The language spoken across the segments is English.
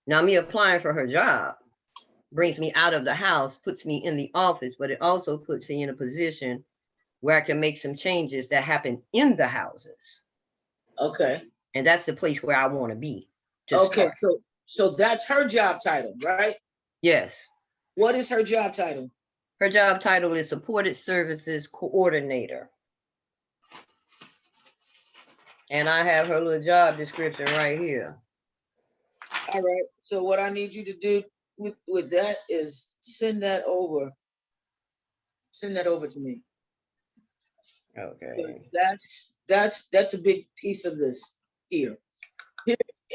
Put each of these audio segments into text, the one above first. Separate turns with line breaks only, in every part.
Now, me applying for her job brings me out of the house, puts me in the office, but it also puts me in a position where I can make some changes that happen in the houses.
Okay.
And that's the place where I want to be to
Okay.
start.
So that's her job title, right?
Yes.
What is her job title?
Her job title is Supported Services Coordinator. And I have her little job description right here.
All right. So what I need you to do with that is send that over. Send that over to me.
Okay.
That's a big piece of this here.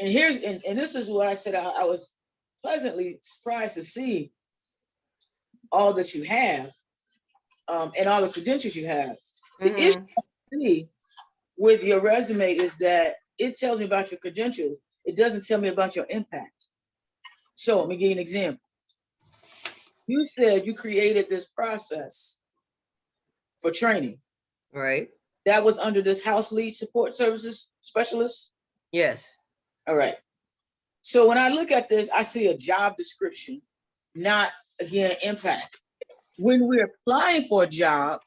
And this is what I said. I was pleasantly surprised to see all that you have, and all the credentials you have. The issue for me with your resume is that it tells me about your credentials. It doesn't tell me about your impact. So let me give you an example. You said you created this process for training.
Right.
That was under this house lead support services specialist?
Yes.
All right. So when I look at this, I see a job description, not, again, impact. When we're applying for a job,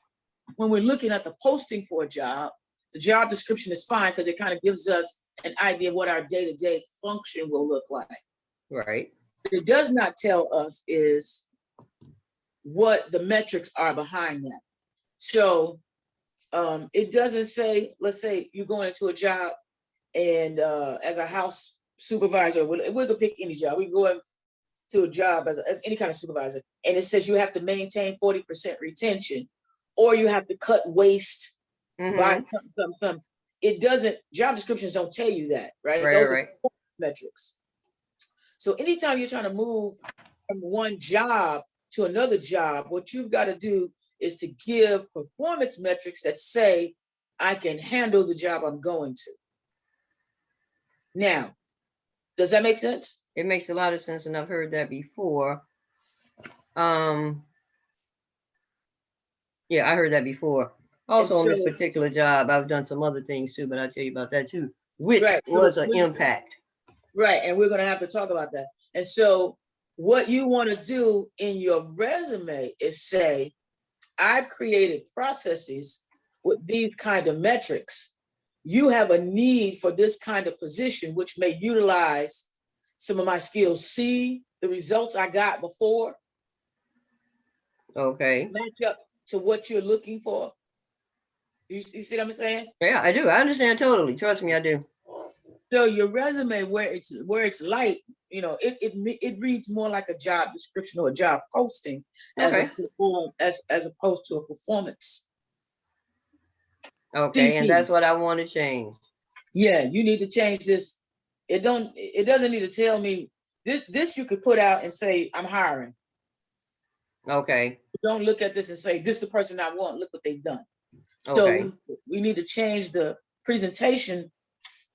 when we're looking at the posting for a job, the job description is fine because it kind of gives us an idea of what our day-to-day function will look like.
Right.
What it does not tell us is what the metrics are behind that. So it doesn't say, let's say you're going into a job and as a house supervisor, we're gonna pick any job. We go to a job as any kind of supervisor, and it says you have to maintain 40% retention, or you have to cut waste by some. It doesn't, job descriptions don't tell you that, right? Those are metrics. So anytime you're trying to move from one job to another job, what you've got to do is to give performance metrics that say, I can handle the job I'm going to. Now, does that make sense?
It makes a lot of sense, and I've heard that before. Yeah, I heard that before. Also, on this particular job, I've done some other things too, but I'll tell you about that too, which was an impact.
Right, and we're going to have to talk about that. And so what you want to do in your resume is say, I've created processes with these kind of metrics. You have a need for this kind of position, which may utilize some of my skills. See the results I got before.
Okay.
Match up to what you're looking for. You see what I'm saying?
Yeah, I do. I understand totally. Trust me, I do.
So your resume, where it's light, you know, it reads more like a job description or a job posting as opposed to a performance.
Okay, and that's what I want to change.
Yeah, you need to change this. It doesn't need to tell me this you could put out and say, I'm hiring.
Okay.
Don't look at this and say, this is the person I want. Look what they've done. Okay. So we need to change the presentation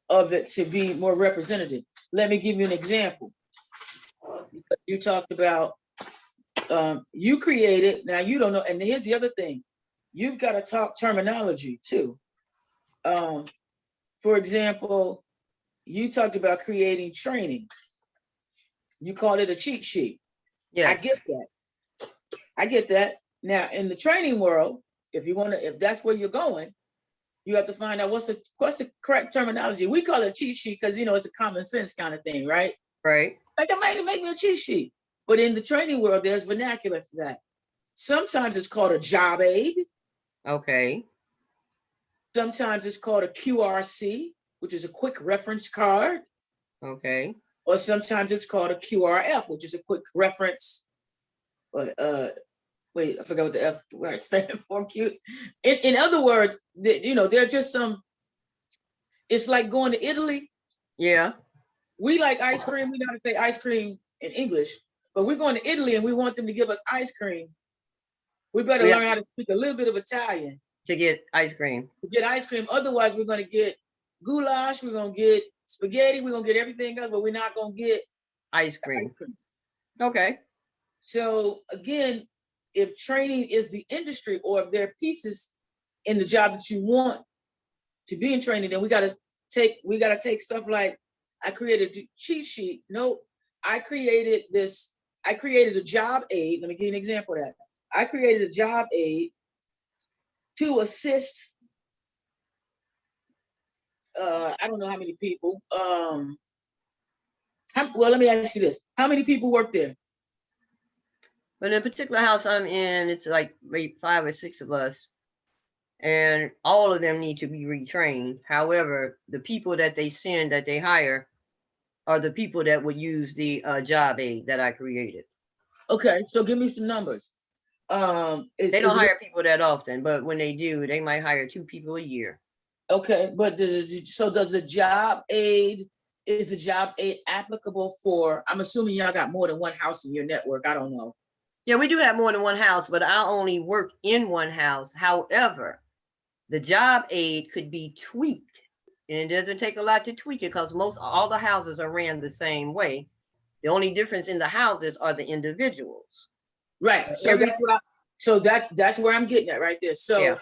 of it to be more representative. Let me give you an example. You talked about, you created, now you don't know, and here's the other thing. You've got to talk terminology too. For example, you talked about creating training. You called it a cheat sheet. Yeah, I get that. I get that. Now, in the training world, if that's where you're going, you have to find out what's the correct terminology. We call it a cheat sheet because, it's a common sense kind of thing, right?
Right.
Like, make me a cheat sheet. But in the training world, there's vernacular for that. Sometimes it's called a job aid.
Okay.
Sometimes it's called a QRC, which is a quick reference card. Okay. Or sometimes it's called a QRF, which is a quick reference. Wait, I forgot what the F word stands for. In other words, they're just some. It's like going to Italy. Yeah. We like ice cream. We know how to say ice cream in English, but we're going to Italy and we want them to give us ice cream. We better learn how to speak a little bit of Italian
to get ice cream.
Otherwise, we're going to get goulash. We're going to get spaghetti. We're going to get everything else, but we're not going to get
ice cream. Okay.
So again, if training is the industry, or if there are pieces in the job that you want to be in training, then we got to take stuff like, I created a cheat sheet. No, I created a job aid. Let me give you an example of that. I created a job aid to assist, I don't know how many people. Well, let me ask you this. How many people work there?
But in a particular house I'm in, it's like maybe 5 or 6 of us, and all of them need to be retrained. However, the people that they send, that they hire, are the people that would use the job aid that I created.
Okay, so give me some numbers.
They don't hire people that often, but when they do, they might hire 2 people a year.
Okay, but does the job aid, is the job aid applicable for, I'm assuming y'all got more than one house in your network. I don't know.
Yeah, we do have more than one house, but I only work in one house. However, the job aid could be tweaked, and it doesn't take a lot to tweak it because all the houses are ran the same way. The only difference in the houses are the individuals.
Right. So that's where I'm getting at right there. So yeah.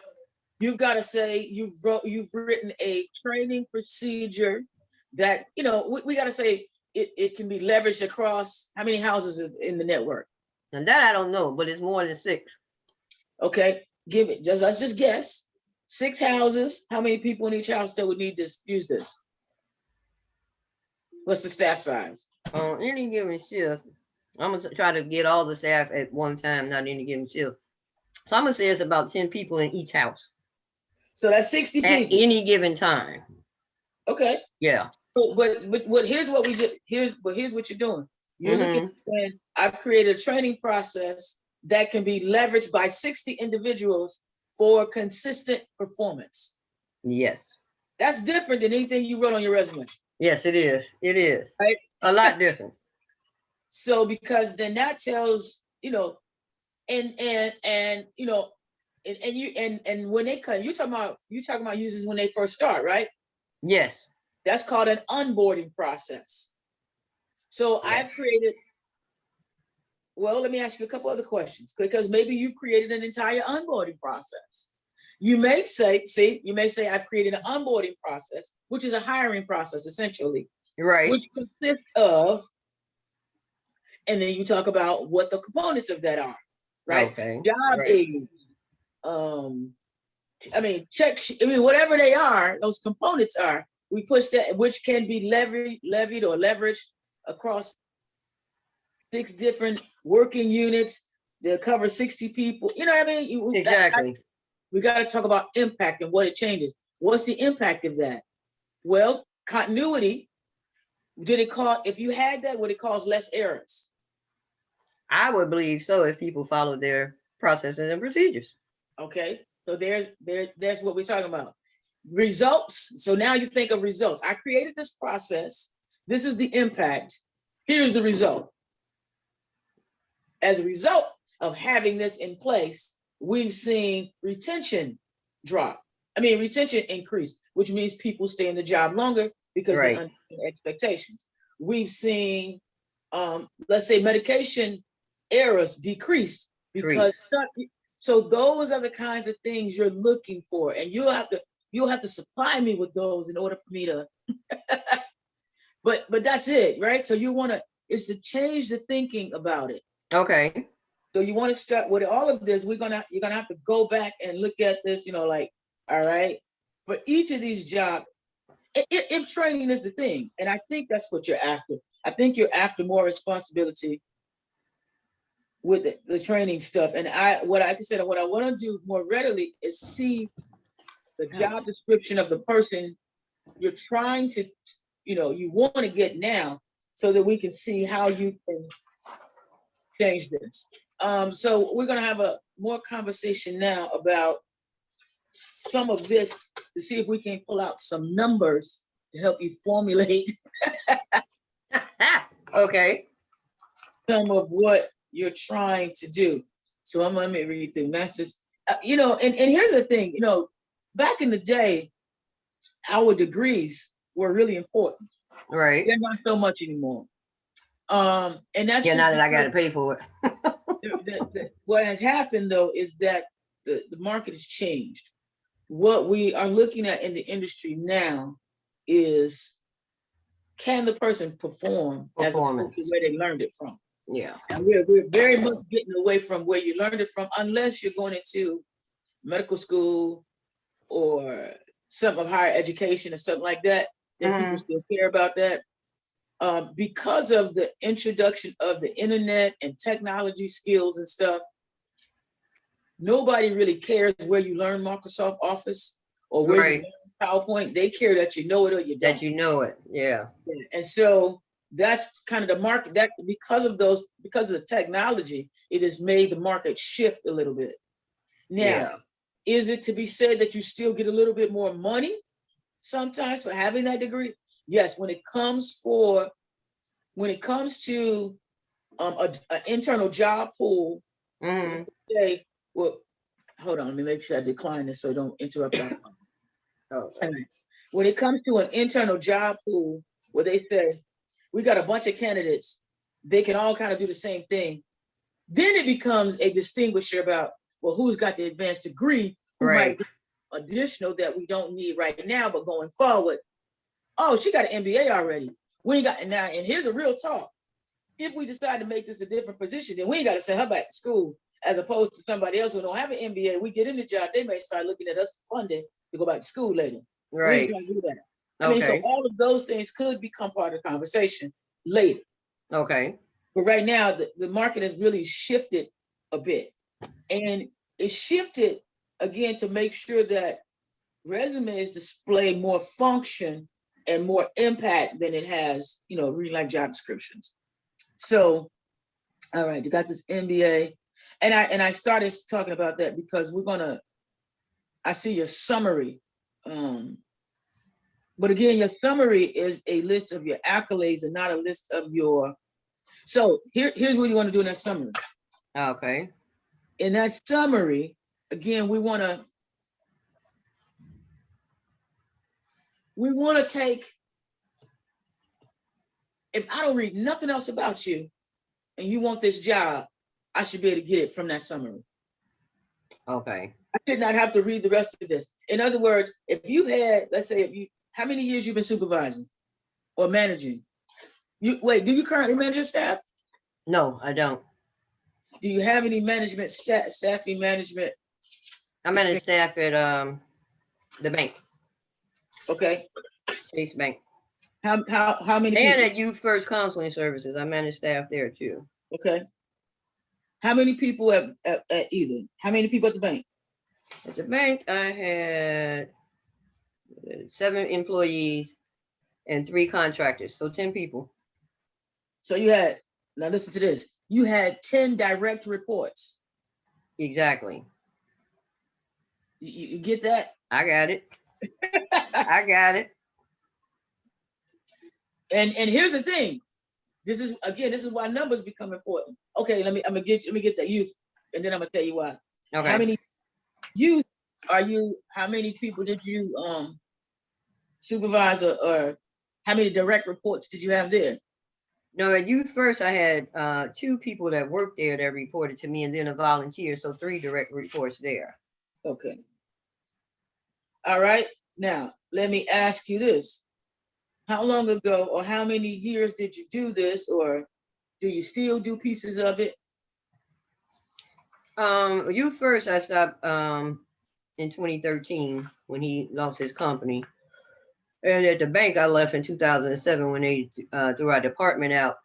You've got to say you've written a training procedure that, you know, we got to say it can be leveraged across how many houses is in the network.
And that I don't know, but it's more than 6.
Okay, let's just guess. 6 houses. How many people in each house that would need to use this? What's the staff size?
On any given shift, I'm gonna try to get all the staff at one time, not any given shift. So I'm gonna say it's about 10 people in each house.
So that's 60 people
at any given time.
Okay.
Yeah.
But here's what we did. Here's what you're doing. You're looking at, I've created a training process that can be leveraged by 60 individuals for consistent performance.
Yes.
That's different than anything you wrote on your resume.
Yes, it is. It is.
Right?
A lot different.
So because then that tells, you know, and you know, and when they come, you're talking about users when they first start, right?
Yes.
That's called an onboarding process. So yes. I've created, well, let me ask you a couple other questions, because maybe you've created an entire onboarding process. You may say, I've created an onboarding process, which is a hiring process, essentially.
Right.
Which consists of, and then you talk about what the components of that are, right?
Okay.
Job aid, whatever they are, those components are, we push that, which can be levied or leveraged across 6 different working units that cover 60 people. You know what I mean?
Exactly.
We got to talk about impact and what it changes. What's the impact of that? Well, continuity. If you had that, would it cause less errors?
I would believe so if people follow their processes and procedures.
Okay, so there's what we're talking about. Results. So now you think of results. I created this process. This is the impact. Here's the result. As a result of having this in place, we've seen retention increase, which means people stay in the job longer because they understand expectations. We've seen, let's say, medication errors decreased because, so those are the kinds of things you're looking for, and you'll have to supply me with those in order for me to, but that's it, right? So it's to change the thinking about it.
Okay.
So you want to start with all of this. You're gonna have to go back and look at this, like, all right, for each of these jobs, if training is the thing, and I think that's what you're after. I think you're after more responsibility with the training stuff. And what I want to do more readily is see the job description of the person you're trying to, you want to get now, so that we can see how you can change this. So we're going to have a more conversation now about some of this to see if we can pull out some numbers to help you formulate
okay,
some of what you're trying to do. So let me read through masters. And here's the thing, back in the day, our degrees were really important.
Right.
They're not so much anymore. And that's
now that I got to pay for
it. What has happened though is that the market has changed. What we are looking at in the industry now is can the person perform as opposed to
Performance.
where they learned it from?
Yeah.
And we're very much getting away from where you learned it from, unless you're going into medical school or some of higher education or something like that, then people still care about that. Because of the introduction of the internet and technology skills and stuff, nobody really cares where you learn Microsoft Office or where you
Right.
learn PowerPoint. They care that you know it or you don't.
That you know it. Yeah.
And so that's kind of the market, that because of the technology, it has made the market shift a little bit. Now,
Yeah.
is it to be said that you still get a little bit more money sometimes for having that degree? Yes, when it comes to an internal job pool, say, well, hold on, let me make sure I decline this so don't interrupt our
Okay.
When it comes to an internal job pool where they say, we got a bunch of candidates, they can all kind of do the same thing, then it becomes a distinguisher about, well, who's got the advanced degree, who might be additional that we don't need right now, but going forward, oh, she got an MBA already. We ain't got, now, and here's a real talk. If we decide to make this a different position, then we ain't got to send her back to school, as opposed to somebody else who don't have an MBA. We get in the job, they may start looking at us for funding to go back to school later. We ain't trying to do that. I mean, so all of those things could become part of the conversation later.
Okay.
But right now, the market has really shifted a bit. And it shifted, again, to make sure that resumes display more function and more impact than it has, reading like job descriptions. So, all right, you got this MBA. And I started talking about that because I see your summary. But again, your summary is a list of your accolades and not a list of so here's what you want to do in that summary.
Okay.
In that summary, again, we want to take, if I don't read nothing else about you and you want this job, I should be able to get it from that summary.
Okay.
I should not have to read the rest of this. In other words, if you've had, let's say, how many years you've been supervising or managing? Do you currently manage your staff?
No, I don't.
Do you have any management, staffing management?
I manage staff at the bank.
Okay.
Chase Bank.
How many
and
people?
At Youth First Counseling Services, I manage staff there too.
Okay. How many people at either? How many people at the bank?
At the bank, I had 7 employees and 3 contractors, so 10 people.
So you had, now listen to this, you had 10 direct reports.
Exactly.
You get that?
I got it. I got it.
And here's the thing. This is why numbers become important. Okay, let me get that youth, and then I'm gonna tell you why.
Okay.
How many youth how many people did you supervise, or how many direct reports did you have there?
No, at Youth First, I had 2 people that worked there that reported to me, and then a volunteer, so 3 direct reports there.
Okay. All right. Now, let me ask you this. How long ago or how many years did you do this, or do you still do pieces of it?
Youth First, I stopped in 2013 when he lost his company. And at the bank, I left in 2007 when they threw our department out.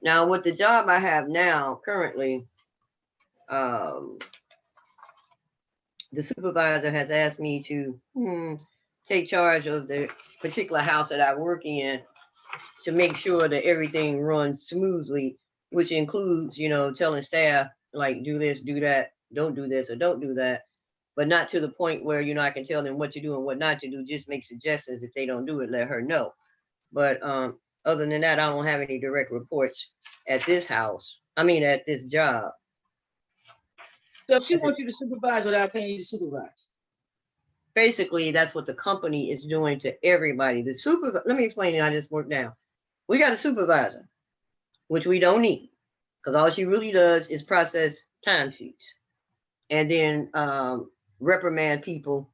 Now, with the job I have now, currently, the supervisor has asked me to take charge of the particular house that I work in to make sure that everything runs smoothly, which includes, telling staff, like, do this, do that, don't do this, or don't do that. But not to the point where, I can tell them what to do and what not to do, just make suggestions. If they don't do it, let her know. But other than that, I don't have any direct reports at this house. At this job.
So she wants you to supervise without paying you to supervise.
Basically, that's what the company is doing to everybody. Let me explain it. I just worked down. We got a supervisor, which we don't need, because all she really does is process timesheets and then reprimand people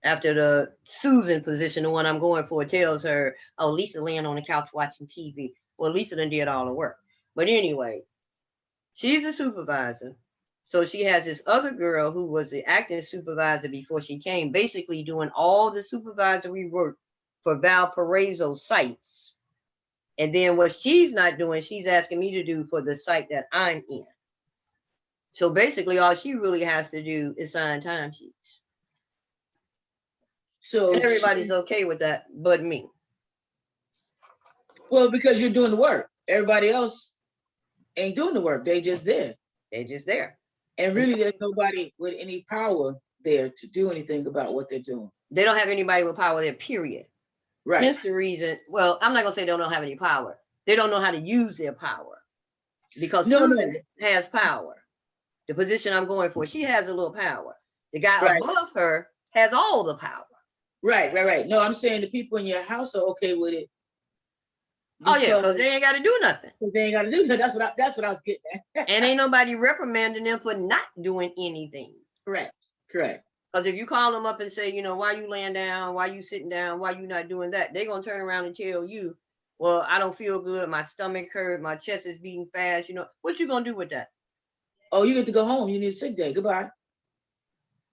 After the Susan position, the one I'm going for, tells her, oh, Lisa laying on the couch watching TV. Well, Lisa done did all the work. But anyway, she's a supervisor. So she has this other girl who was the acting supervisor before she came, basically doing all the supervisory work for Valparaiso sites. And then what she's not doing, she's asking me to do for the site that I'm in. So basically, all she really has to do is sign timesheets.
So
And everybody's okay with that, but me.
well, because you're doing the work. Everybody else ain't doing the work. They just there.
They're just there.
And really, there's nobody with any power there to do anything about what they're doing.
They don't have anybody with power there, period.
Right.
Hence the reason, well, I'm not going to say they don't have any power. They don't know how to use their power. Because Susan has power. The position I'm going for, she has a little power. The guy above her has all the power.
Right. No, I'm saying the people in your house are okay with it.
Oh yeah, because they ain't got to do nothing.
They ain't got to do nothing. That's what I was getting at.
And ain't nobody reprimanding them for not doing anything.
Correct.
Because if you call them up and say, why you laying down, why you sitting down, why you not doing that, they're gonna turn around and tell you, well, I don't feel good, my stomach hurt, my chest is beating fast. What you gonna do with that?
Oh, you get to go home. You need a sick day. Goodbye.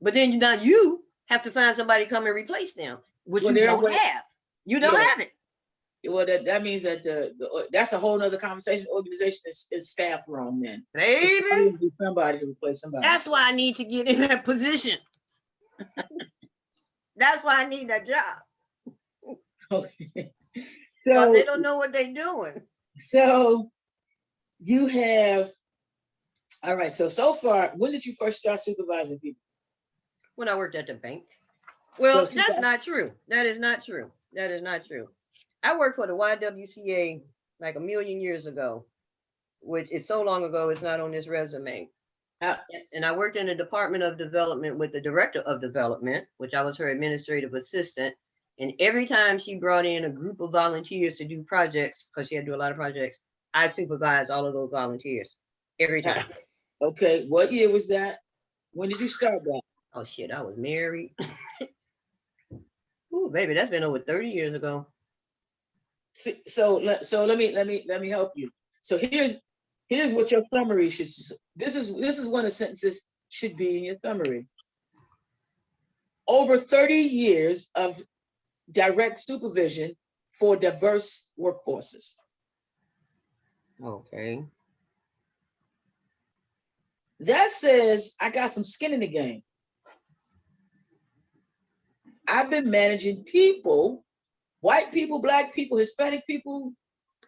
But then now you have to find somebody to come and replace them, which you don't have. You don't have it.
Well, that means that that's a whole nother conversation. Organization is staffed wrong then.
Baby,
somebody to replace somebody.
That's why I need to get in that position. That's why I need that job.
Okay.
So they don't know what they're doing.
So you have, all right. So far, when did you first start supervising people?
When I worked at the bank. Well, that's not true. That is not true. I worked for the YWCA like 1,000,000 years ago, which is so long ago, it's not on this resume. And I worked in the Department of Development with the Director of Development, which I was her administrative assistant. And every time she brought in a group of volunteers to do projects, because she had to do a lot of projects, I supervised all of those volunteers every time.
Okay, what year was that? When did you start that?
Oh shit, I was married. Ooh, baby, that's been over 30 years ago.
So let me help you. So here's what your summary should. This is one of the sentences should be in your summary. Over 30 years of direct supervision for diverse workforces.
Okay.
That says I got some skin in the game. I've been managing people, white people, black people, Hispanic people,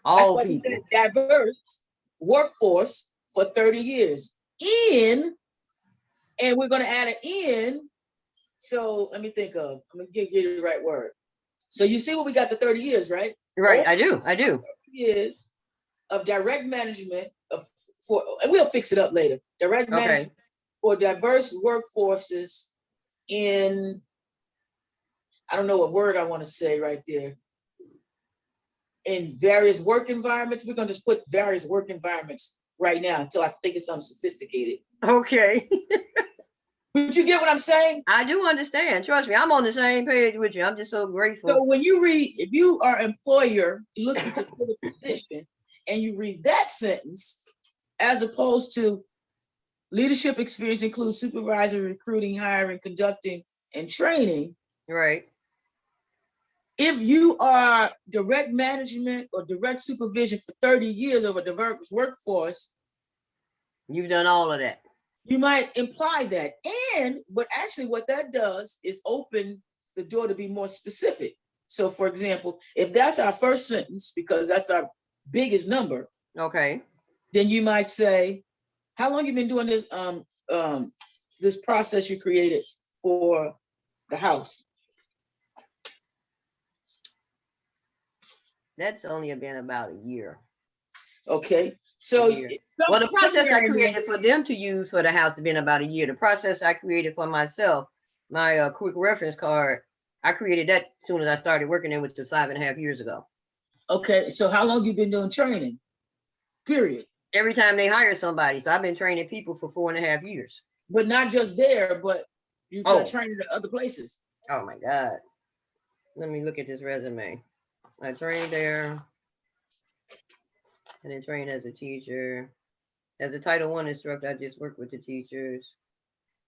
all people,
diverse workforce for 30 years. And we're going to add an in. So let me think of, I'm going to get you the right word. So you see what we got the 30 years, right?
Right, I do. 30
years of direct management and we'll fix it up later. Direct management for diverse workforces in, I don't know what word I want to say right there. In various work environments. We're going to just put various work environments right now until I think of something sophisticated.
Okay.
But you get what I'm saying?
I do understand. Trust me, I'm on the same page with you. I'm just so grateful.
So when you read, if you are an employer looking to fill a position and you read that sentence, as opposed to leadership experience includes supervisory, recruiting, hiring, conducting, and training.
Right.
If you are direct management or direct supervision for 30 years of a diverse workforce,
you've done all of that.
You might imply that. But actually what that does is open the door to be more specific. So for example, if that's our first sentence, because that's our biggest number,
okay,
then you might say, how long you been doing this this process you created for the house?
That's only been about a year.
Okay. So
well, the process I created for them to use for the house has been about a year. The process I created for myself, my quick reference card, I created that as soon as I started working there, which was 5.5 years ago.
Okay. So how long you been doing training? Period.
Every time they hire somebody. So I've been training people for 4.5 years.
But not just there, but you've done training at other places.
Oh my God. Let me look at this resume. I trained there and then trained as a teacher. As a Title I instructor, I just worked with the teachers.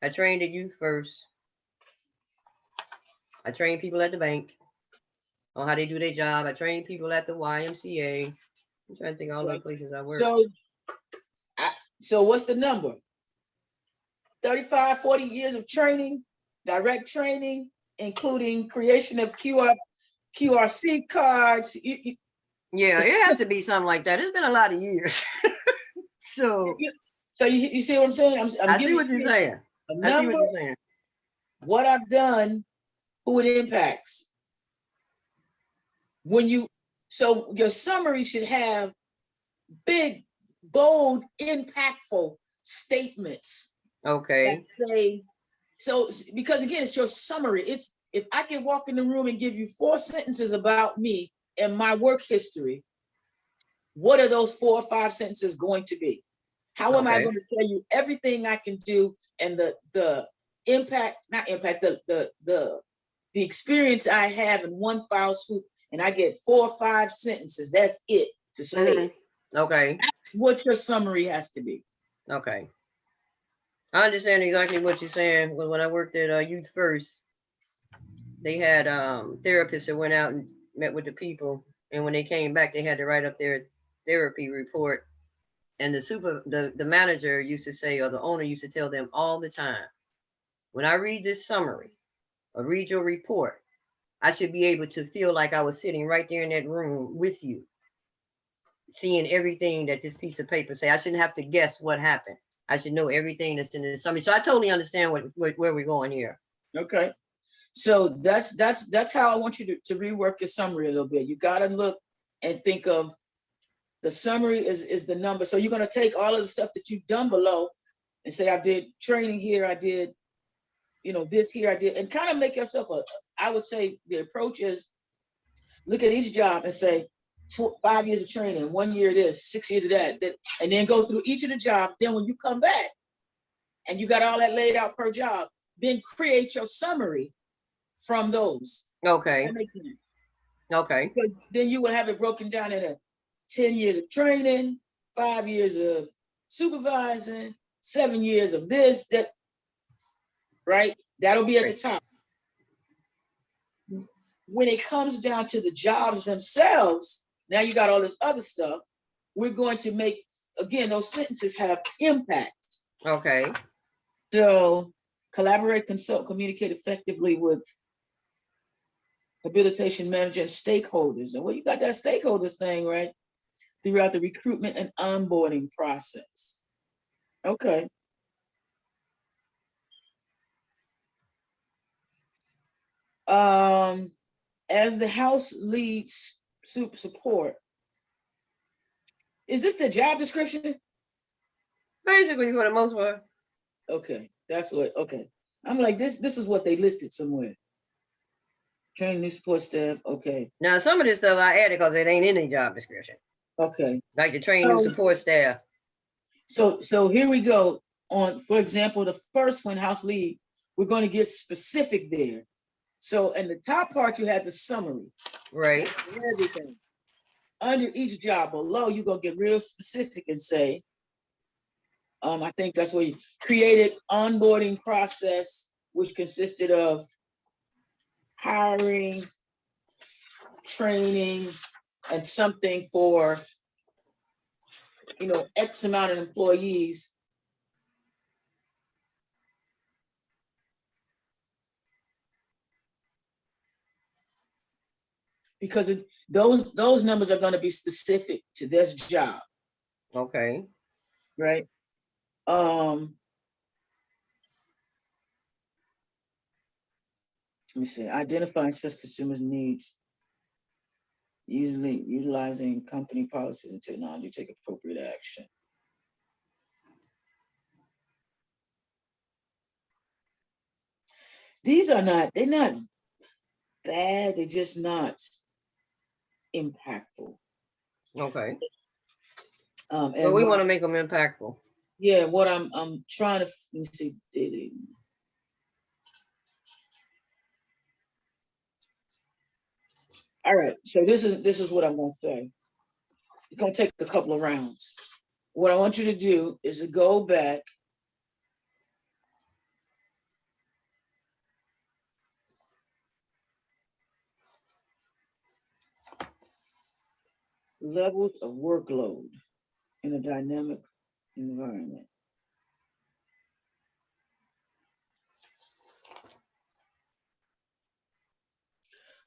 I trained the youth first. I trained people at the bank on how they do their job. I trained people at the YMCA. I'm trying to think of all the
Right.
places I worked.
So, so what's the number? 35, 40 years of training, direct training, including creation of QRC cards.
Yeah, it has to be something like that. It's been a lot of years. So
So you see what I'm saying? I'm
I see
giving
what you're
you
saying.
a
I see what
number,
you're saying.
what I've done, who it impacts. So your summary should have big, bold, impactful statements that
Okay.
say, so because again, it's your summary. It's if I can walk in the room and give you 4 sentences about me and my work history, what are those 4 or 5 sentences going to be? How am I
Okay.
going to tell you everything I can do and the impact, not impact, the experience I have in one foul swoop, and I get 4 or 5 sentences. That's it to say it.
Okay.
That's what your summary has to be.
Okay. I understand exactly what you're saying. When I worked at Youth First, they had therapists that went out and met with the people, and when they came back, they had to write up their therapy report. And the manager used to say, or the owner used to tell them all the time, when I read this summary or read your report, I should be able to feel like I was sitting right there in that room with you, seeing everything that this piece of paper say. I shouldn't have to guess what happened. I should know everything that's in the summary. So I totally understand where we're going here.
Okay. So that's how I want you to rework your summary a little bit. You got to look and think of the summary is the number. So you're going to take all of the stuff that you've done below and say, I did training here, I did, this here, I did, and kind of make yourself I would say the approach is look at each job and say 5 years of training, 1 year of this, 6 years of that, and then go through each of the jobs. Then when you come back and you got all that laid out per job, then create your summary from those.
Okay. Okay.
Because then you will have it broken down into 10 years of training, 5 years of supervising, 7 years of this, that, right? That'll be at the top. When it comes down to the jobs themselves, now you got all this other stuff. We're going to make, again, those sentences have impact.
Okay.
So collaborate, consult, communicate effectively with habilitation manager and stakeholders. And well, you got that stakeholders thing, right? Throughout the recruitment and onboarding process. Okay. As the house leads support, is this the job description?
Basically, for the most part.
Okay, that's what. Okay, I'm like this. This is what they listed somewhere. Training new support staff. Okay.
Now, some of this stuff I added because it ain't in the job description.
Okay.
Like the train new support staff.
So here we go. On, for example, the first one, house lead, we're going to get specific there. So in the top part, you have the summary.
Right.
Everything. Under each job below, you're going to get real specific and say, I think that's where you created onboarding process, which consisted of hiring, training, and something for, X amount of employees. Because those numbers are going to be specific to this job.
Okay.
Right. Let me see. Identifying such consumers' needs, usually utilizing company policies and technology, take appropriate action. These are they're not bad, they're just not impactful.
Okay.
And
we want to make them impactful.
Yeah, what I'm trying to, let me see. All right, so this is what I'm gonna say. It's gonna take a couple of rounds. What I want you to do is to go back. Levels of workload in a dynamic environment.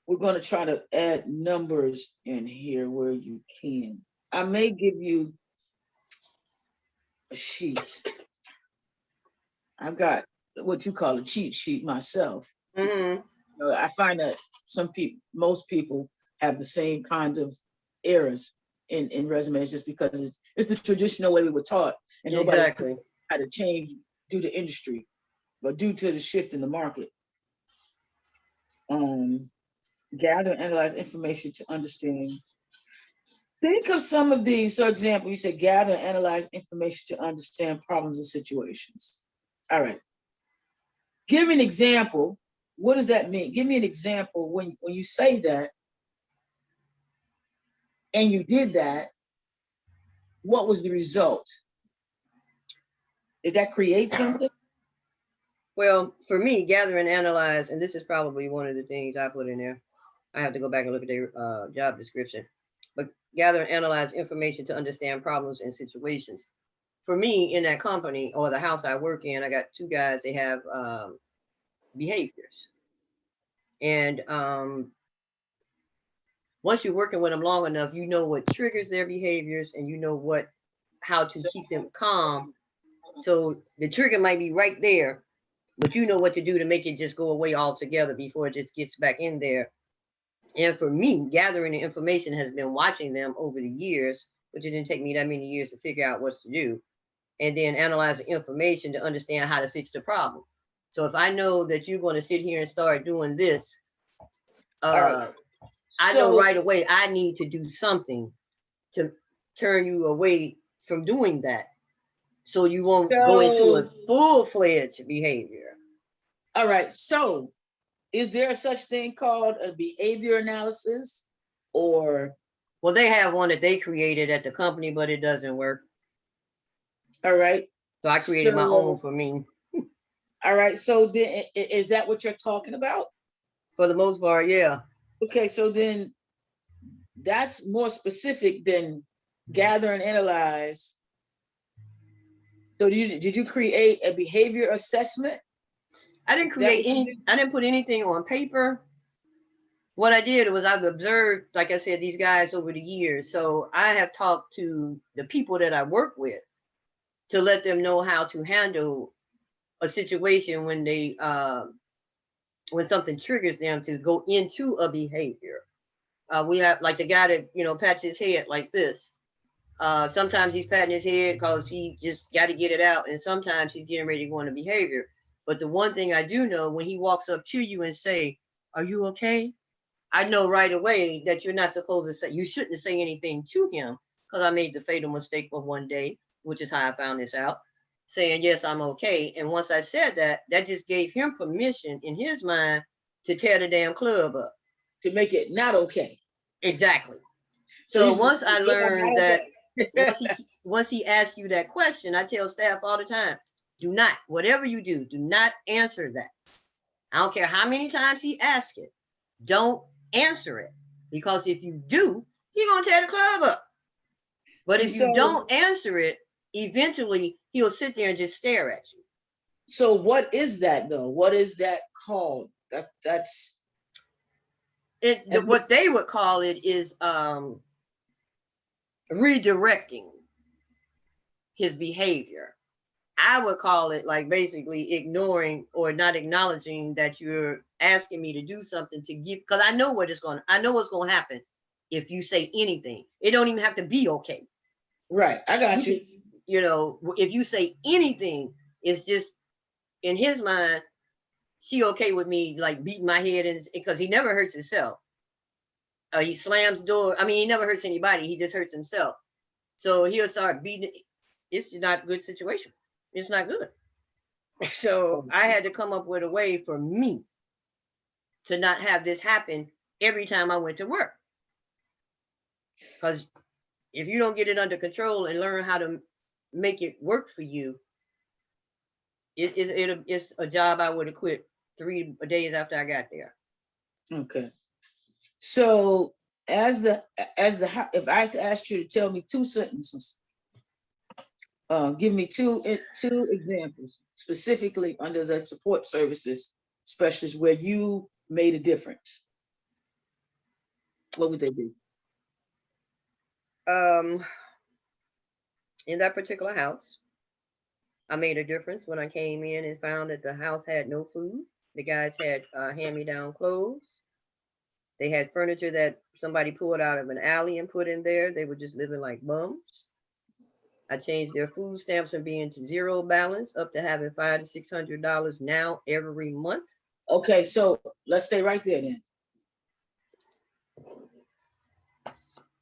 We're going to try to add numbers in here where you can. I may give you a sheet. I've got what you call a cheat sheet myself.
Mm-hmm.
I find that most people have the same kinds of errors in resumes just because it's the traditional way we were taught, and nobody
Exactly.
had to change due to industry, but due to the shift in the market. Gather and analyze information to understand. Think of some of these. So, example, you said gather and analyze information to understand problems and situations. All right. Give me an example. What does that mean? Give me an example when you say that and you did that. What was the result? Did that create something?
Well, for me, gather and analyze, and this is probably one of the things I put in there. I have to go back and look at their job description. But gather and analyze information to understand problems and situations. For me, in that company or the house I work in, I got two guys. They have behaviors, and once you're working with them long enough, you know what triggers their behaviors, and you know how to keep them calm. So the trigger might be right there, but you know what to do to make it just go away altogether before it just gets back in there. And for me, gathering the information has been watching them over the years, which it didn't take me that many years to figure out what to do, and then analyze the information to understand how to fix the problem. So if I know that you're going to sit here and start doing this,
All right.
I know right away I need to do something to turn you away from doing that, so you won't go into a full-fledged behavior.
All right. So is there such thing called a behavior analysis, or?
Well, they have one that they created at the company, but it doesn't work.
All right.
So I created my own for me.
All right. So then, is that what you're talking about?
For the most part, yeah.
Okay. So then that's more specific than gather and analyze. So did you create a behavior assessment?
I didn't create I didn't put anything on paper. What I did was I've observed, like I said, these guys over the years. So I have talked to the people that I work with to let them know how to handle a situation when they when something triggers them to go into a behavior. We have like the guy that pats his head like this. Sometimes he's patting his head because he just got to get it out, and sometimes he's getting ready to go into behavior. But the one thing I do know, when he walks up to you and say, "Are you okay?" I know right away that you're not supposed to say, you shouldn't say anything to him, because I made the fatal mistake of one day, which is how I found this out, saying, "Yes, I'm okay." And once I said that, that just gave him permission in his mind to tear the damn club up.
To make it not okay.
Exactly. So once I learned that, once he asks you that question, I tell staff all the time, do not, whatever you do not answer that. I don't care how many times he asks it. Don't answer it, because if you do, he's gonna tear the club up. But if you don't answer it, eventually he'll sit there and just stare at you.
So what is that though? What is that called? That's
it. What they would call it is redirecting his behavior. I would call it like basically ignoring or not acknowledging that you're asking me to do something to give, because I know what's going to happen if you say anything. It don't even have to be okay.
Right. I got you.
If you say anything, it's just in his mind, she okay with me like beating my head, because he never hurts himself. He slams door. I mean, he never hurts anybody. He just hurts himself. So he'll start beating. It's not a good situation. It's not good. So I had to come up with a way for me to not have this happen every time I went to work. Because if you don't get it under control and learn how to make it work for you, it's a job I would have quit 3 days after I got there.
Okay. So if I asked you to tell me 2 sentences, give me two examples specifically under the support services specialist where you made a difference, what would they be?
In that particular house, I made a difference when I came in and found that the house had no food. The guys had hand-me-down clothes. They had furniture that somebody pulled out of an alley and put in there. They were just living like bums. I changed their food stamps from being to zero balance up to having $500 to $600 now every month.
Okay, so let's stay right there then.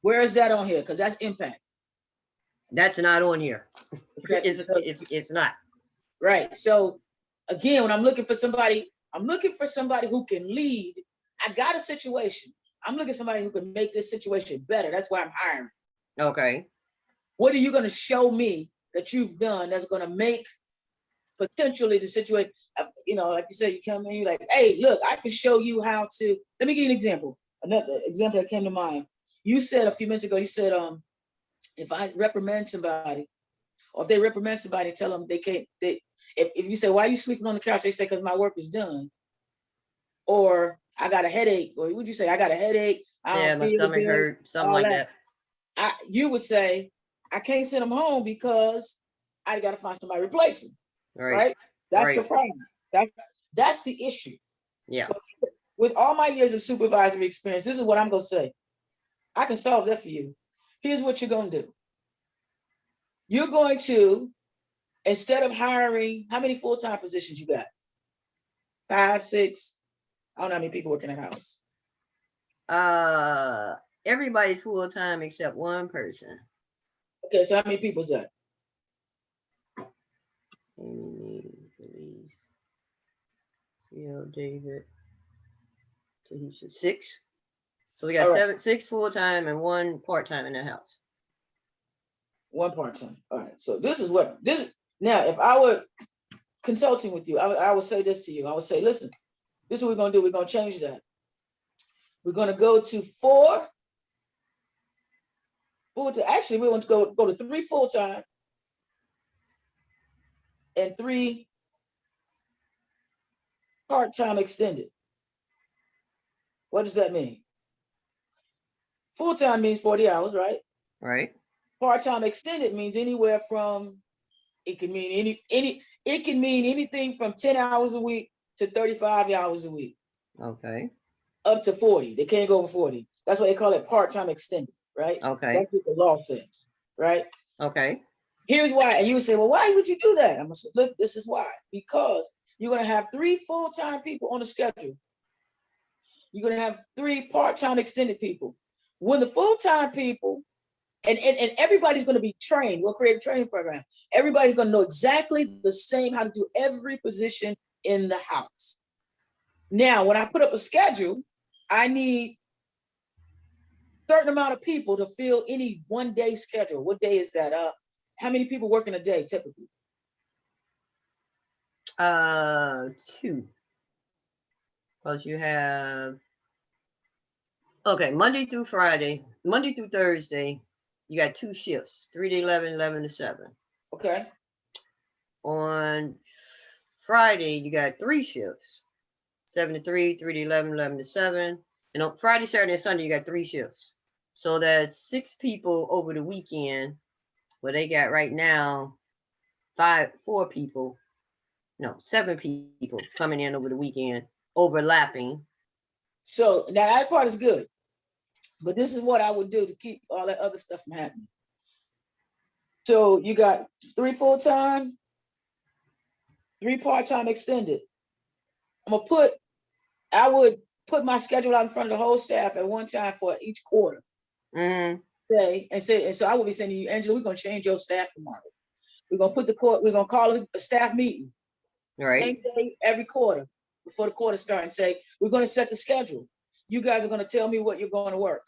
Where is that on here? Because that's impact.
That's not on here.
Okay.
It's not.
Right. So again, when I'm looking for somebody who can lead. I got a situation. I'm looking for somebody who can make this situation better. That's why I'm hiring.
Okay.
What are you going to show me that you've done that's going to make potentially the situation, like you said, you come in, you're like, hey, look, I can show you how to, let me give you an example. Another example that came to mind. You said a few minutes ago, you said, if I reprimand somebody, or if they reprimand somebody, tell them they can't, if you say, why are you sleeping on the couch? They say, because my work is done. Or I got a headache, or would you say, I got a headache?
Yeah, my stomach hurt, something like that.
You would say, I can't send them home because I got to find somebody to replace them. Right? That's the problem. That's the issue.
Yeah.
So with all my years of supervisory experience, this is what I'm going to say. I can solve that for you. Here's what you're going to do. You're going to, instead of hiring, how many full-time positions you got? 5, 6? I don't know how many people work in that
house. Everybody's full-time except one person.
Okay, so how many people is that?
Police. David. Tahisha. 6. So we got 6 full-time and 1 part-time in the house.
1 part-time. All right. So now, if I were consulting with you, I would say this to you. I would say, listen, this is what we're going to do. We're going to change that. We're going to go to 4. Actually, we want to go to 3 full-time and 3 part-time extended. What does that mean? Full-time means 40 hours, right?
Right.
Part-time extended means anywhere from, it can mean anything from 10 hours a week to 35 hours a week.
Okay.
Up to 40. They can't go over 40. That's why they call it part-time extended, right?
Okay.
That's what the law says, right?
Okay.
Here's why. And you would say, well, why would you do that? I'm going to say, look, this is why. Because you're going to have 3 full-time people on the schedule. You're going to have 3 part-time extended people. When the full-time people, and everybody's going to be trained. We'll create a training program. Everybody's going to know exactly the same how to do every position in the house. Now, when I put up a schedule, I need a certain amount of people to fill any one-day schedule. What day is that? How many people work in a day typically?
2. Because you have, Monday through Thursday, you got 2 shifts, 3 to 11, 11 to 7.
Okay.
On Friday, you got 3 shifts, 7 to 3, 3 to 11, 11 to 7. And on Friday, Saturday, and Sunday, you got 3 shifts. So that's 6 people over the weekend. Well, they got right now 7 people coming in over the weekend, overlapping.
So now that part is good. But this is what I would do to keep all that other stuff from happening. So you got 3 full-time, 3 part-time extended. I would put my schedule out in front of the whole staff at one time for each quarter.
Mm-hmm.
And so I would be saying to you, Angela, we're going to change your staff tomorrow. We're going to we're going to call a staff meeting. Right. Same day every quarter before the quarter starts and say, we're going to set the schedule. you guys are going to tell me what you're going to work.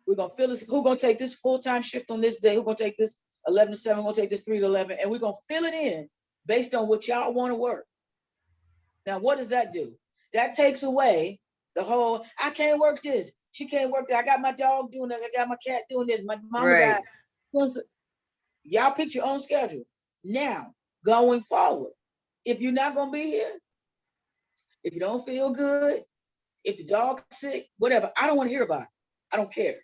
We're going to fill this. Who's going to take this full-time shift on this day? Who's going to take this 11 to 7? We're going to take this 3 to 11. And we're going to fill it in based on what y'all want to work. Now, what does that do? That takes away the whole, I can't work this. She can't work that. I got my dog doing this. I got my cat doing this. My mama
Right.
died. Y'all pick your own schedule. Now, going forward, if you're not going to be here, if you don't feel good, if the dog's sick, whatever, I don't want to hear about it. I don't care.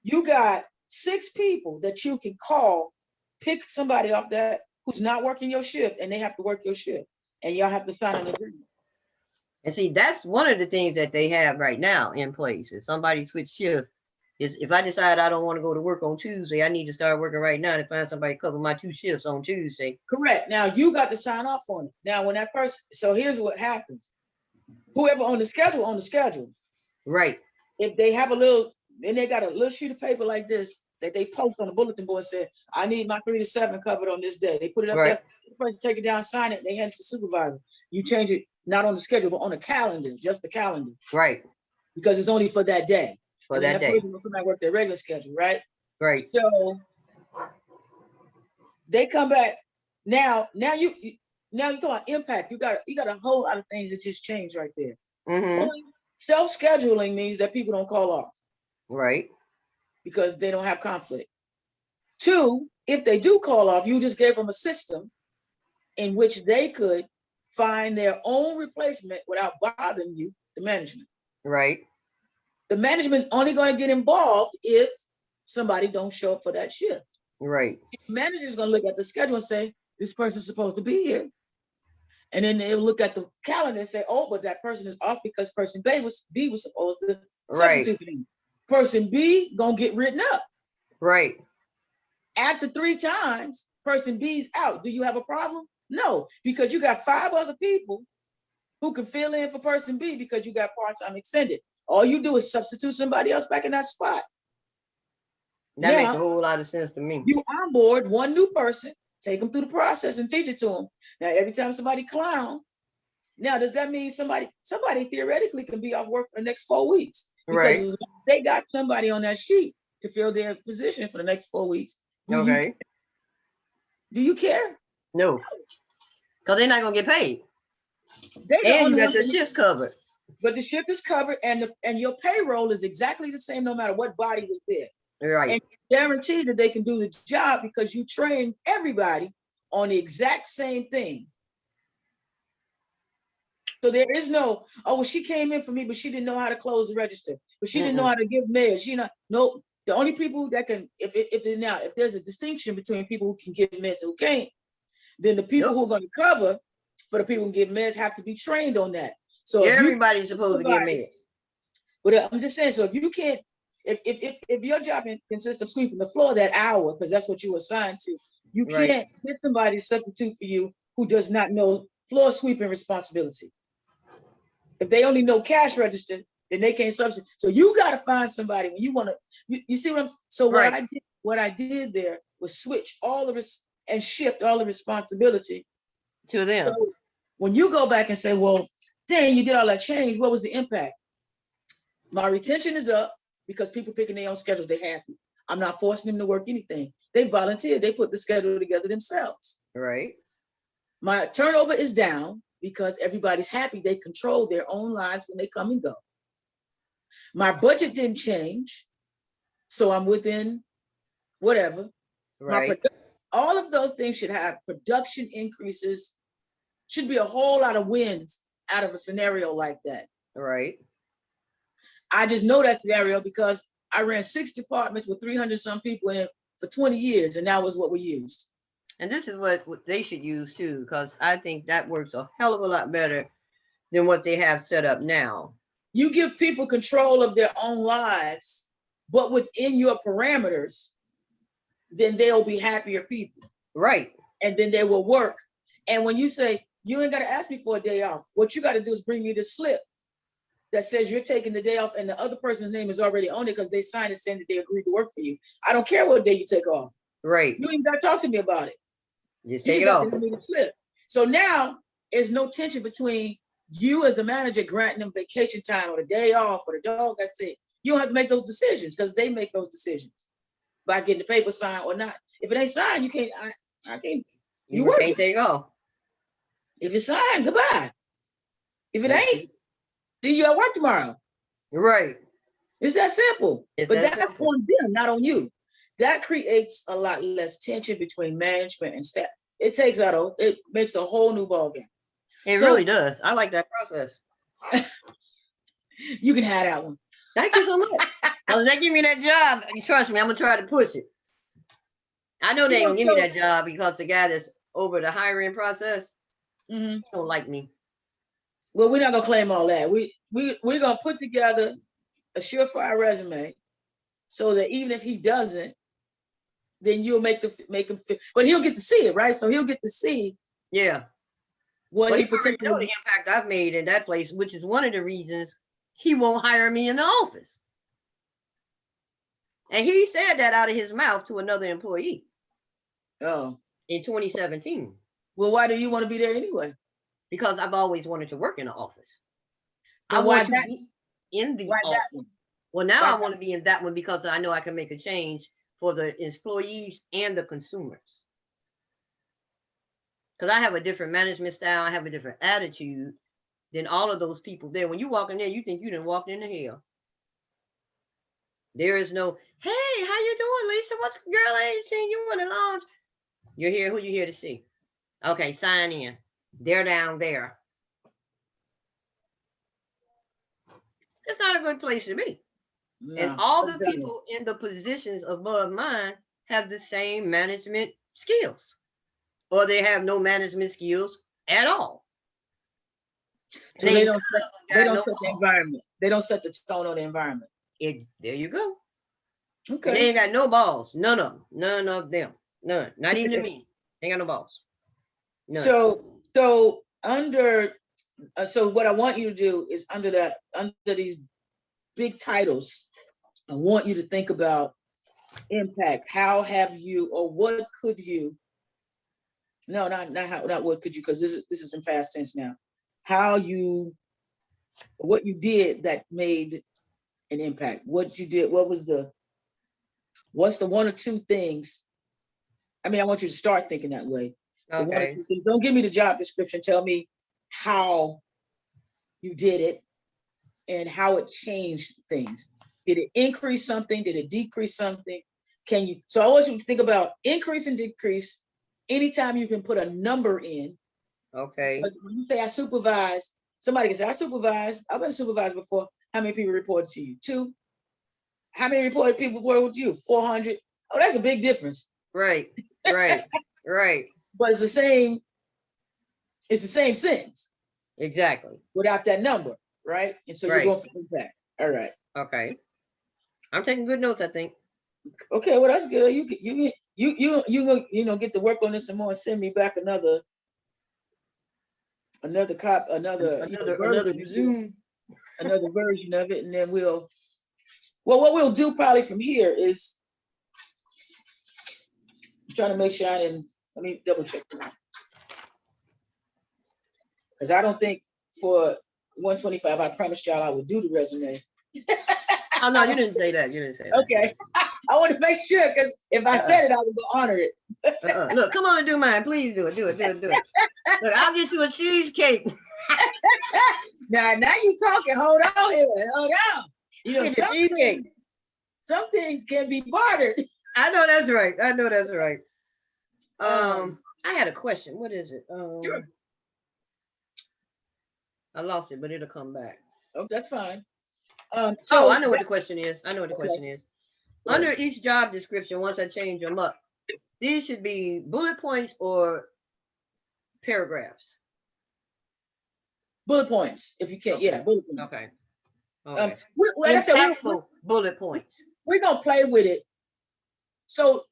You got 6 people that you can call, pick somebody off that who's not working your shift, and they have to work your shift. And y'all have to sign an agreement.
And see, that's one of the things that they have right now in place. If somebody switch shift, is if I decide I don't want to go to work on Tuesday, I need to start working right now to find somebody to cover my 2 shifts on Tuesday.
Correct. Now you got to sign off on it. Now, when that person, so here's what happens. Whoever on the schedule.
Right.
If they have a little, then they got a little sheet of paper like this that they post on the bulletin board, said, I need my 3 to 7 covered on this day. They put it up there, the person take it down, sign it, they hand it to the supervisor. You change it, not on the schedule, but on the calendar, just the calendar.
Right.
Because it's only for that day.
For that day.
Person will come back work their regular schedule, right?
Right.
So they come back. Now you talk about impact. You got a whole lot of things that just changed right there.
Mm-hmm.
Self-scheduling means that people don't call off.
Right.
Because they don't have conflict. 2, if they do call off, you just gave them a system in which they could find their own replacement without bothering you, the management.
Right.
The management's only going to get involved if somebody don't show up for that shift.
Right.
The manager's going to look at the schedule and say, this person's supposed to be here. And then they'll look at the calendar and say, oh, but that person is off because person B was supposed to substitute for them. Person B gonna get written up.
Right.
After 3 times, person B's out. Do you have a problem? No, because you got 5 other people who can fill in for person B because you got part-time extended. All you do is substitute somebody else back in that spot.
That makes a whole lot of sense to me.
You onboard one new person, take them through the process and teach it to them. Now, every time somebody clown, now does that mean somebody theoretically can be off work for the next 4 weeks? Because they got somebody on that sheet to fill their position for the next 4 weeks. Do you care?
No. Because they're not going to get paid. And you got your shifts covered.
But the shift is covered and your payroll is exactly the same no matter what body was there.
Right.
And guarantee that they can do the job because you train everybody on the exact same thing. So there is no, oh, well, she came in for me, but she didn't know how to close the register. But she didn't know how to give meds. No, the only people that can, if there's a distinction between people who can give meds and who can't, then the people who are going to cover for the people who give meds have to be trained on that. So
everybody's supposed to get meds.
But I'm just saying, so if you can't, if your job consists of sweeping the floor that hour, because that's what you were assigned to, you can't get somebody to substitute for you who does not know floor sweeping responsibility. If they only know cash register, then they can't substitute. So you got to find somebody when you want to. You see what I'm? So what I did there was switch all of this and shift all the responsibility
to them.
So when you go back and say, "Well, dang, you did all that change. What was the impact?" My retention is up because people picking their own schedules. They're happy. I'm not forcing them to work anything. They volunteered. They put the schedule together themselves.
Right.
My turnover is down because everybody's happy. They control their own lives when they come and go. My budget didn't change, so I'm within whatever.
Right.
All of those things should have production increases. Should be a whole lot of wins out of a scenario like that.
Right.
I just know that scenario because I ran 6 departments with 300 some people in it for 20 years, and that was what we used.
And this is what they should use too, because I think that works a hell of a lot better than what they have set up now.
You give people control of their own lives, but within your parameters, then they'll be happier people.
Right.
And then they will work. And when you say, you ain't got to ask me for a day off, what you got to do is bring me the slip that says you're taking the day off and the other person's name is already on it because they signed it saying that they agreed to work for you. I don't care what day you take off.
Right.
You ain't got to talk to me about it.
Just take it off.
So now there's no tension between you as a manager granting them vacation time or a day off or the dog got sick, you don't have to make those decisions because they make those decisions by getting the paper signed or not. If it ain't signed, you can't. I can't.
You can't take off.
If it's signed, goodbye. If it
That's
ain't, see you at work tomorrow.
right.
It's that simple.
It's
but
that
that's
simple.
on them, not on you. That creates a lot less tension between management and staff. It makes a whole new ballgame.
It really does. I like that process.
You can have that one.
Thank you so much. Because they give me that job, trust me, I'm gonna try to push it. I know they ain't gonna give me that job because the guy that's over the hiring process don't like me.
Well, we're not gonna claim all that. We're gonna put together a surefire resume so that even if he doesn't, then you'll make him fit. But he'll get to see it, right? So he'll get to see what he particularly
know the impact I've made in that place, which is one of the reasons he won't hire me in the office. And he said that out of his mouth to another employee.
Oh.
In 2017.
Well, why do you want to be there anyway?
Because I've always wanted to work in the office.
But
I want to be in the office. Well, now I want to be in that one because I know I can make a change for the employees and the consumers. Because I have a different management style, I have a different attitude than all of those people there. When you walk in there, you think you done walked into hell. There is no, hey, how you doing, Lisa? What's girl? I ain't seen you in a long time. You're here. Who you here to see? Okay, sign in. They're down there. It's not a good place to be. No, and all the people in the positions above mine have the same management skills, or they have no management skills at all.
So they don't set the environment. They don't set the tone on the environment.
There you go.
Okay.
And they ain't got no balls. None of them. None of them. None. Not even me. Ain't got no balls. None.
So under, so what I want you to do is under these big titles, I want you to think about impact. How have you, or what could you? No, not what could you, because this is in past tense now. What you did that made an impact. What you did. What's the one or two things? I mean, I want you to start thinking that way.
Okay.
Don't give me the job description. Tell me how you did it and how it changed things. Did it increase something? Did it decrease something? So I want you to think about increase and decrease anytime you can put a number in.
Okay.
But when you say I supervise, somebody can say, I supervised. I've been supervised before. How many people reported to you? 2. How many reported people reported to you? 400. Oh, that's a big difference.
Right.
But it's the same sentence.
Exactly.
Without that number, right? And so you're going for impact. All right.
Okay. I'm taking good notes, I think.
Okay, well that's good. You get to work on this some more and send me back another version of it, and then what we'll do probably from here is I'm trying to make sure let me double check, because I don't think for 125 I promised y'all I would do the resume.
Oh no, you didn't say that.
Okay. I want to make sure, because if I said it, I would honor it.
Look, come on and do mine. Please do it. Look, I'll get you a cheesecake.
Now you talking. Hold on here. Hold on. You know, some things can be bartered.
I know that's right. I had a question. What is it?
Sure.
I lost it, but it'll come back.
Oh, that's fine.
I know what the question is. Under each job description, once I change them up, these should be bullet points or paragraphs.
Bullet points, if you can. Okay. Yeah, bullet points.
Okay.
Like I said,
bullet points.
We're gonna play with it. So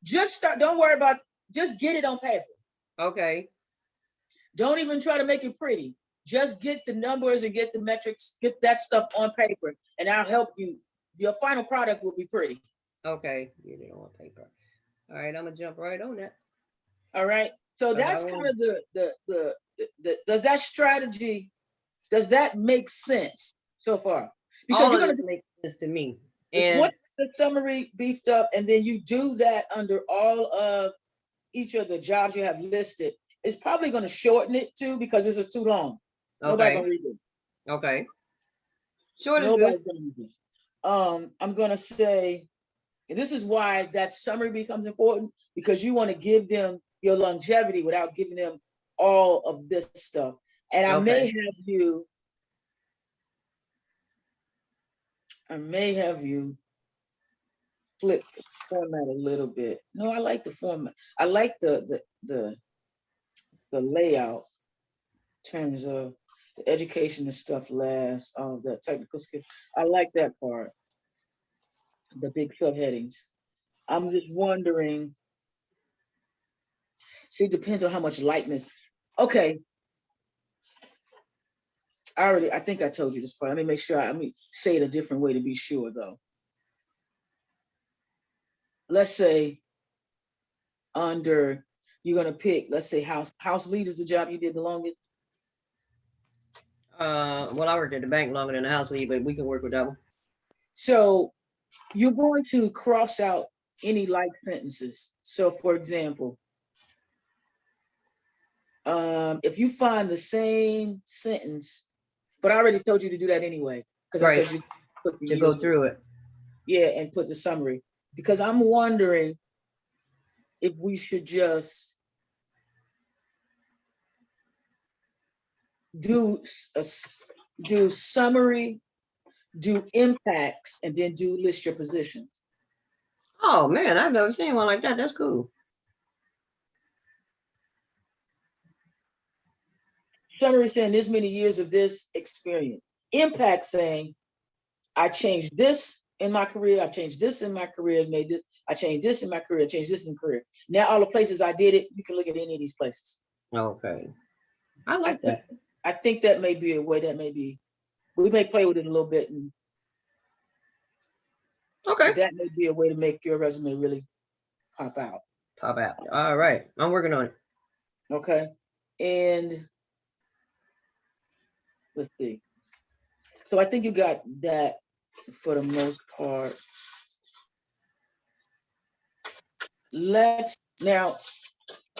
just start. Don't worry about. Just get it on paper.
Okay.
Don't even try to make it pretty. Just get the numbers and get the metrics. Get that stuff on paper, and I'll help you. Your final product will be pretty.
Okay. Get it on paper. All right. I'm gonna jump right on that.
All right. So
'Cause I
that's kind
want
of does that strategy, does that make sense so far? Because
all
you're
of
gonna
this makes sense to me.
just want
And
the summary beefed up, and then you do that under all of each of the jobs you have listed. It's probably going to shorten it too, because this is too long. Nobody
okay,
gonna read it.
okay. Short is good.
Nobody's gonna read this. I'm gonna say, and this is why that summary becomes important, because you want to give them your longevity without giving them all of this stuff. And I may
Okay.
have you flip the format a little bit. No, I like the format. I like the layout in terms of the education and stuff last, all of that technical skill. I like that part, the big subheadings. I'm just wondering, see, it depends on how much lightness. Okay, I think I told you this part. Let me make sure, let me say it a different way to be sure though. Let's say under, you're gonna pick, let's say house lead is the job you did the longest.
Well, I worked at the bank longer than the house lead, but we can work with that one.
So you're going to cross out any like sentences. So for example, if you find the same sentence, but I already told you to do that anyway, because I
Right.
told you to put the
To
years.
go through it.
Yeah, and put the summary, because I'm wondering if we should just do do summary, do impacts, and then do list your positions.
Oh man, I've never seen one like that. That's cool.
Summary saying this many years of this experience. Impact saying I changed this in my career, I've changed this in my career, made this, I changed this in my career, changed this in career. Now all the places I did it, you can look at any of these places.
Okay. I like that.
I think that may be a way, that may be, we may play with it a little bit, and
Okay.
that may be a way to make your resume really pop out.
Pop out. All right. I'm working on it.
Okay. And let's see. So I think you got that for the most part. Now,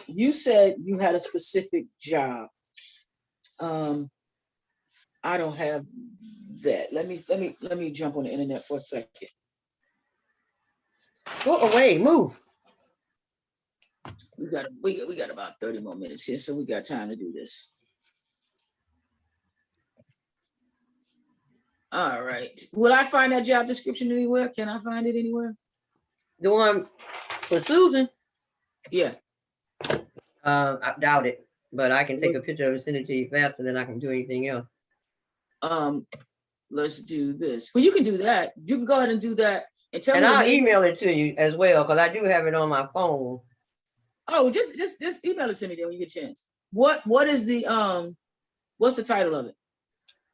you said you had a specific job. I don't have that. Let me jump on the internet for a second.
Go away. Move.
We got about 30 more minutes here, so we got time to do this. All right. Will I find that job description anywhere? Can I find it anywhere?
The one for Susan.
Yeah.
I doubt it, but I can take a picture of it and send it to you faster than I can do anything else.
Let's do this. Well, you can do that. You can go ahead and do that and tell me.
And I'll email it to you as well, because I do have it on my phone.
Oh, just email it to me then when you get a chance. What is the what's the title of it?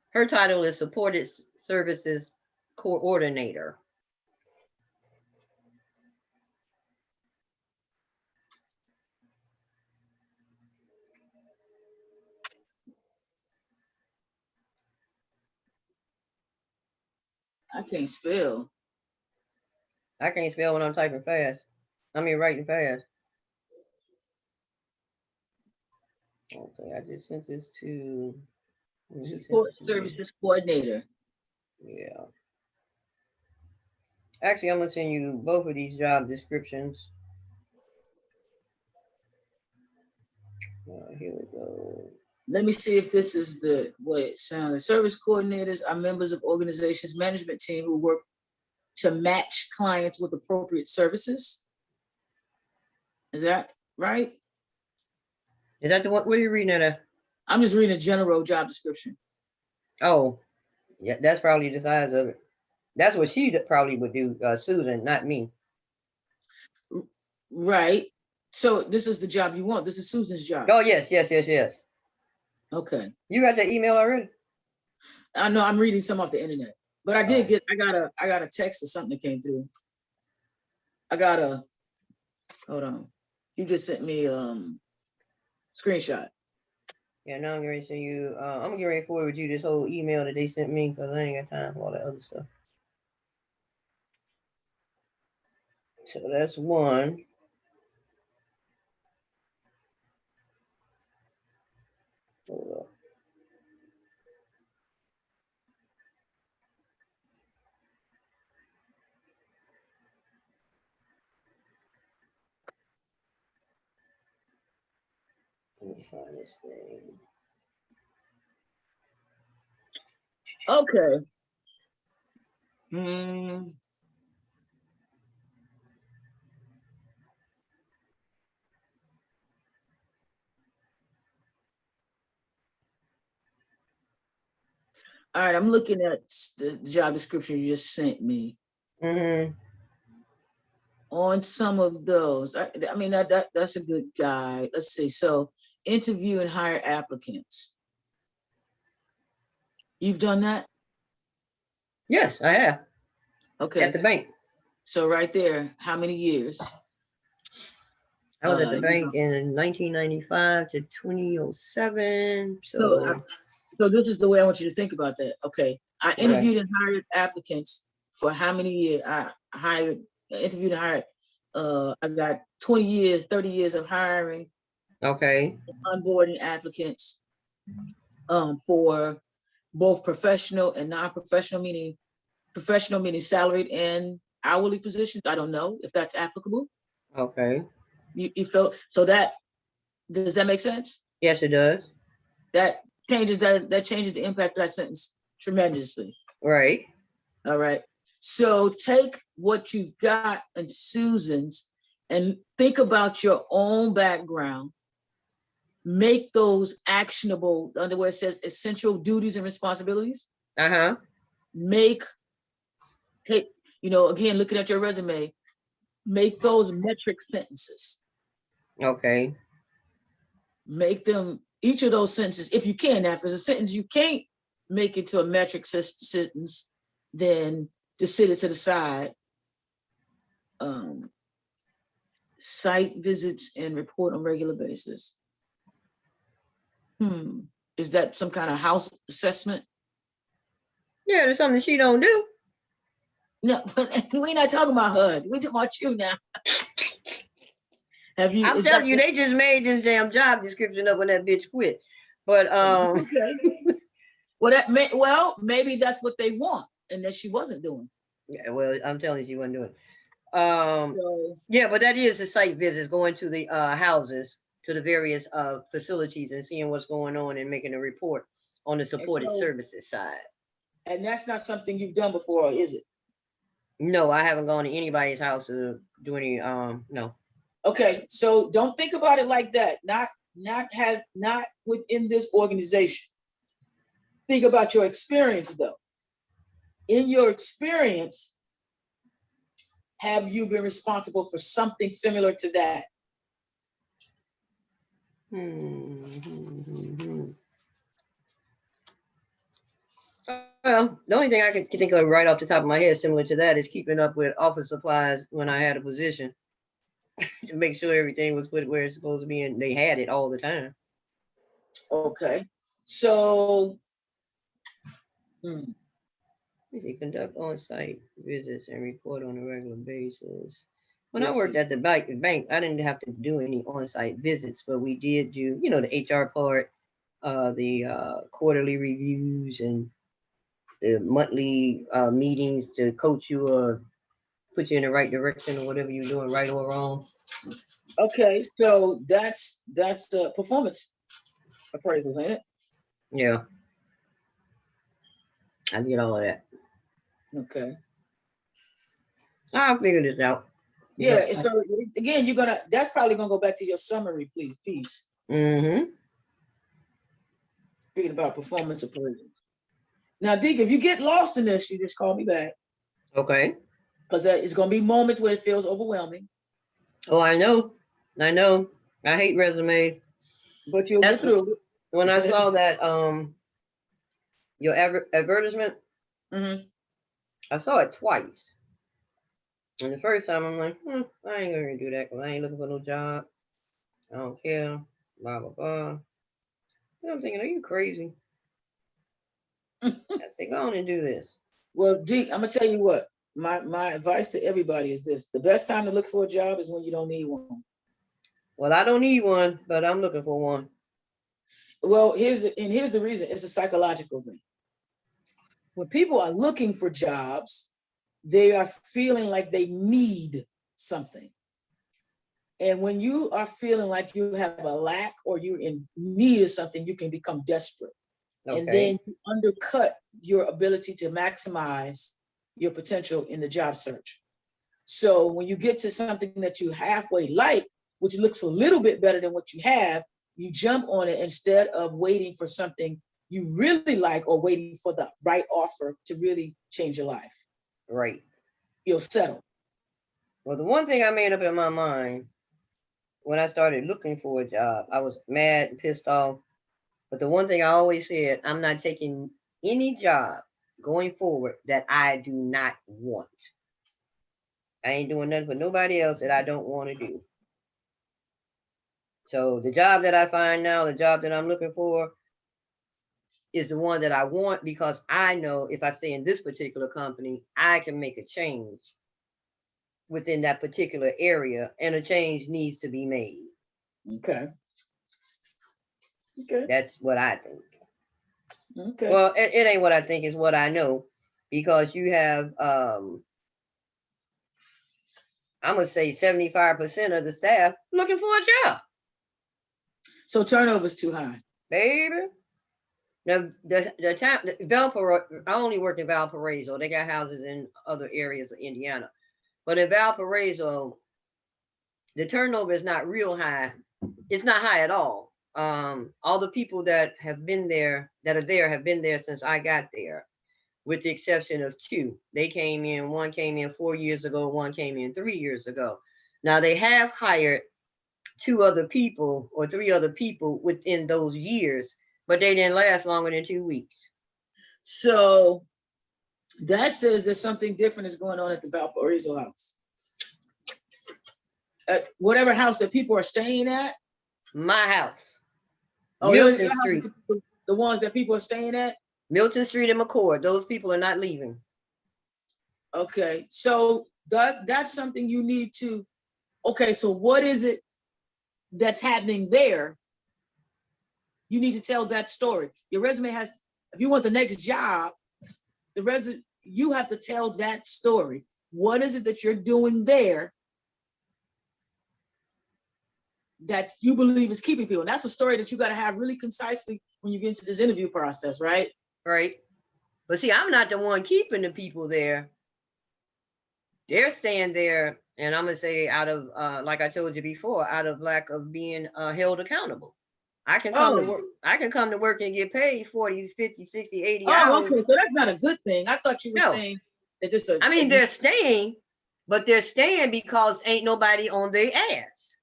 Her title is Supported Services Coordinator.
I can't spell.
I can't spell when I'm typing fast. I mean, writing fast. Okay, I just sent this to
Support Services Coordinator.
Yeah. Actually, I'm gonna send you both of these job descriptions. Here we go.
Let me see if this is the way it sounds. Service coordinators are members of organizations management team who work to match clients with appropriate services. Is that right?
Is that the one? What are you reading at?
I'm just reading a general job description.
Oh, yeah, that's probably the size of it. That's what she probably would do, Susan, not me.
Right. So this is the job you want. This is Susan's job.
Oh, yes.
Okay.
You got that email already?
I know I'm reading some off the internet, but I did get, I got a text or something that came through. Hold on. You just sent me, Screenshot.
Yeah, now I'm getting ready to send you. I'm getting ready to forward you this whole email that they sent me because I ain't got time for all that other stuff. So that's one. Hold up. Let me find this thing.
Okay. Hmm. All right, I'm looking at the job description you just sent me.
Mm-hmm.
On some of those, I mean that's a good guide. Let's see. So interview and hire applicants. You've done that?
Yes, I have.
Okay.
At the bank.
So right there, how many years?
I was at the bank in 1995 to 2007. So
this is the way I want you to think about that. Okay. I interviewed and hired applicants for how many years? I interviewed and hired. I got 20 years, 30 years of hiring.
Okay.
Onboarding applicants for both professional and non-professional, meaning professional meaning salaried and hourly positions. I don't know if that's applicable.
Okay.
You felt so that does that make sense?
Yes, it does.
That changes the impact of that sentence tremendously.
Right.
All right. So take what you've got in Susan's and think about your own background. Make those actionable, under where it says essential duties and responsibilities.
Uh-huh.
Again, looking at your resume, make those metric sentences.
Okay.
Make them, each of those sentences, if you can. Now, if there's a sentence you can't make it to a metric sentence, then just sit it to the side. Site visits and report on regular basis. Is that some kind of house assessment?
Yeah, there's something she don't do.
No, but we're not talking about HUD. We're talking about you now. Have you?
I'm telling you, they just made this damn job description up when that bitch quit. But
okay. Well, maybe that's what they want, and that she wasn't doing.
Yeah, well, I'm telling you, she wasn't doing. Yeah, but that is the site visits, going to the houses, to the various facilities, and seeing what's going on and making a report on the supported services side.
And that's not something you've done before, is it?
No, I haven't gone to anybody's house to do any. No.
Okay, so don't think about it like that. Not within this organization. Think about your experience, though. In your experience, have you been responsible for something similar to that?
Well, the only thing I can think of right off the top of my head similar to that is keeping up with office supplies when I had a position to make sure everything was put where it's supposed to be, and they had it all the time.
Okay, so
let me see, conduct on-site visits and report on a regular basis. When I worked at the bank, I didn't have to do any on-site visits, but we did do, the HR part, the quarterly reviews and the monthly meetings to coach you or put you in the right direction or whatever you're doing, right or wrong.
Okay, so that's the performance appraisal, ain't it?
Yeah, I did all of that.
Okay,
I'll figure this out.
Yeah, so again, that's probably gonna go back to your summary, please.
Mm-hmm.
Speaking about performance appraisal. Now, Deke, if you get lost in this, you just call me back.
Okay.
Because it's gonna be moments where it feels overwhelming.
Oh, I know. I hate resumes.
But you'll get through it.
When I saw that your advertisement, I saw it twice. And the first time I'm like, I ain't gonna do that because I ain't looking for no job. I don't care. blah, blah, blah. And I'm thinking, are you crazy? I say, go on and do this.
Well, Deke, I'm gonna tell you what. My advice to everybody is this: the best time to look for a job is when you don't need one.
Well, I don't need one, but I'm looking for one.
Well, here's the reason. It's a psychological thing. When people are looking for jobs, they are feeling like they need something. And when you are feeling like you have a lack or you're in need of something, you can become desperate.
Okay.
And then you undercut your ability to maximize your potential in the job search. So when you get to something that you halfway like, which looks a little bit better than what you have, you jump on it instead of waiting for something you really like or waiting for the right offer to really change your life.
Right.
You'll settle.
Well, the one thing I made up in my mind when I started looking for a job, I was mad and pissed off. But the one thing I always said, I'm not taking any job going forward that I do not want. I ain't doing nothing for nobody else that I don't want to do. So the job that I find now, the job that I'm looking for, is the one that I want because I know if I stay in this particular company, I can make a change within that particular area, and a change needs to be made.
Okay. Okay.
That's what I think.
Okay.
Well, it ain't what I think, it's what I know, because you have I'm gonna say 75% of the staff looking for a job.
So turnover's too high.
Baby. Now the time I only work in Valparaiso. They got houses in other areas of Indiana. But in Valparaiso, the turnover is not real high. It's not high at all. All the people that have been there, that are there, have been there since I got there, with the exception of two. They came in, one came in 4 years ago, one came in 3 years ago. Now they have hired 2 other people or 3 other people within those years, but they didn't last longer than 2 weeks.
So that says there's something different is going on at the Valparaiso house. At whatever house that people are staying at.
My house.
Oh,
Milton Street.
The ones that people are staying at?
Milton Street and McCord. Those people are not leaving.
Okay. So that's something you need to, okay, so what is it that's happening there? You need to tell that story. Your resume has, if you want the next job, you have to tell that story. What is it that you're doing there that you believe is keeping people? And that's a story that you got to have really concisely when you get into this interview process, right?
Right. But see, I'm not the one keeping the people there. They're staying there, and I'm going to say out of, like I told you before, out of lack of being held accountable. I can come to work. I can come to work and get paid 40, 50, 60, 80 hours.
Okay. So that's not a good thing. I thought you were saying that this is.
I mean, they're staying, but they're staying because ain't nobody on their ass.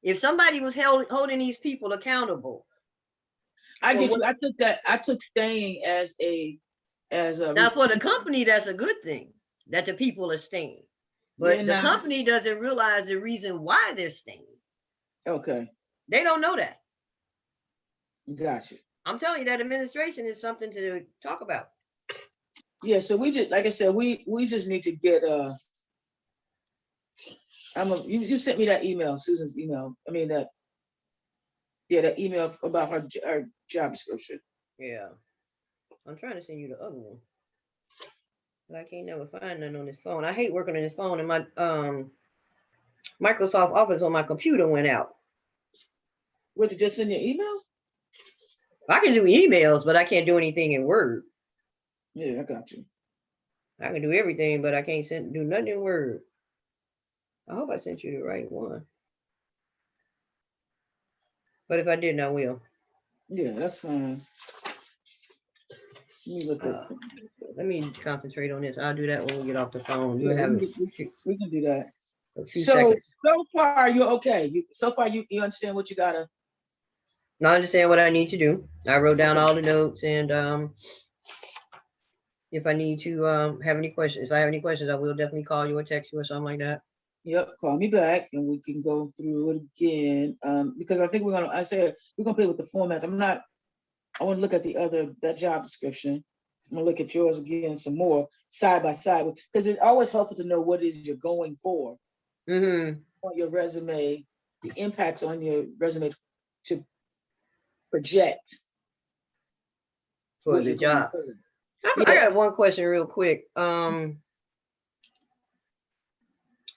If somebody was holding these people accountable.
I get you. I took staying as a
now for the company, that's a good thing that the people are staying. But the company doesn't realize the reason why they're staying.
Okay.
They don't know that.
Gotcha.
I'm telling you that administration is something to talk about.
Yeah, so we just, like I said, we just need to get you sent me that email, Susan's email. I mean that email about her job description.
Yeah. I'm trying to send you the other one. But I can't never find none on this phone. I hate working on this phone, and my Microsoft Office on my computer went out.
What, you just send your email?
I can do emails, but I can't do anything in Word.
Yeah, I got you.
I can do everything, but I can't do nothing in Word. I hope I sent you the right one. But if I didn't, I will.
Yeah, that's fine.
Let me concentrate on this. I'll do that when we get off the phone.
We can do that. So far you're okay. So far you understand what you gotta.
I understand what I need to do. I wrote down all the notes, and if I need to have any questions, I will definitely call you or text you or something like that.
Yep, call me back and we can go through it again. Because I think we're gonna play with the formats. I want to look at that job description. I'm gonna look at yours again some more side by side, because it's always helpful to know what it is you're going for
Mm-hmm.
on your resume, the impacts on your resume to project
For
what
the
you're going
job.
for.
I
Yeah.
got one question real quick.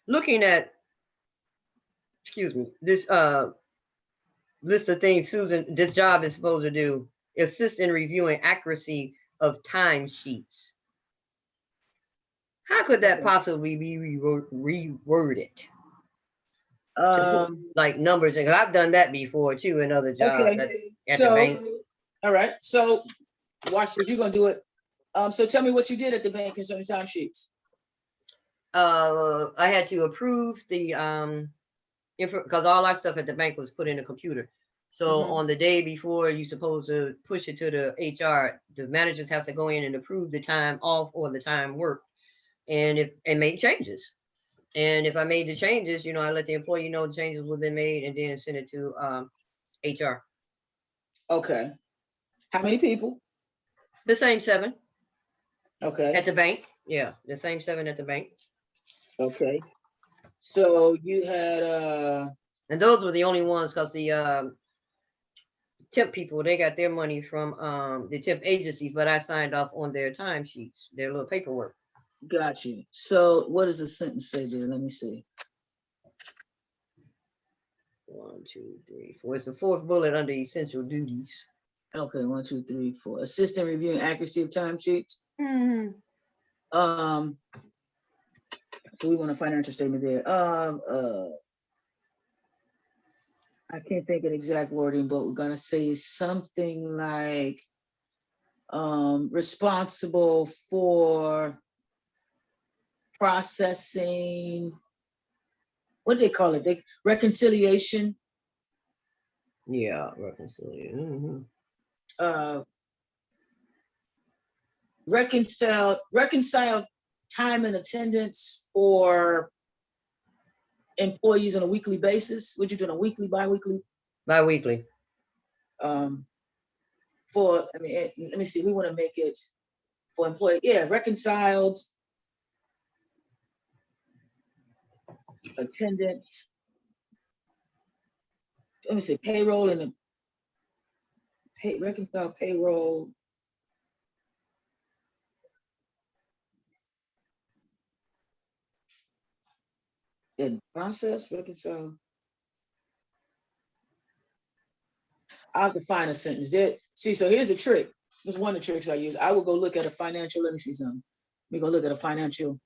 Looking at, excuse me, this list of things this job is supposed to do, assist in reviewing accuracy of timesheets. How could that
Okay.
possibly be reworded to put
Um,
like numbers in? 'Cause I've done that before too in other jobs
okay.
at the bank.
So, all right. So watch this. You're gonna do it. So tell me what you did at the bank concerning timesheets.
I had to approve the because all our stuff at the bank was put in a computer. So
Mhm.
on the day before you're supposed to push it to the HR, the managers have to go in and approve the time off or the time worked, and make changes. And if I made the changes, I let the employee know the changes would have been made and then send it to HR.
Okay. How many people?
The same 7
Okay.
at the bank. Yeah, the same 7 at the bank.
Okay. So you had
And those were the only ones because the temp people, they got their money from the temp agencies, but I signed off on their timesheets, their little paperwork.
got you. So what does the sentence say there? Let me see.
1, 2, 3, 4. It's the 4th bullet under essential duties.
Okay, 1, 2, 3, 4. Assistant reviewing accuracy of timesheets.
Mm-hmm.
Do we want a financial statement there? I can't think of the exact wording, but we're gonna say something like responsible for processing, what do they call it? Reconciliation.
Yeah, reconciliation.
Mm-hmm. Reconcile time and attendance for employees on a weekly basis. Would you do on a weekly, bi-weekly?
Bi-weekly.
Let me see, we want to make it for employee, reconciled attendance. Let me see, payroll and reconcile payroll. And process, reconcile. I'll define a sentence there. See, so here's the trick. This is one of the tricks I use. I will go look at a financial, let me see something. We go look at a financial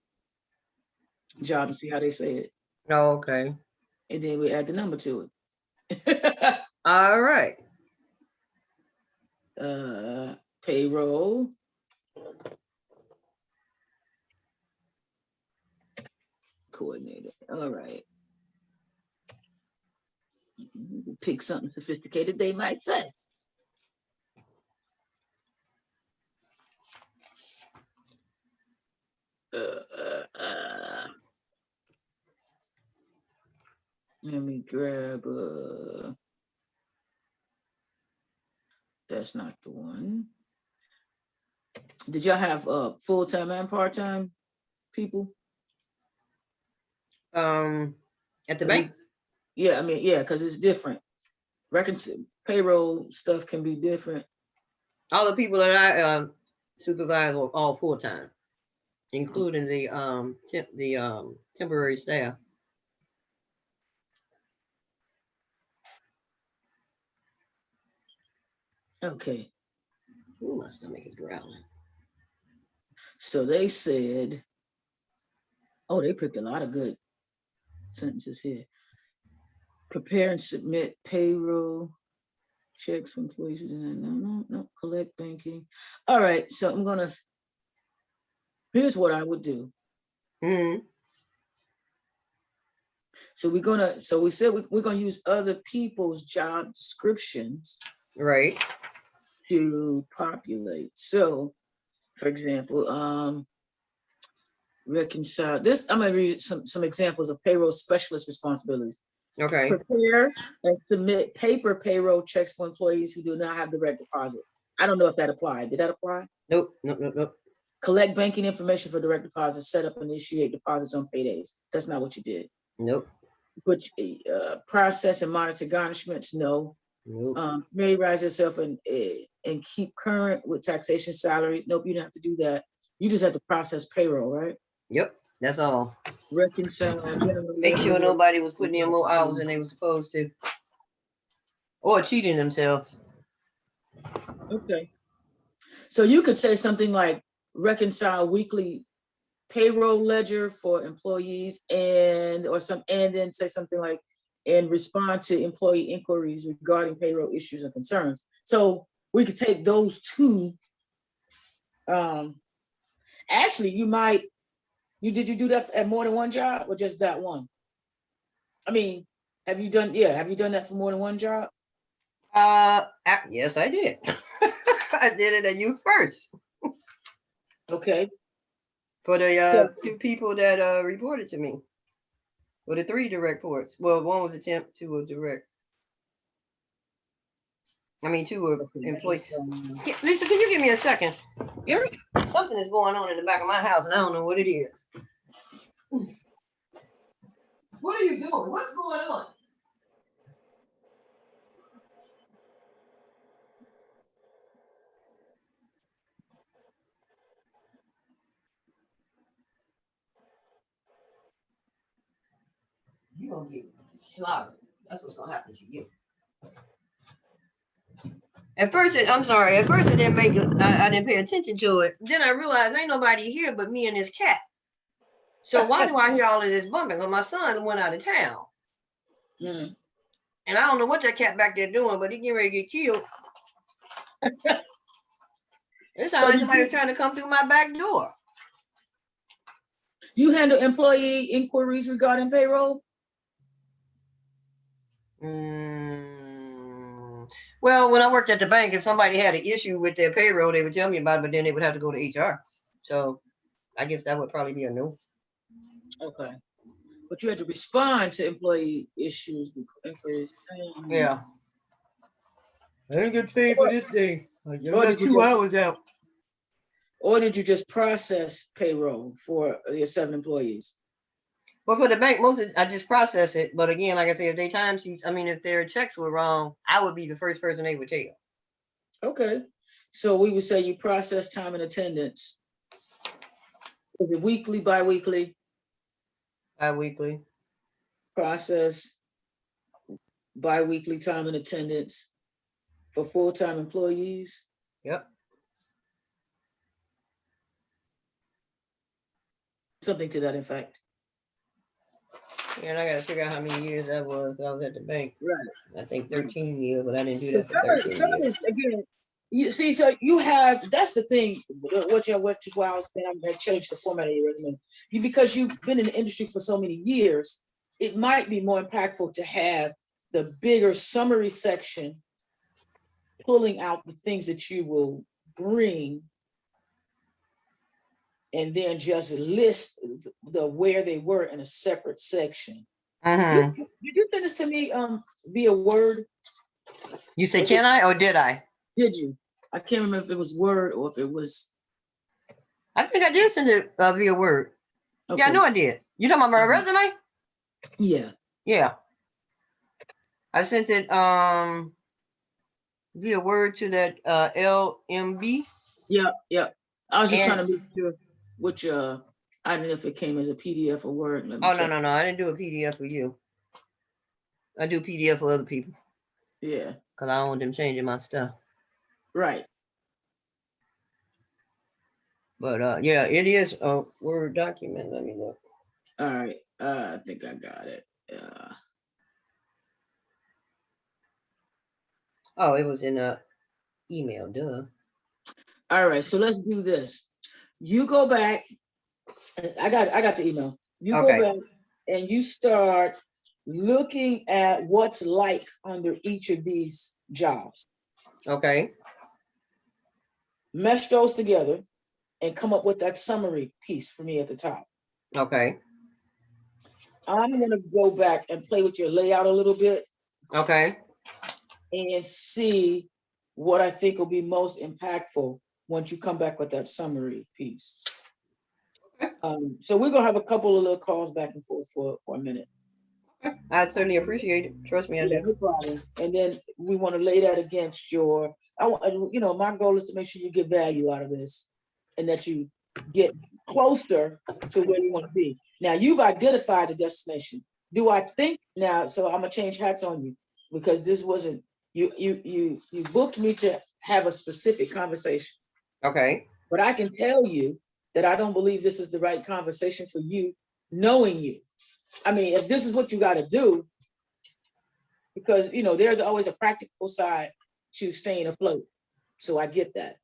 job and see how they say it.
Oh, okay.
And then we add the number to it.
All right.
Payroll. Coordinator. All right. Pick something sophisticated, they might say. Let me grab that's not the one. Did y'all have full-time and part-time people?
At the bank?
Because it's different. Payroll stuff can be different.
All the people that I supervise were all full-time, including the temporary staff.
Okay.
Ooh, my stomach is growling.
So they said, they picked a lot of good sentences here. Prepare and submit payroll checks from employees. No, collect banking. All right, so here's what I would do.
Mm-hmm.
So we said we're gonna use other people's job descriptions,
Right.
to populate. So, for example, reconcile this. I'm gonna read some examples of payroll specialist responsibilities.
Okay.
Prepare and submit paper payroll checks for employees who do not have direct deposit. I don't know if that applied. Did that apply?
Nope, nope, nope, nope.
Collect banking information for direct deposits, set up and initiate deposits on paydays. That's not what you did.
Nope.
But process and monitor garnishments, no.
Nope.
Familiarize yourself and keep current with taxation salary. Nope, you don't have to do that. You just have to process payroll, right?
Yep, that's all.
Reconcile.
Make sure nobody was putting in more hours than they were supposed to. Or cheating themselves.
Okay. So you could say something like reconcile weekly payroll ledger for employees and then say something like and respond to employee inquiries regarding payroll issues and concerns. So we could take those two. Actually, did you do that at more than one job or just that one? I mean, have you done that for more than one job?
Yes, I did. I did it at Youth First.
Okay.
For the 2 people that reported to me. Or the 3 direct reports. Well, 1 was a temp, 2 was direct. I mean, 2 were employees. Yeah, Lisa, can you give me a second?
Yeah.
Something is going on in the back of my house, and I don't know what it is. What are you doing? What's going on? You're gonna get slaughtered. That's what's gonna happen to you. At first, I'm sorry. At first, I didn't I didn't pay attention to it. Then I realized ain't nobody here but me and this cat. So why do I hear all of this bumping? Because my son went out of town.
Mm.
And I don't know what that cat back there doing, but he getting ready to get killed. It sounds like somebody was trying to come through my back door.
Do you handle employee inquiries regarding payroll?
Well, when I worked at the bank, if somebody had an issue with their payroll, they would tell me about it, but then they would have to go to HR. So I guess that would probably be a no.
Okay. But you had to respond to employee issues, inquiries.
Yeah. I didn't get paid for this day. You got 2 hours out.
Or did you just process payroll for your 7 employees?
Well, for the bank, I just process it. But again, like I said, if their checks were wrong, I would be the first person they would tell.
Okay. So we would say you process time and attendance. Is it weekly, bi-weekly?
Bi-weekly.
Process bi-weekly time and attendance for full-time employees?
Yep.
Something to that effect.
And I got to figure out how many years that was. I was at the bank.
Right.
I think 13 years, but I didn't do that for 13 years.
Again, you see, so you have, that's the thing, what I was saying, I'm going to change the format of your resume. Because you've been in the industry for so many years, it might be more impactful to have the bigger summary section pulling out the things that you will bring and then just list the where they were in a separate section. Did you send this to me via Word?
You say, can I or did I?
Did you? I can't remember if it was Word or if it was.
I think I did send it via Word. Okay. Yeah, I know I did. You talking about my resume?
Yeah.
Yeah. I sent it via Word to that LMB.
Yeah. I was just trying to make sure which I don't know if it came as a PDF or Word.
No. I didn't do a PDF for you. I do PDF for other people.
Yeah.
Because I don't want them changing my stuff.
Right.
But yeah, it is a Word document. Let me look.
All right. I think I got it.
Oh, it was in a email, duh.
All right, so let's do this. You go back. I got the email. You go back and you start looking at what's like under each of these jobs.
Okay.
Mesh those together and come up with that summary piece for me at the top.
Okay.
I'm gonna go back and play with your layout a little bit
Okay.
and see what I think will be most impactful once you come back with that summary piece. So we're gonna have a couple of little calls back and forth for a minute.
I'd certainly appreciate it. Trust me, I
Yeah,
do.
no problem. And then we want to lay that against your, my goal is to make sure you get value out of this and that you get closer to where you want to be. Now you've identified the destination. Do I think now, so I'm gonna change hats on you because this wasn't, you booked me to have a specific conversation,
Okay.
but I can tell you that I don't believe this is the right conversation for you, knowing you. I mean, if this is what you got to do, because there's always a practical side to staying afloat. So I get that.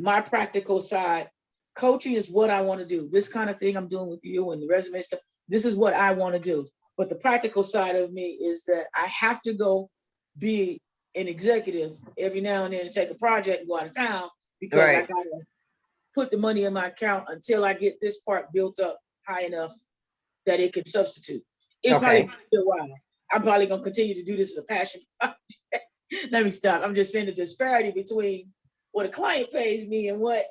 My practical side, coaching is what I want to do. This kind of thing I'm doing with you and the resume stuff, this is what I want to do. But the practical side of me is that I have to go be an executive every now and then to take a project and go out of town because I
Right.
got to put the money in my account until I get this part built up high enough that it can substitute. It probably
Okay.
takes a while. I'm probably gonna continue to do this as a passion project. Let me stop. I'm just saying the disparity between what a client pays me and what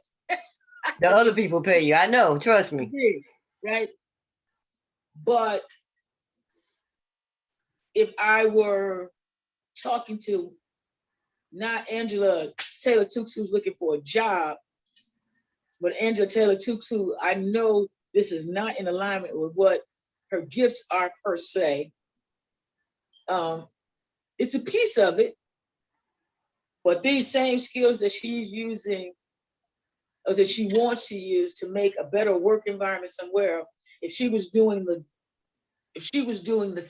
The other people pay you. I know. Trust
I
me.
did, right? But if I were talking to not Angela Taylor Tukes, who's looking for a job, but Angela Taylor Tukes, who I know this is not in alignment with what her gifts are per se. It's a piece of it, but these same skills that she's using or that she wants to use to make a better work environment somewhere, if she was doing the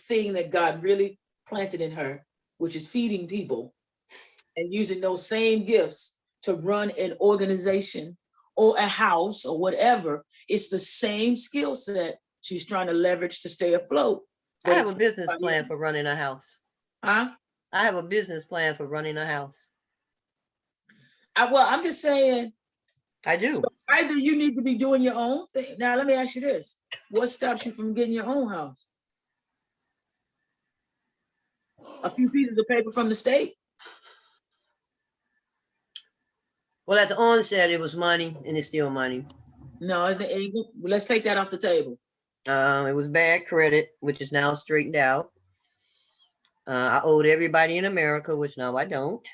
thing that God really planted in her, which is feeding people and using those same gifts to run an organization or a house or whatever, it's the same skill set she's trying to leverage to stay afloat.
I
But
have a
it's
business plan for running a house.
huh?
I have a business plan for running a house.
Well, I'm just saying.
I
So
do.
either you need to be doing your own thing. Now, let me ask you this. What stops you from getting your own house? A few pieces of paper from the state?
Well, at the onset, it was money, and it's still money.
No, let's take that off the table.
It was bad credit, which is now straightened out. I owed everybody in America, which now I don't.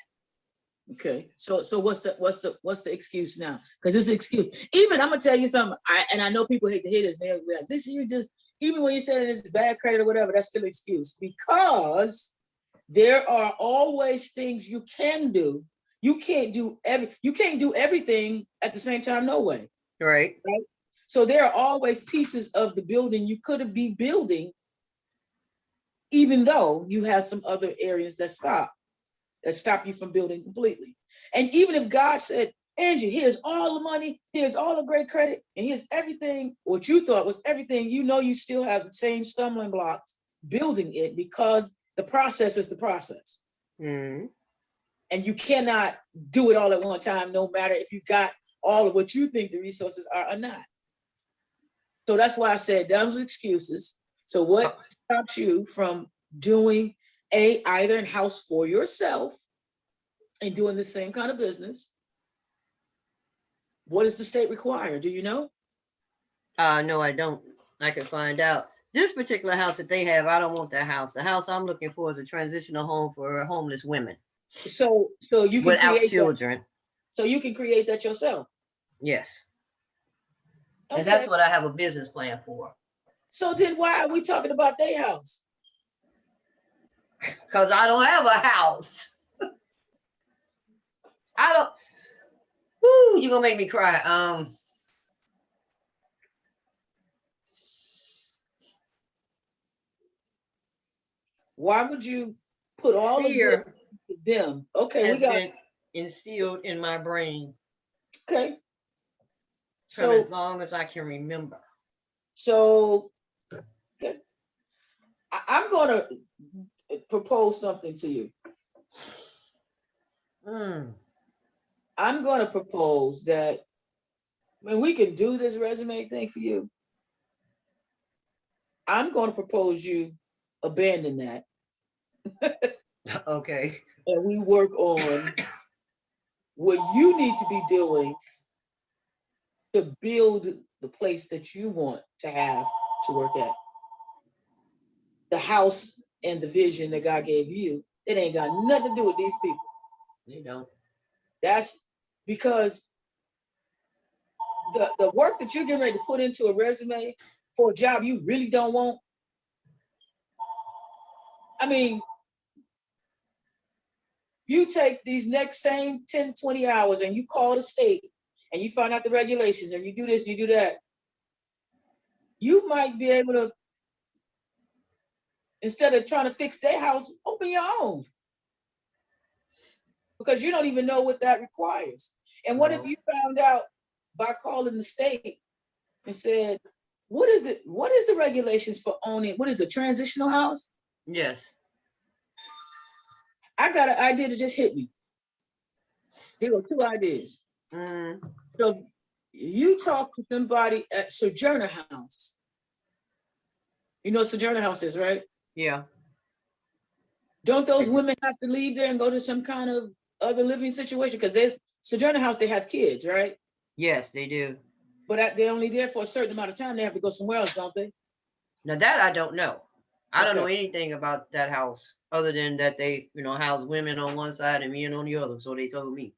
Okay. So what's the excuse now? Because this excuse. Even I'm gonna tell you something. I know people hate to hear this. They'll be like, this you just, even when you say it's bad credit or whatever, that's still an excuse because there are always things you can do. You can't do everything at the same time, no way.
Right.
Right? So there are always pieces of the building you could be building, even though you have some other areas that stop you from building completely. And even if God said, Angie, here's all the money, here's all the great credit, and here's everything, what you thought was everything, you still have the same stumbling blocks building it because the process is the process.
Mm-hmm.
And you cannot do it all at one time, no matter if you got all of what you think the resources are or not. So that's why I said those excuses. So what stops you from doing either in house for yourself and doing the same kind of business? What does the state require? Do you know?
No, I don't. I can find out. This particular house that they have, I don't want that house. The house I'm looking for is a transitional home for homeless women
So you can
without
create that.
children.
So you can create that yourself.
Yes. And
Okay.
that's what I have a business plan for.
So then why are we talking about their house?
Because I don't have a house. I don't. Woo, you're gonna make me cry.
Why would you put all of this
Fear
to them? Okay, we
has
got
been instilled in my brain
okay.
from as
So
long as I can remember.
so I'm gonna propose something to you. I'm gonna propose that we can do this resume thing for you, I'm going to propose you abandon that
Okay.
and we work on what you need to be doing to build the place that you want to have to work at. The house and the vision that God gave you, it ain't got nothing to do with these people.
They don't.
That's because the work that you're getting ready to put into a resume for a job you really don't want. I mean, you take these next same 10, 20 hours and you call the state and you find out the regulations and you do this, and you do that. You might be able to, instead of trying to fix their house, open your own. Because you don't even know what that requires. And what if you found out by calling the state and said, what is the regulations for owning, what is a transitional house?
Yes.
I got an idea that just hit me. There were two ideas. So you talk to somebody at Sojourner House. You know what Sojourner House is, right?
Yeah.
Don't those women have to leave there and go to some kind of other living situation? Because they Sojourner House, they have kids, right?
Yes, they do.
But they're only there for a certain amount of time. They have to go somewhere else, don't they?
Now that I don't know. I don't know
Okay.
anything about that house other than that they, house women on one side and men on the other. So they told me.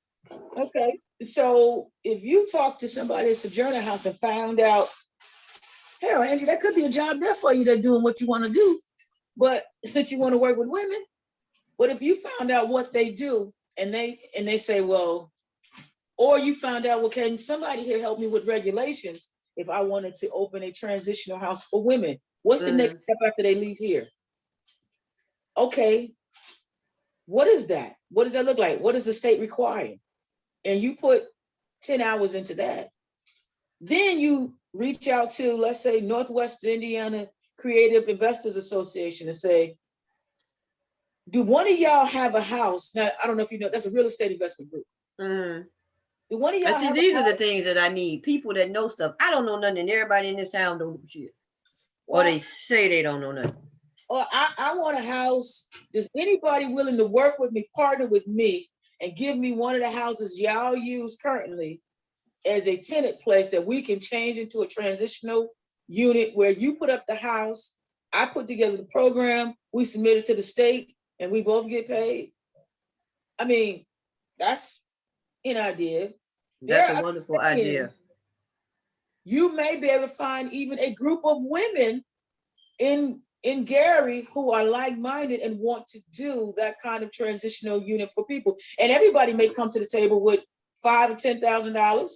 Okay. So if you talk to somebody at Sojourner House and found out, hell, Angie, that could be a job there for you that's doing what you want to do. But since you want to work with women, but if you found out what they do and they say, well, or you found out, well, can somebody here help me with regulations if I wanted to open a transitional house for women? What's the next step after they leave here? Okay, what is that? What does that look like? What does the state require? And you put 10 hours into that. Then you reach out to, let's say, Northwest Indiana Creative Investors Association and say, do one of y'all have a house? Now, I don't know if you know, that's a real estate investment group. Do one of y'all
see,
have
these are the things that I need. People that know stuff. I don't know nothing. Everybody in this town don't know shit. Well, or they say they don't know nothing.
Or I want a house. Does anybody willing to work with me, partner with me, and give me one of the houses y'all use currently as a tenant place that we can change into a transitional unit where you put up the house, I put together the program, we submit it to the state, and we both get paid? I mean, that's an idea.
That's a wonderful idea.
You may be able to find even a group of women in Gary who are like-minded and want to do that kind of transitional unit for people. And everybody may come to the table with $5,000 or $10,000,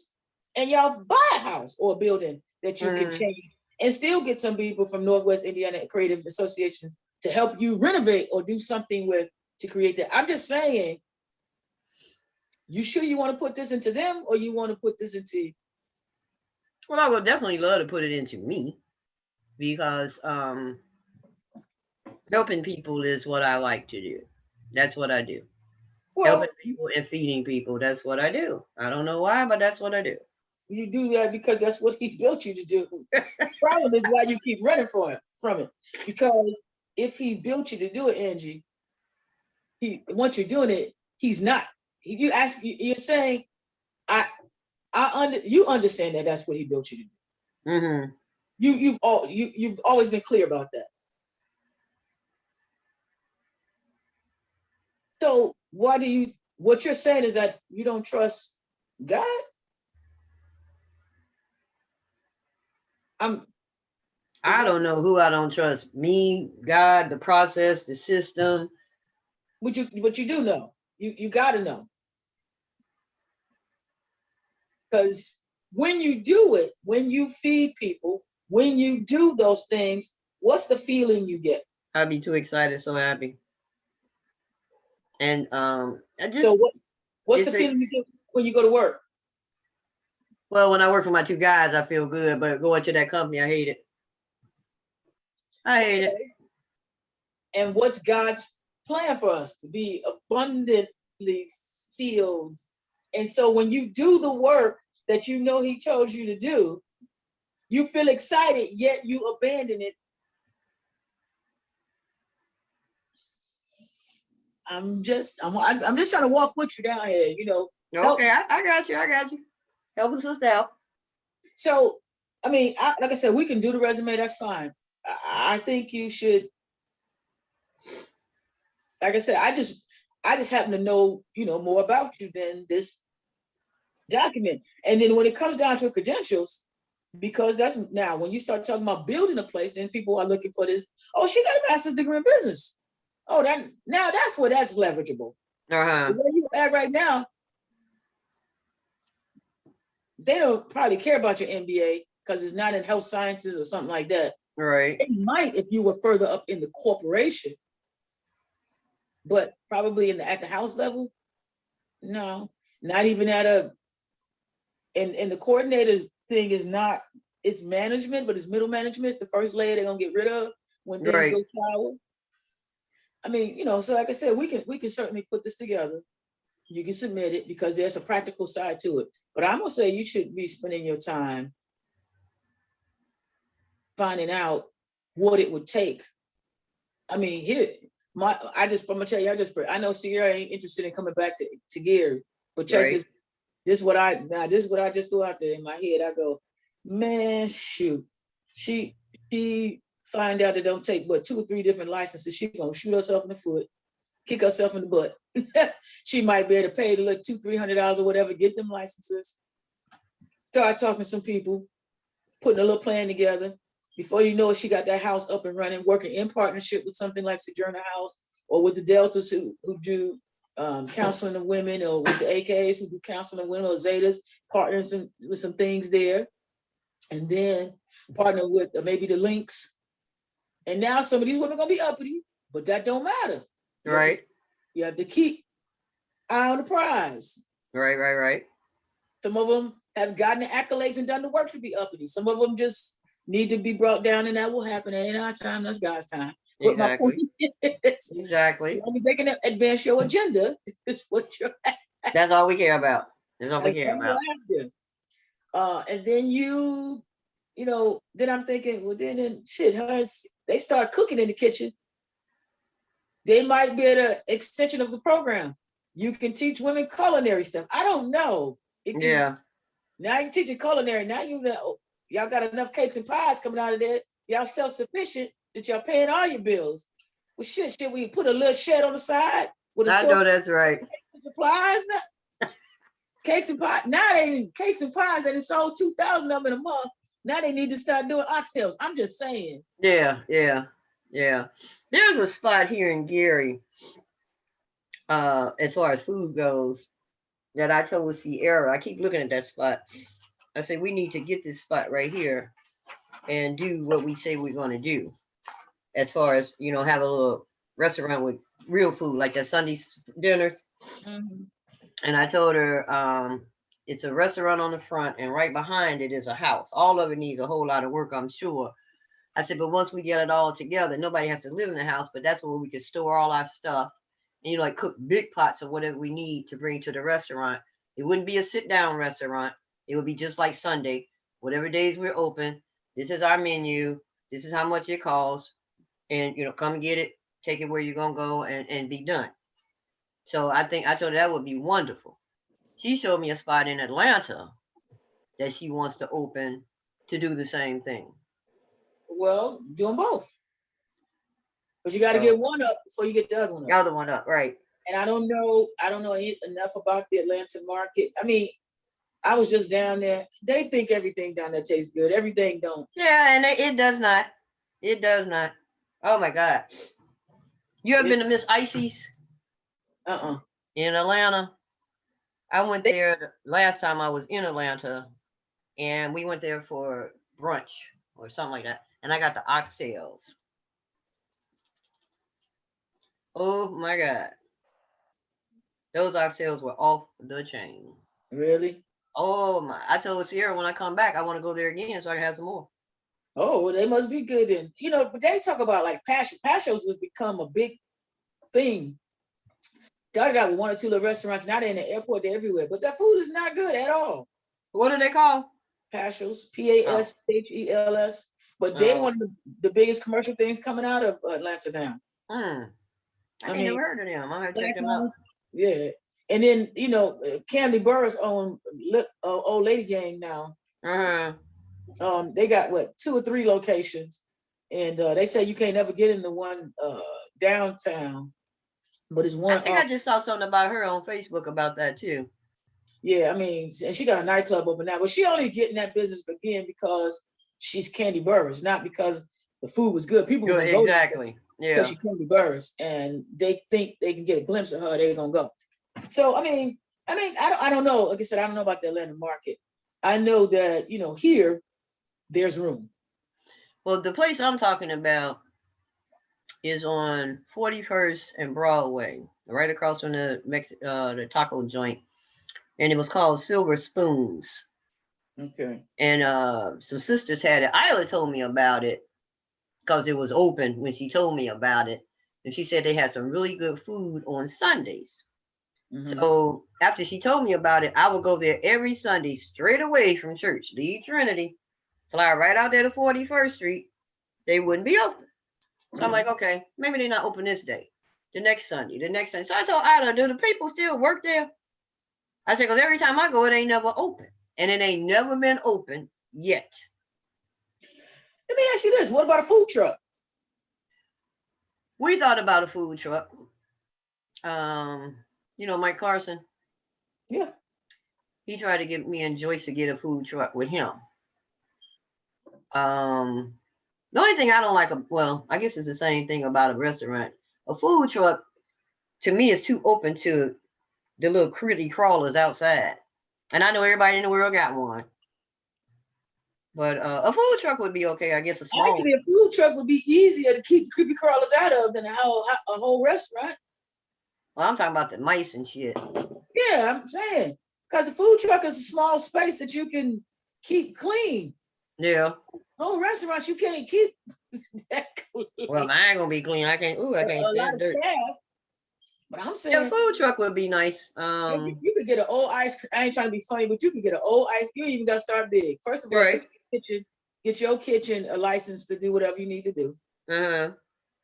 and y'all buy a house or a building that you can change and still get some people from Northwest Indiana Creative Association to help you renovate or do something with to create that. I'm just saying, you sure you want to put this into them or you want to put this into?
Well, I would definitely love to put it into me because helping people is what I like to do. That's what I do. Well, helping people and feeding people. That's what I do. I don't know why, but that's what I do.
You do that because that's what he built you to do. The problem is why you keep running from it. Because if he built you to do it, Angie, once you're doing it, he's not. You're saying, you understand that that's what he built you to do. You've always been clear about that. So what you're saying is that you don't trust God?
I don't know who I don't trust. Me, God, the process, the system.
But you do know. You gotta know. Because when you do it, when you feed people, when you do those things, what's the feeling you get?
I'd be too excited, so happy. And
what's the feeling you get when you go to work?
Well, when I work for my two guys, I feel good, but going to that company, I hate it. I hate it.
And what's God's plan for us? To be abundantly filled. And so when you do the work that you know he chose you to do, you feel excited, yet you abandon it I'm just trying to walk with you down here, help.
Okay, I got you. I got you. Help us out.
So, I mean, like I said, we can do the resume. That's fine. I think you should. Like I said, I just happen to know, more about you than this document. And then when it comes down to credentials, because that's now when you start talking about building a place, then people are looking for this. Oh, she got a master's degree in business. Oh, that's where that's leverageable.
Uh-huh.
Where you at right now, they don't probably care about your MBA because it's not in health sciences or something like that.
Right.
It might if you were further up in the corporation, but probably at the house level, no, not even at a. And the coordinator thing is not, it's management, but it's middle management. It's the first layer they're gonna get rid of when things go sour. I mean, so like I said, we can certainly put this together. You can submit it because there's a practical side to it. But I'm gonna say you should be spending your time finding out what it would take. I mean, I'm gonna tell you, I know Sierra ain't interested in coming back to Gary, but check this. This is what I just threw out there in my head. I go, man, shoot. She find out it don't take but 2 or 3 different licenses. She gonna shoot herself in the foot, kick herself in the butt. She might be able to pay the little $200-300 or whatever, get them licenses. Start talking to some people, putting a little plan together. Before you know it, she got that house up and running, working in partnership with something like Sojourner House or with the Deltas who do counseling of women, or with the AKs who do counseling of women, or Zetas, partners with some things there. And then partner with maybe the Links. And now some of these women are gonna be uppity, but that don't matter. You have to keep eye on the prize.
Right. Some
of them have gotten the accolades and done the work to be uppity. Some of them just need to be brought down, and that will happen. That ain't our time, that's God's time. But my point is,
exactly.
They can advance your agenda. Is what you're
That's all we care about. That's all we care about.
And then then I'm thinking, well, then shit, they start cooking in the kitchen. They might be an extension of the program. You can teach women culinary stuff. I don't know. Now you're teaching culinary. Now y'all got enough cakes and pies coming out of there. Y'all self-sufficient that y'all paying all your bills. Well, shit, we put a little shed on the side with a store.
I know that's right.
Supplies now. Cakes and pies. Now they cakes and pies, and it sold 2,000 of them in a month. Now they need to start doing oxtails. I'm just saying.
Yeah. There's a spot here in Gary, as far as food goes, that I told Sierra. I keep looking at that spot. I say we need to get this spot right here and do what we say we're going to do. As far as, have a little restaurant with real food, like that Sunday dinners. Mm-hmm. And I told her, it's a restaurant on the front, and right behind it is a house. All of it needs a whole lot of work, I'm sure. I said, but once we get it all together, nobody has to live in the house, but that's where we can store all our stuff and, like cook big pots of whatever we need to bring to the restaurant. It wouldn't be a sit-down restaurant. It would be just like Sunday, whatever days we're open. This is our menu. This is how much it costs. And, come get it, take it where you're going to go and be done. So I told her that would be wonderful. She showed me a spot in Atlanta that she wants to open to do the same thing.
Well, do them both. But you got to get one up before you get the other one up.
The other one up, right.
And I don't know enough about the Atlanta market. I mean, I was just down there. They think everything down there tastes good. Everything don't.
Yeah, and it does not. It does not. Oh my God. You ever been to Miss Icy's? In Atlanta? I went there last time I was in Atlanta, and we went there for brunch or something like that. And I got the oxtails. Oh my God. Those oxtails were off the chain.
Really?
Oh my. I told Sierra when I come back, I want to go there again so I can have some more.
Oh, well, they must be good then. But they talk about like passion. Passions has become a big thing. Started out with 1 or 2 little restaurants. Now they're in the airport, they're everywhere. But that food is not good at all.
What are they called?
Pashels, Pashels. But they're one of the biggest commercial things coming out of Atlanta now.
I
I
ain't
mean,
never heard of them. I'm gonna check
black
them out.
owned. Yeah. And then, Candy Burris own Old Lady Gang now.
Uh-huh.
They got what, 2 or 3 locations, and they say you can't ever get into one downtown, but it's
I
one.
think I just saw something about her on Facebook about that too.
Yeah, I mean, and she got a nightclub open now, but she only getting that business again because she's Candy Burris, not because the food was good. People were
Good,
gonna go
exactly.
because
Yeah.
she's Candy Burris, and they think they can get a glimpse of her. They're gonna go. So I don't know. Like I said, I don't know about the Atlanta market. I know that here there's room.
Well, the place I'm talking about is on 41st and Broadway, right across from the taco joint, and it was called Silver Spoons.
Okay.
And some sisters had it. Isla told me about it because it was open when she told me about it, and she said they had some really good food on Sundays.
Mm-hmm.
So after she told me about it, I would go there every Sunday straight away from church, leave Trinity, fly right out there to 41st Street. They wouldn't be open. So I'm like, okay, maybe they're not open this day. The next Sunday, the next Sunday. So I told Ida, do the people still work there? I said, because every time I go, it ain't never open. And it ain't never been open yet.
Let me ask you this. What about a food truck?
We thought about a food truck. Mike Carson.
Yeah.
He tried to get me and Joyce to get a food truck with him. The only thing I don't like, I guess it's the same thing about a restaurant. A food truck, to me, is too open to the little critter crawlers outside. And I know everybody in the world got one. But a food truck would be okay, I guess.
Actually, a food truck would be easier to keep creepy crawlers out of than a whole restaurant.
Well, I'm talking about the mice and shit.
Yeah, I'm saying. Because a food truck is a small space that you can keep clean.
Yeah.
Whole restaurants you can't keep that clean.
Well, I ain't gonna be clean. I can't stand dirt.
Staff, but I'm saying
a food truck would be nice.
You could get an old ice cream. I ain't trying to be funny, but you could get an old ice. You ain't even gotta start big. First of all,
right.
Get your kitchen a license to do whatever you need to do.
Uh-huh.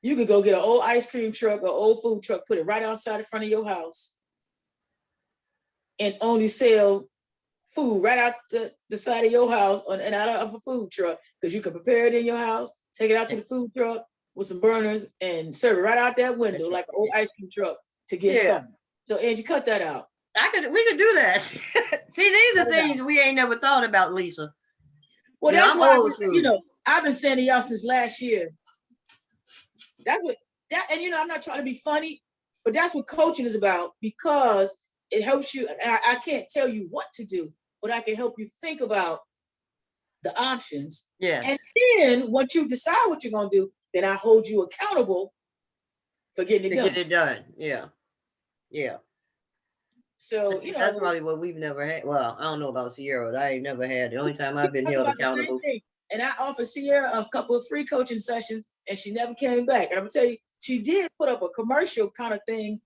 You could go get an old ice cream truck or old food truck, put it right outside the front of your house, and only sell food right out the side of your house and out of a food truck, because you can prepare it in your house, take it out to the food truck with some burners and serve it right out that window like an old ice cream truck to get started. So Angie, cut that out.
We could do that. See, these are things we ain't never thought about, Lisa.
Well, that's why I've been saying to y'all since last year. I'm not trying to be funny, but that's what coaching is about, because it helps you. I can't tell you what to do, but I can help you think about the options.
Yeah.
And then once you decide what you're gonna do, then I hold you accountable for getting it done.
Get it done. Yeah. Yeah.
So
that's probably what we've never had. Well, I don't know about Sierra, but I ain't never had. The only time I've been held accountable.
And I offered Sierra a couple of free coaching sessions, and she never came back. And I'm gonna tell you, she did put up a commercial kind of thing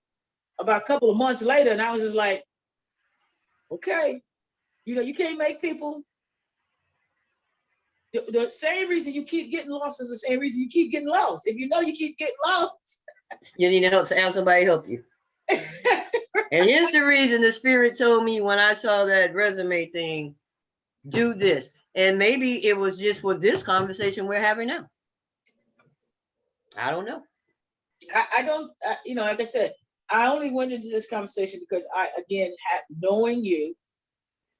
about a couple of months later, and I was just like, okay, you can't make people. The same reason you keep getting lost is the same reason you keep getting lost. If you know you keep getting lost,
you need to have somebody help you. And here's the reason the Spirit told me when I saw that resume thing, do this. And maybe it was just for this conversation we're having now. I don't know.
I don't, like I said, I only went into this conversation because knowing you,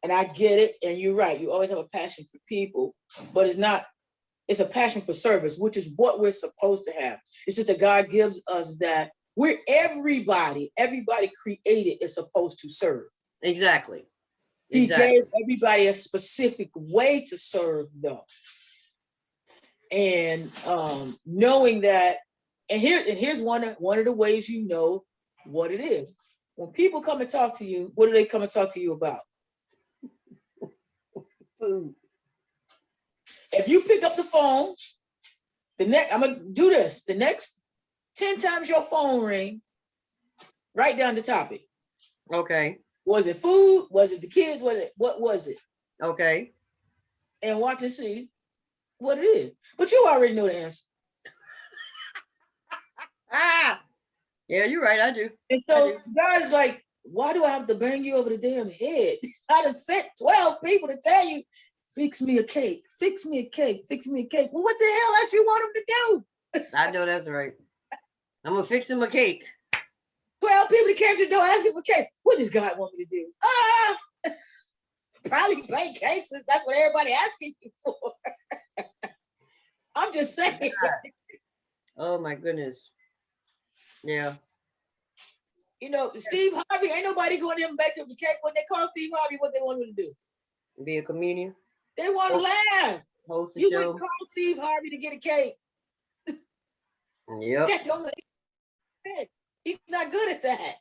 and I get it, and you're right, you always have a passion for people, but it's a passion for service, which is what we're supposed to have. It's just that God gives us that. Everybody created is supposed to serve.
Exactly.
He gave everybody a specific way to serve them. And knowing that, and here's one of the ways you know what it is. When people come and talk to you, what do they come and talk to you about? Food. If you pick up the phone, I'm gonna do this. The next 10 times your phone ring, write down the topic.
Okay.
Was it food? Was it the kids? What was it?
Okay.
And watch and see what it is. But you already know the answer.
Yeah, you're right. I do.
And
I
so
do.
God's like, why do I have to bang you over the damn head? I done sent 12 people to tell you, fix me a cake, fix me a cake, fix me a cake. Well, what the hell else you want them to do?
I know that's right. I'm gonna fix him a cake.
12 people that came to the door asking for cake. What does God want me to do? Probably bake cakes since that's what everybody asking you for. I'm just saying.
Oh my goodness. Yeah.
You know, Steve Harvey, ain't nobody going to make him a cake. When they call Steve Harvey, what they want him to do?
Be a comedian.
They want to laugh.
Host the
You
show.
wouldn't call Steve Harvey to get a cake.
Yep.
That don't make sense. He's not good at that.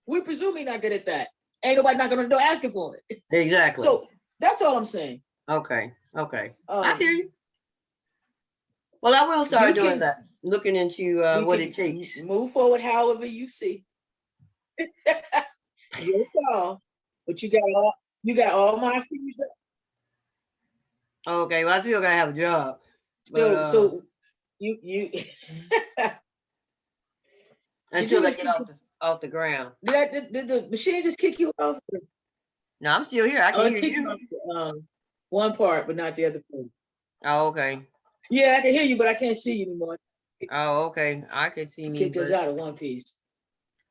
We presume he's not good at that. Ain't nobody knocking on the door asking for it.
Exactly.
So that's all I'm saying.
Okay. I hear you. Well, I will start doing that. Looking into what it takes.
Move forward however you see. Your call. But you got all my fees.
Okay, well, I still gotta have a job. But,
So you
until I get off the ground.
Did the machine just kick you off?
No, I'm still here. I can hear you.
One part, but not the other part.
Oh, okay.
Yeah, I can hear you, but I can't see you anymore.
Oh, okay. I can see me.
Kicked us out of one piece.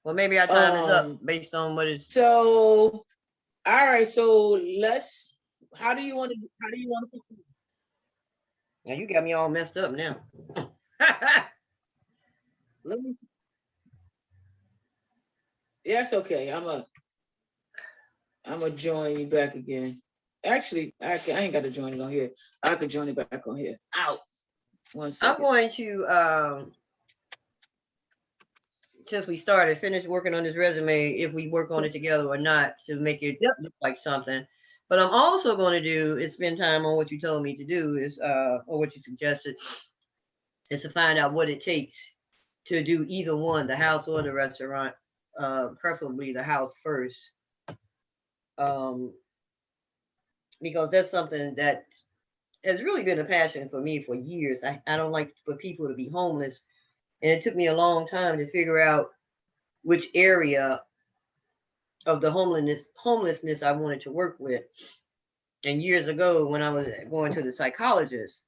Well, maybe our time is up based on what is.
So, all right. So how do you want to proceed?
Now you got me all messed up now.
Let me. Yeah, it's okay. I'm gonna join you back again. Actually, I ain't got to join it on here. I could join it back on here. Out. 1 second.
I'm going to since we started, finish working on this resume, if we work on it together or not, to make it look like something. But I'm also going to do is spend time on what you told me to do is or what you suggested is to find out what it takes to do either one, the house or the restaurant, preferably the house first. Because that's something that has really been a passion for me for years. I don't like for people to be homeless. And it took me a long time to figure out which area of the homelessness I wanted to work with. And years ago, when I was going to the psychologist,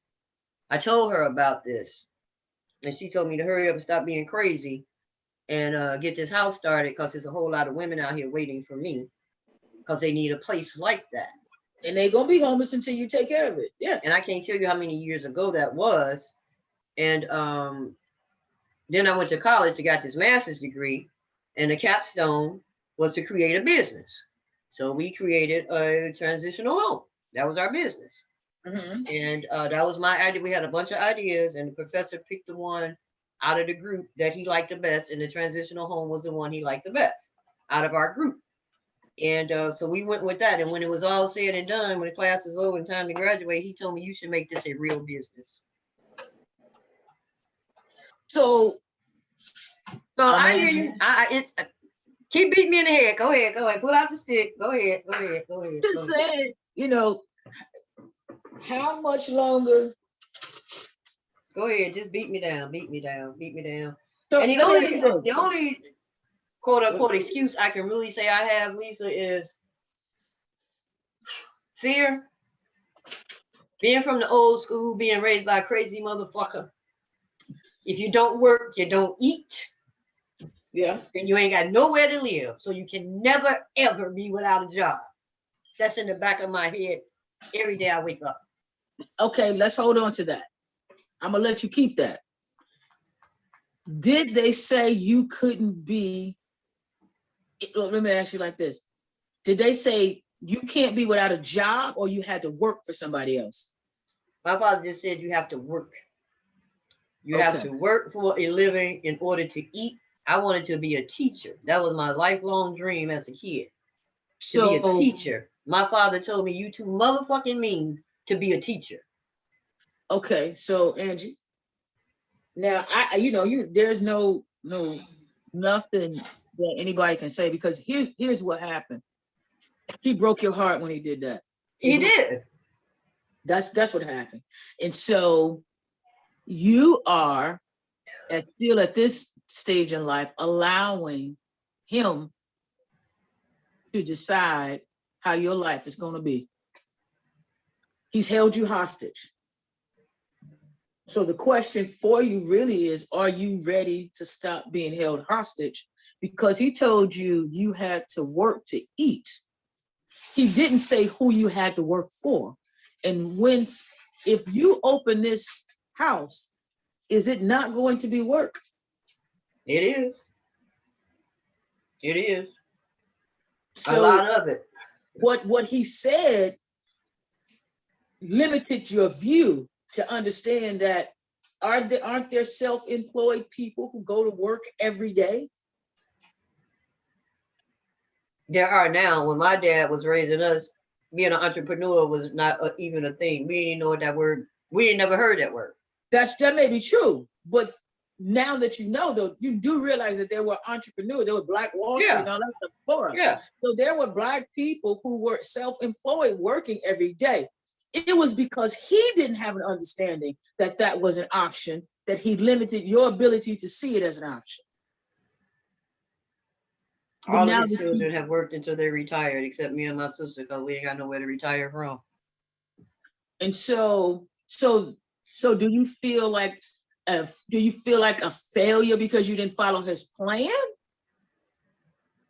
I told her about this. And she told me to hurry up and stop being crazy and get this house started because there's a whole lot of women out here waiting for me because they need a place like that.
And they're going to be homeless until you take care of it. Yeah.
And I can't tell you how many years ago that was. And then I went to college to get this master's degree, and the capstone was to create a business. So we created a transitional home. That was our business.
Mm-hmm.
And that was my idea. We had a bunch of ideas, and the professor picked the one out of the group that he liked the best, and the transitional home was the one he liked the best out of our group. And so we went with that. And when it was all said and done, when the class was over and time to graduate, he told me, you should make this a real business.
So
I hear you. Keep beating me in the head. Go ahead. Pull out the stick. Go ahead.
You know, how much longer?
Go ahead. Just beat me down.
So
And the only quote unquote excuse I can really say I have, Lisa, is fear. Being from the old school, being raised by a crazy motherfucker. If you don't work, you don't eat.
Yeah.
And you ain't got nowhere to live. So you can never, ever be without a job. That's in the back of my head every day I wake up.
Okay, let's hold on to that. I'm going to let you keep that. Did they say you couldn't be? Let me ask you like this. Did they say you can't be without a job or you had to work for somebody else?
My father just said you have to work. You have to work for a living in order to eat. I wanted to be a teacher. That was my lifelong dream as a kid. To be a teacher. My father told me you too motherfucking mean to be a teacher.
Okay, so Angie, now there's no nothing that anybody can say because here's what happened. He broke your heart when he did that.
He did.
That's what happened. And so you are still at this stage in life, allowing him to decide how your life is going to be. He's held you hostage. So the question for you really is, are you ready to stop being held hostage? Because he told you you had to work to eat. He didn't say who you had to work for. And if you open this house, is it not going to be work?
It is. It is.
So
a lot of it.
What he said limited your view to understand that aren't there self-employed people who go to work every day?
There are now. When my dad was raising us, being an entrepreneur was not even a thing. We didn't even know what that word. We ain't never heard that word.
That may be true, but now that you know, though, you do realize that there were entrepreneurs, there were Black Wall Street and all that stuff before us.
Yeah.
So there were Black people who were self-employed working every day. It was because he didn't have an understanding that that was an option, that he limited your ability to see it as an option. But
All
now
of his children have worked until they retired, except me and my sister, because we ain't got nowhere to retire from.
And so do you feel like a failure because you didn't follow his plan?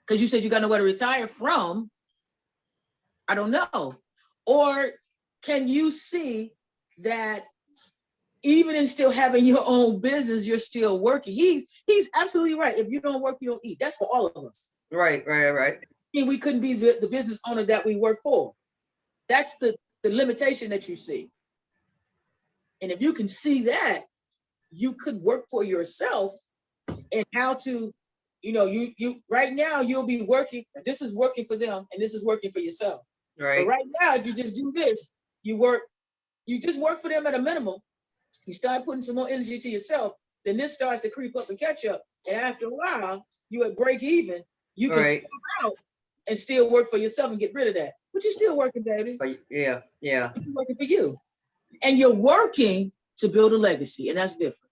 Because you said you got nowhere to retire from. I don't know. Or can you see that even in still having your own business, you're still working? He's absolutely right. If you don't work, you don't eat. That's for all of us.
Right.
And we couldn't be the business owner that we work for. That's the limitation that you see. And if you can see that, you could work for yourself, and how to, you right now you'll be working. This is working for them, and this is working for yourself.
Right.
But right now, if you just do this, you just work for them at a minimum. You start putting some more energy to yourself, then this starts to creep up and catch up. And after a while, you at break even. You can step out and still work for yourself and get rid of that. But you're still working, baby.
Yeah.
You're working for you. And you're working to build a legacy, and that's different.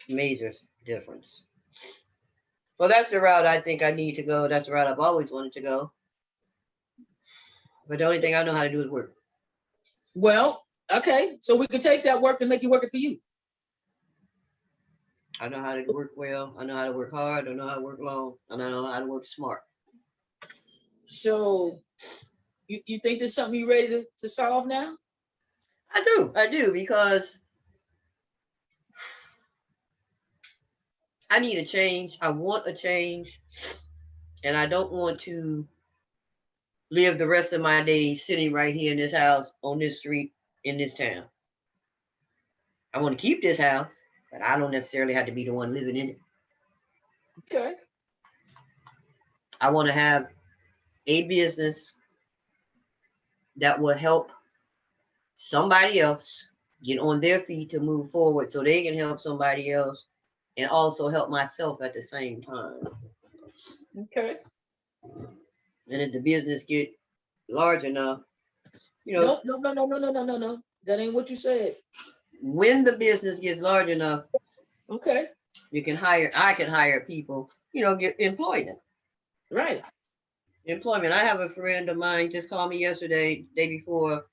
Major difference. Well, that's the route I think I need to go. That's the route I've always wanted to go. But the only thing I know how to do is work.
Well, okay. So we can take that work and make it working for you.
I know how to work well. I know how to work hard. I know how to work long. And I know how to work smart.
So you think there's something you're ready to solve now?
I do, because I need a change. I want a change. And I don't want to live the rest of my days sitting right here in this house, on this street, in this town. I want to keep this house, but I don't necessarily have to be the one living in it.
Okay.
I want to have a business that will help somebody else get on their feet to move forward, so they can help somebody else and also help myself at the same time.
Okay.
And if the business get large enough,
No. That ain't what you said.
When the business gets large enough,
okay,
I can hire people, get employment.
Right.
Employment. I have a friend of mine just called me yesterday, day before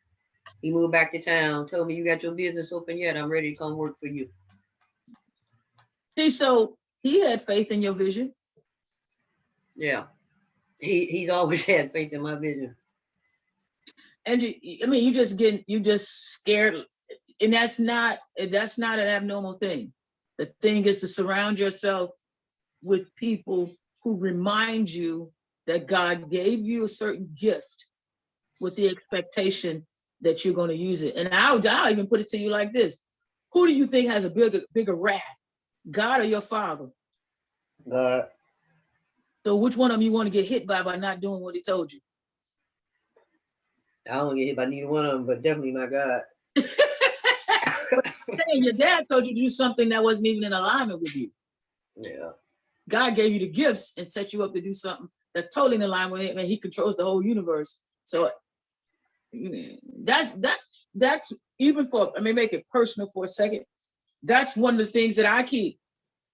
he moved back to town, told me, you got your business open yet? I'm ready to come work for you.
See, so he had faith in your vision.
Yeah. He's always had faith in my vision.
And you just scared, and that's not an abnormal thing. The thing is to surround yourself with people who remind you that God gave you a certain gift with the expectation that you're going to use it. And I'll even put it to you like this. Who do you think has a bigger wrath, God or your father?
God.
So which one of them you want to get hit by not doing what he told you?
I don't get hit by neither one of them, but definitely my God.
Your dad told you to do something that wasn't even in alignment with you.
Yeah. God
gave you the gifts and set you up to do something that's totally in alignment with him, and he controls the whole universe. So that's even for, let me make it personal for a second. That's one of the things that I keep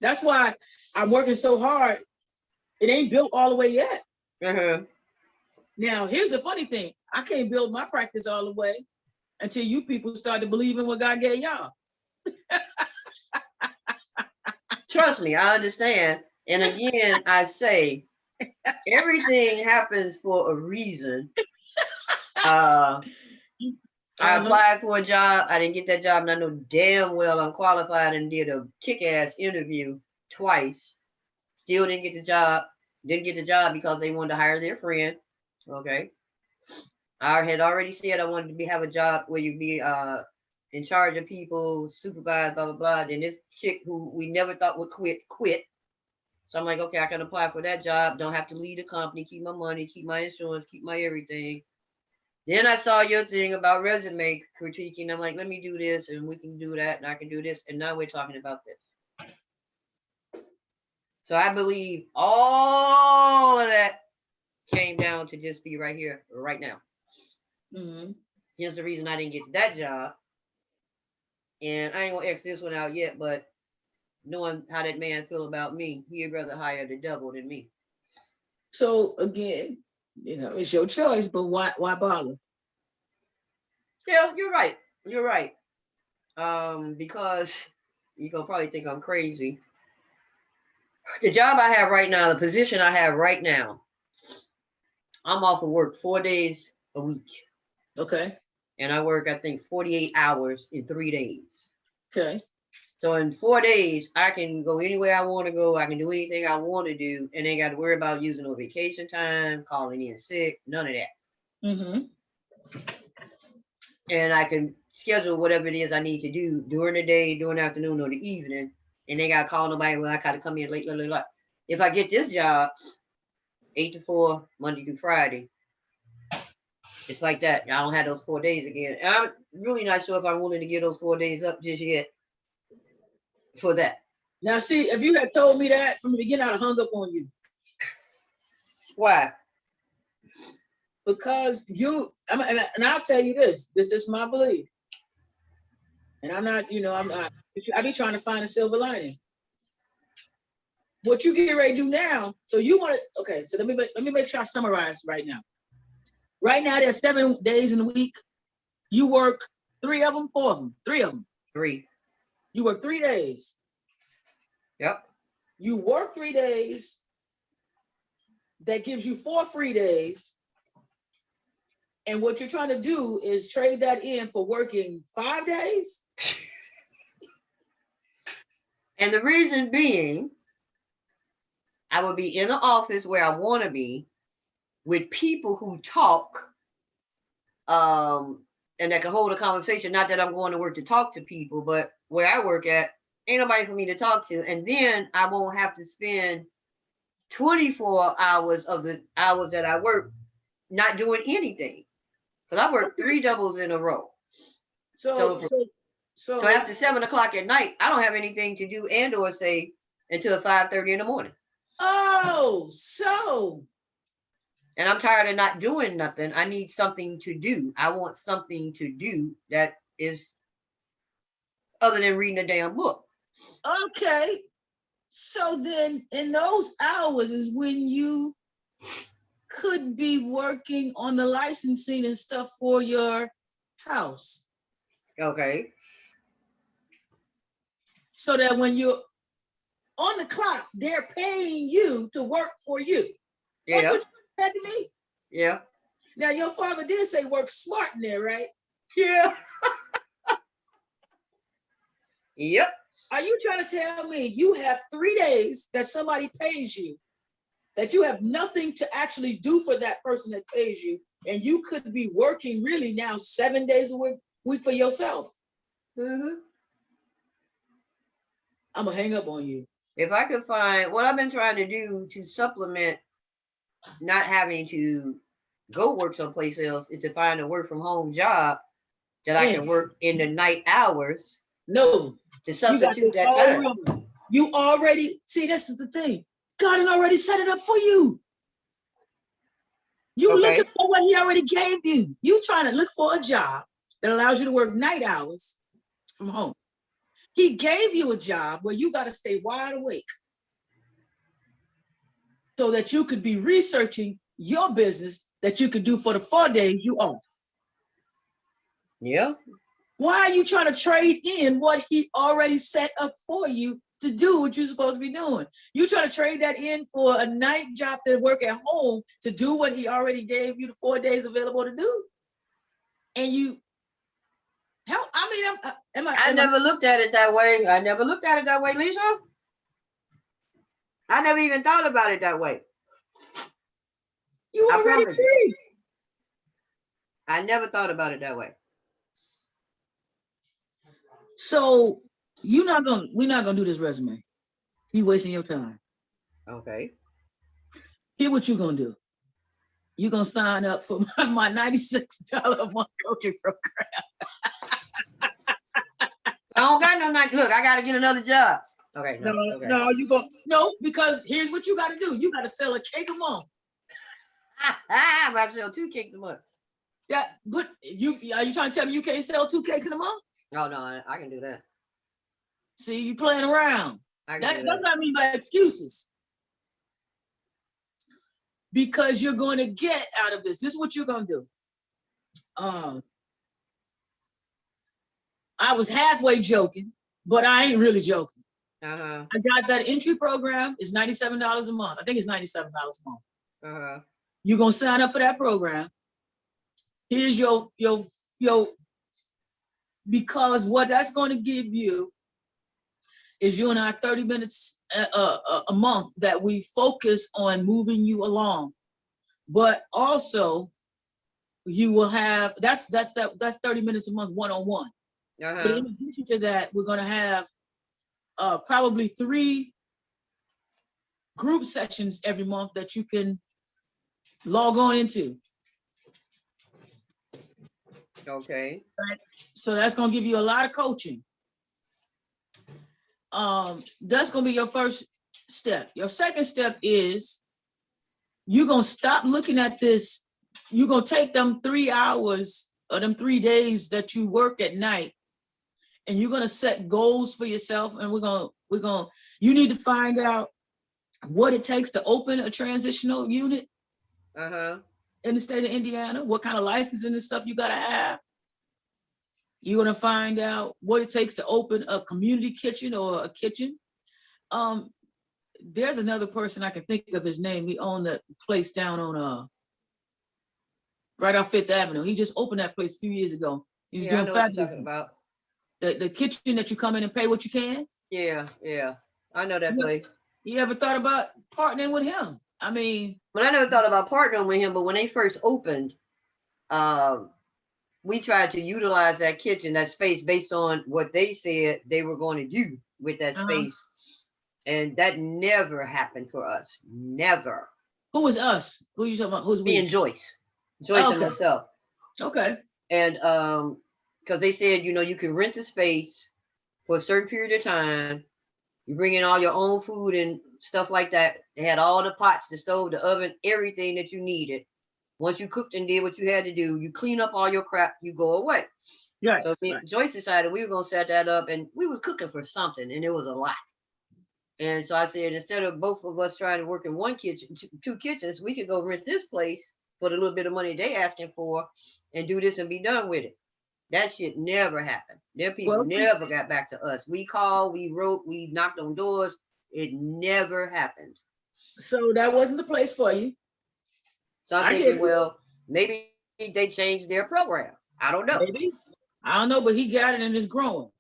That's why I'm working so hard. It ain't built all the way yet.
Uh-huh.
Now, here's the funny thing. I can't build my practice all the way until you people start to believe in what God gave y'all.
Trust me, I understand. And again, I say everything happens for a reason. I applied for a job. I didn't get that job, and I know damn well I'm qualified and did a kick-ass interview twice. Still didn't get the job. Didn't get the job because they wanted to hire their friend. Okay. I had already said I wanted to have a job where you be in charge of people, supervise, blah blah blah. Then this chick who we never thought would quit. So I'm like, okay, I can apply for that job. Don't have to leave the company. Keep my money. Keep my insurance. Keep my everything. Then I saw your thing about resume critiquing. I'm like, let me do this, and we can do that, and I can do this, and now we're talking about this. So I believe all of that came down to just be right here, right now.
Mm-hmm.
Here's the reason I didn't get that job. And I ain't gonna X this one out yet, but knowing how that man feel about me, he'd rather hire the devil than me.
So again, it's your choice, but why bother?
Yeah, you're right. You're right. Because you're gonna probably think I'm crazy. The job I have right now, the position I have right now, I'm off of work 4 days a week.
Okay.
And I work, I think, 48 hours in 3 days.
Okay.
So in 4 days, I can go anywhere I want to go. I can do anything I want to do, and ain't got to worry about using no vacation time, calling in sick, none of that.
Mm-hmm.
And I can schedule whatever it is I need to do during the day, during the afternoon, or the evening. And they got to call nobody when I got to come in late. If I get this job, 8 to 4, Monday through Friday, it's like that. I don't have those 4 days again. And I'm really not sure if I'm willing to give those 4 days up just yet for that.
Now, see, if you had told me that from the beginning, I'd have hung up on you.
Why?
Because and I'll tell you this is my belief. And I'm not, I be trying to find a silver lining. What you get ready to do now, so you want to, okay, so let me make sure I summarize right now. Right now, there's 7 days in the week. You work 3 of them, 4 of them, 3 of them.
3.
You work 3 days.
Yep.
You work 3 days. That gives you 4 free days. And what you're trying to do is trade that in for working 5 days.
And the reason being, I will be in the office where I want to be with people who talk and that can hold a conversation. Not that I'm going to work to talk to people, but where I work at, ain't nobody for me to talk to. And then I won't have to spend 24 hours of the hours that I work not doing anything. Because I work 3 doubles in a row. So after 7 o'clock at night, I don't have anything to do and or say until 5:30 in the morning.
Oh, so.
And I'm tired of not doing nothing. I need something to do. I want something to do that is other than reading a damn book.
Okay. So then in those hours is when you could be working on the licensing and stuff for your house.
Okay.
So that when you're on the clock, they're paying you to work for you. That's
Yeah.
what you said to me.
Yeah.
Now your father did say work smart in there, right?
Yeah. Yep.
Are you trying to tell me you have 3 days that somebody pays you, that you have nothing to actually do for that person that pays you, and you could be working really now 7 days a week for yourself?
Mm-hmm.
I'm gonna hang up on you.
If I could find what I've been trying to do to supplement not having to go work someplace else is to find a work from home job that I can work in the night hours.
No,
to substitute that time.
You already see. This is the thing. God had already set it up for you. You looking for what He already gave you. You trying to look for a job that allows you to work night hours from home. He gave you a job where you got to stay wide awake so that you could be researching your business that you could do for the 4 days you off.
Yeah.
Why are you trying to trade in what he already set up for you to do what you're supposed to be doing? You trying to trade that in for a night job to work at home to do what he already gave you the 4 days available to do? And you help. I mean,
I never looked at it that way. I never looked at it that way, Lisa. I never even thought about it that way.
You
I
already
promise you.
free.
I never thought about it that way.
So we're not gonna do this resume. You wasting your time.
Okay.
Here what you gonna do. You're gonna sign up for my $96 a month coaching program.
I don't got no night. Look, I gotta get another job. Okay.
No, because here's what you gotta do. You gotta sell a cake a month.
I'm about to sell 2 cakes a month.
Yeah, but are you trying to tell me you can't sell 2 cakes in a month?
Oh no, I can do that.
See, you playing around. That's what I mean by excuses. Because you're going to get out of this. This is what you're going to do. I was halfway joking, but I ain't really joking.
Uh-huh.
I got that entry program. It's $97 a month. I think it's $97 a month.
Uh-huh.
You're going to sign up for that program. Here's your, because what that's going to give you is you and I 30 minutes a month that we focus on moving you along. But also you will have, that's 30 minutes a month one-on-one.
Uh-huh.
But in addition to that, we're going to have probably 3 group sessions every month that you can log on into.
Okay.
Right? So that's going to give you a lot of coaching. That's going to be your first step. Your second step is you're going to stop looking at this. You're going to take them 3 hours or them 3 days that you work at night, and you're going to set goals for yourself. And you need to find out what it takes to open a transitional unit in the state of Indiana, what kind of licensing and stuff you got to have. You're going to find out what it takes to open a community kitchen or a kitchen. There's another person I can think of his name. We own that place down on right off 5th Avenue. He just opened that place a few years ago. He's doing fabulous.
About
the kitchen that you come in and pay what you can.
Yeah. I know that place.
You ever thought about partnering with him? I mean,
well, I never thought about partnering with him, but when they first opened, we tried to utilize that kitchen, that space, based on what they said they were going to do with that space. And that never happened for us. Never.
Who was us? Who are you talking about? Who's
me?
We?
And Joyce. Joyce and myself.
Okay.
And because they said, you can rent the space for a certain period of time. You bring in all your own food and stuff like that. They had all the pots, the stove, the oven, everything that you needed. Once you cooked and did what you had to do, you clean up all your crap, you go away.
Yeah.
So Joyce decided we were going to set that up, and we was cooking for something, and it was a lot. And so I said, instead of both of us trying to work in one kitchen, 2 kitchens, we could go rent this place for the little bit of money they asking for and do this and be done with it. That shit never happened. Their people never got back to us. We called, we wrote, we knocked on doors. It never happened.
So that wasn't the place for you.
So I'm thinking, well, maybe they changed their program. I don't know.
Maybe. I don't know, but he got it and it's growing.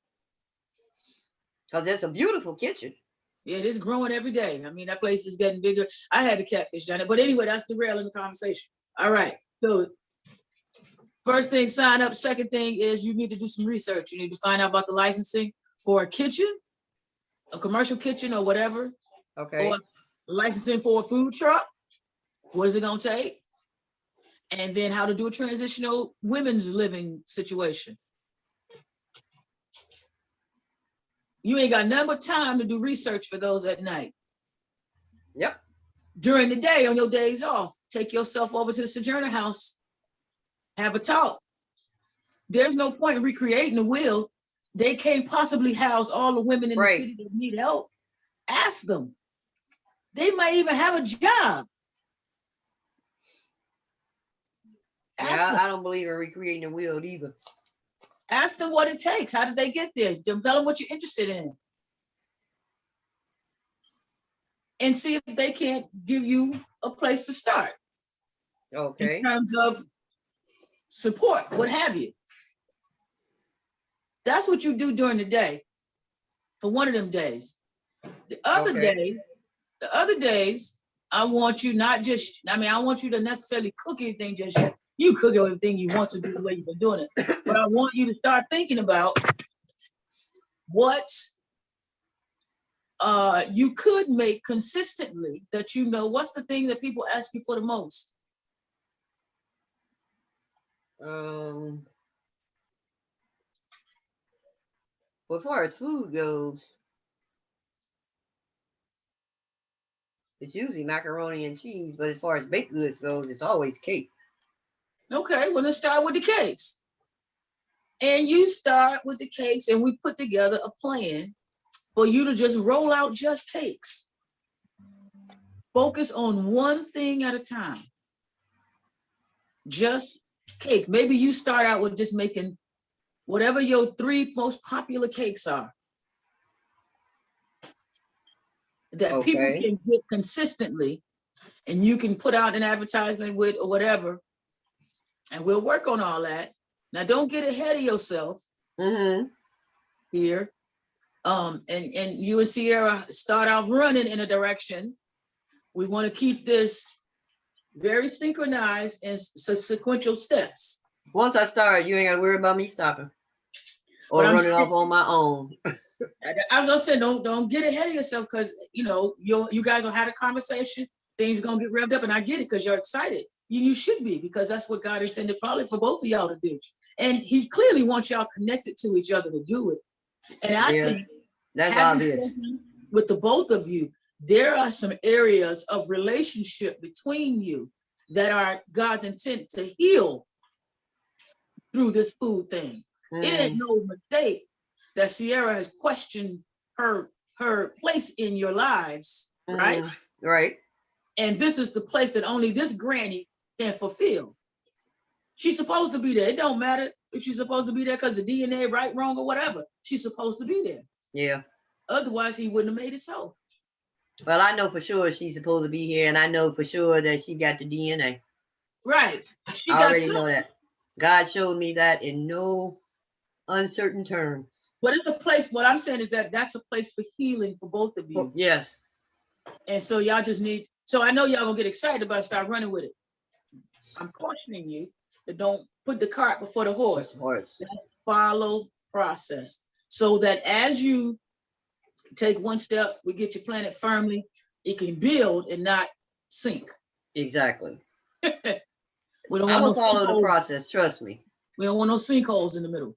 Because it's a beautiful kitchen.
Yeah, it's growing every day. I mean, that place is getting bigger. I had the catfish down there. But anyway, that's derailing the conversation. All right. So first thing, sign up. Second thing is you need to do some research. You need to find out about the licensing for a kitchen, a commercial kitchen or whatever.
Okay.
Or licensing for a food truck. What is it going to take? And then how to do a transitional women's living situation. You ain't got nothing but time to do research for those at night.
Yep.
During the day, on your days off, take yourself over to the Sojourner House, have a talk. There's no point in recreating the wheel they can't possibly house all the women in the
Right.
city that need help. Ask them. They might even have a job. Ask
Yeah,
them.
I don't believe in recreating the wheel either.
Ask them what it takes. How did they get there? Tell them what you're interested in. And see if they can't give you a place to start
Okay.
in terms of support, what have you. That's what you do during the day for one of them days. The other days, I want you not just, I mean, I want you to necessarily cook anything just yet. You cook everything you want to do the way you've been doing it. But I want you to start thinking about what you could make consistently that you know. What's the thing that people ask you for the most?
Well, as far as food goes, it's usually macaroni and cheese, but as far as baked goods goes, it's always cake.
Okay, well, let's start with the cakes. And you start with the cakes, and we put together a plan for you to just roll out just cakes. Focus on one thing at a time. Just cake. Maybe you start out with just making whatever your 3 most popular cakes are that people can get consistently, and you can put out an advertisement with or whatever, and we'll work on all that. Now, don't get ahead of yourself here. And you and Sierra start off running in a direction. We want to keep this very synchronized and sequential steps.
Once I start, you ain't got to worry about me stopping or running off on my own.
I was saying, don't get ahead of yourself, because you guys will have a conversation. Things are gonna get revved up, and I get it because you're excited. You should be, because that's what God intended probably for both of y'all to do. And He clearly wants y'all connected to each other to do it. And I think
that's obvious.
With the both of you, there are some areas of relationship between you that are God's intent to heal through this food thing. It ain't no mistake that Sierra has questioned her place in your lives, right?
Right.
And this is the place that only this granny can fulfill. She's supposed to be there. It don't matter if she's supposed to be there because the DNA right, wrong, or whatever. She's supposed to be there.
Yeah. Otherwise,
He wouldn't have made it so.
Well, I know for sure she's supposed to be here, and I know for sure that she got the DNA.
Right.
I already know that. God showed me that in no uncertain terms.
But it's a place, what I'm saying is that that's a place for healing for both of you.
Yes.
And so y'all just need, so I know y'all gonna get excited about it, start running with it. I'm cautioning you to don't put the cart before the horse. Follow process, so that as you take one step, we get you planted firmly, it can build and not sink.
Exactly.
We don't
want to follow the process, trust me.
We don't want no sinkholes in the middle.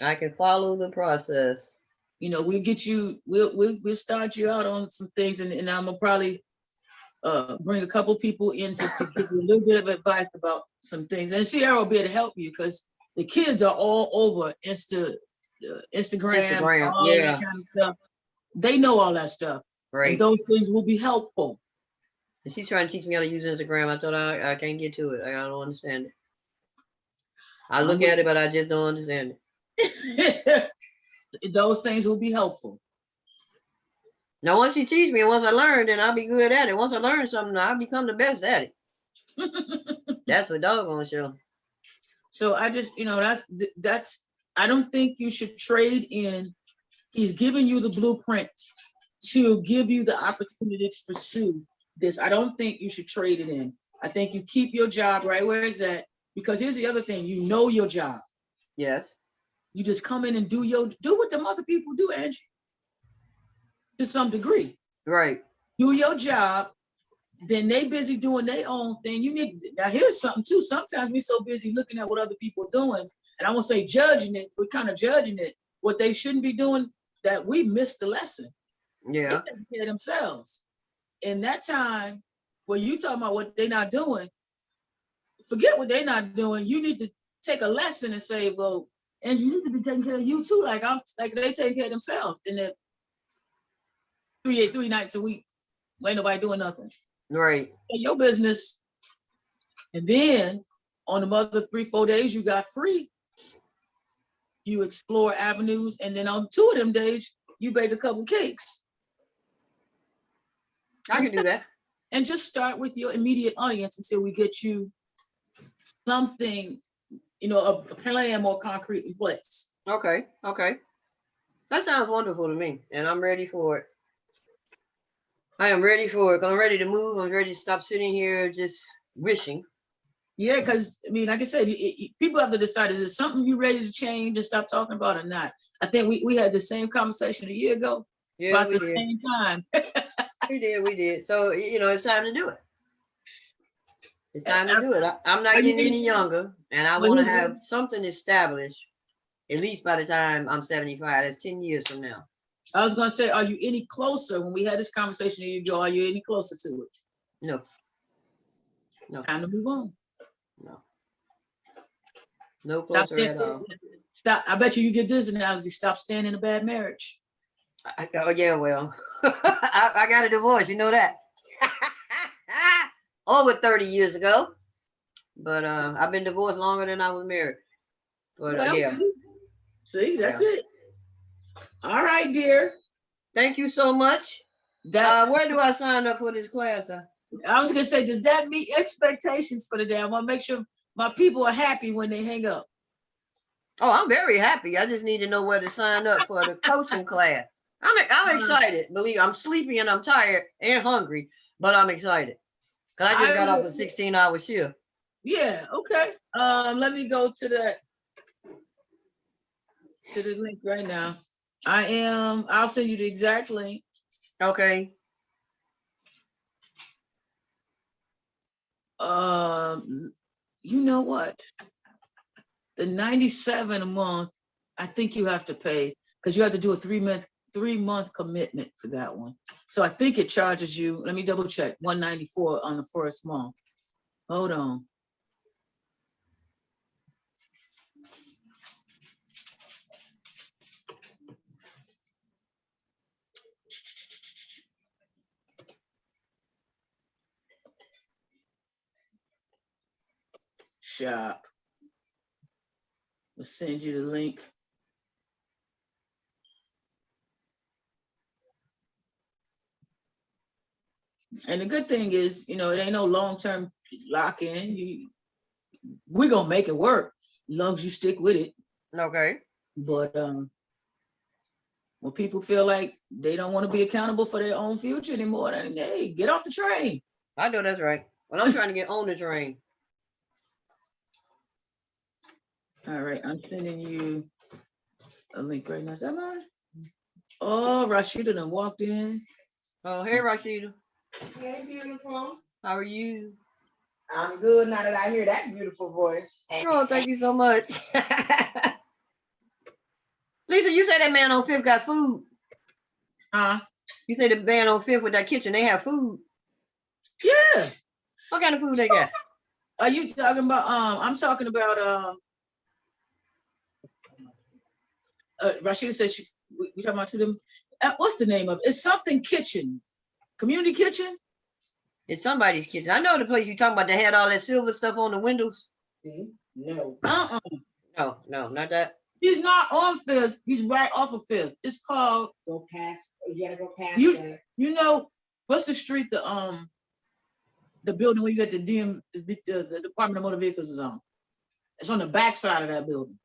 I can follow the process.
We'll get you, we'll start you out on some things, and I'm gonna probably bring a couple people in to give you a little bit of advice about some things. And Sierra will be able to help you, because the kids are all over Instagram, all that kind of stuff. They know all that stuff. Right. And those things will be helpful.
And she's trying to teach me how to use Instagram. I told her I can't get to it. I don't understand it. I look at it, but I just don't understand it.
Those things will be helpful.
Now, once she teach me, and once I learn, then I'll be good at it. Once I learn something, I'll become the best at it. That's what doggone show.
So I just, that's, I don't think you should trade in. He's giving you the blueprint to give you the opportunity to pursue this. I don't think you should trade it in. I think you keep your job right where it's at, because here's the other thing, your job.
Yes.
You just come in and do what them other people do, Angie. To some degree.
Right.
Do your job, then they busy doing their own thing. Now here's something too. Sometimes we're so busy looking at what other people are doing, and I won't say judging it, we're kind of judging it, what they shouldn't be doing, that we missed the lesson.
Yeah.
They take care of themselves. In that time where you talking about what they're not doing, forget what they're not doing. You need to take a lesson and say, well, And you need to be taking care of you too. Like they taking care of themselves in that three nights a week. Ain't nobody doing nothing.
Right.
Your business. And then on the other 3-4 days you got free, you explore avenues. And then on 2 of them days, you bake a couple cakes.
I can do that.
And just start with your immediate audience until we get you something, a plan more concrete in place.
Okay. That sounds wonderful to me, and I'm ready for it. I am ready for it. I'm ready to move. I'm ready to stop sitting here just wishing.
Yeah, because like I said, people have to decide, is it something you're ready to change and stop talking about or not? I think we had the same conversation a year ago.
Yeah,
about the same time.
We did. So, it's time to do it. It's time to do it. I'm not getting any younger, and I want to have something established, at least by the time I'm 75. That's 10 years from now.
I was going to say, are you any closer? When we had this conversation a year ago, are you any closer to it?
No.
Time to move on.
No closer at all.
I bet you get this analogy. Stop staying in a bad marriage.
Oh, yeah, well, I got a divorce. You know that. Over 30 years ago. But I've been divorced longer than I was married. But yeah.
See, that's it. All right, dear.
Thank you so much. Where do I sign up for this class?
I was going to say, does that meet expectations for the day? I want to make sure my people are happy when they hang up.
Oh, I'm very happy. I just need to know where to sign up for the coaching class. I'm excited. Believe I'm sleepy and I'm tired and hungry, but I'm excited because I just got off a 16-hour shift.
Yeah. Okay. Let me go to the link right now. I'll send you the exact link.
Okay.
You know what? The $97 a month, I think you have to pay because you have to do a 3-month commitment for that one. So I think it charges you, let me double check, $194 on the first month. Hold on. Shop. We'll send you the link. And the good thing is, it ain't no long-term lock-in. We're gonna make it work as long as you stick with it.
Okay.
But when people feel like they don't want to be accountable for their own future anymore, then hey, get off the train.
I know that's right. Well, I'm trying to get on the train.
All right, I'm sending you a link right now. Is that mine? Oh, Rashida done walked in.
Oh, hey, Rashida.
Hey, beautiful.
How are you?
I'm good now that I hear that beautiful voice.
Oh, thank you so much. Lisa, you say that man on 5th got food.
Huh?
You say the man on 5th with that kitchen, they have food.
Yeah.
What kind of food they got?
Are you talking about, I'm talking about, Rashida said we talking about to them. What's the name of it? It's something kitchen. Community kitchen?
It's somebody's kitchen. I know the place you talking about that had all that silver stuff on the windows.
No.
No, not that.
He's not on 5th. He's right off of 5th. It's called.
Go past. You gotta go past
that. You know what's the street? The building where you got the Department of Motor Vehicles is on. It's on the back side of that building.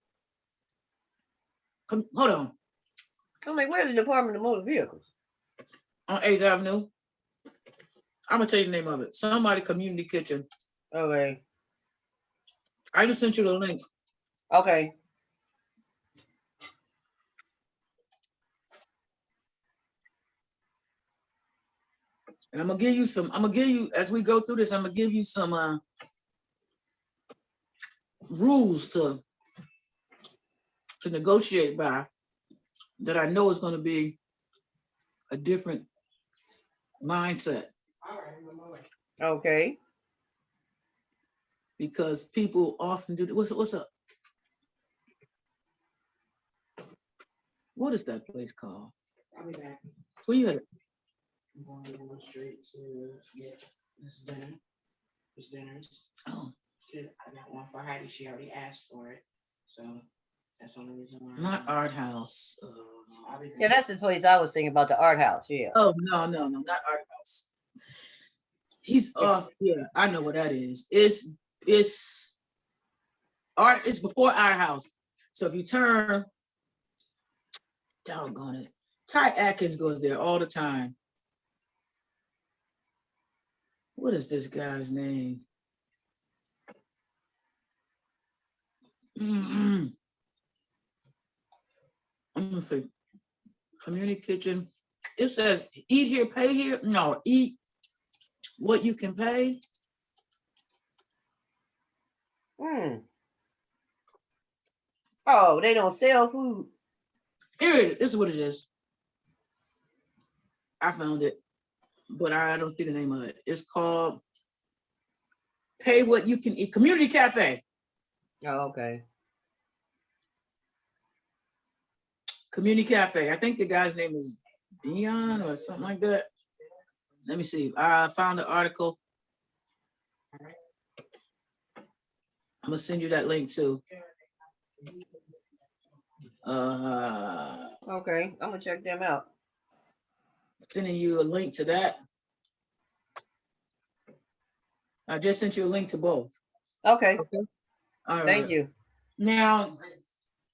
Hold on.
I'm like, where's the Department of Motor Vehicles?
On 8th Avenue. I'm gonna tell you the name of it. Somebody Community Kitchen.
Okay.
I just sent you the link.
Okay.
And I'm gonna give you, as we go through this, I'm gonna give you some rules to negotiate by that I know is gonna be a different mindset.
All right,
okay.
Because people often do, what's up? What is that place called?
I'll be back.
Where you at?
I'm going to go straight to get this dinner. This dinners.
Oh,
I got one for Heidi. She already asked for it. So that's the only reason why.
not Art House.
I'll be
Yeah,
back.
that's the place I was thinking about, the art house. Yeah.
Oh, no, not Art House. He's yeah, I know what that is. It's art, it's before our house. So if you turn, doggone it, Ty Atkins goes there all the time. What is this guy's name? I'm gonna say community kitchen. It says eat here, pay here. No, eat what you can pay.
Hmm. Oh, they don't sell food.
Here it is. This is what it is. I found it, but I don't see the name of it. It's called Pay What You Can Eat Community Cafe.
Oh, okay.
Community Cafe. I think the guy's name is Dion or something like that. Let me see. I found the article. I'm gonna send you that link too.
Okay, I'm gonna check them out.
Sending you a link to that. I just sent you a link to both.
Okay,
Okay. All right.
thank you.
Now,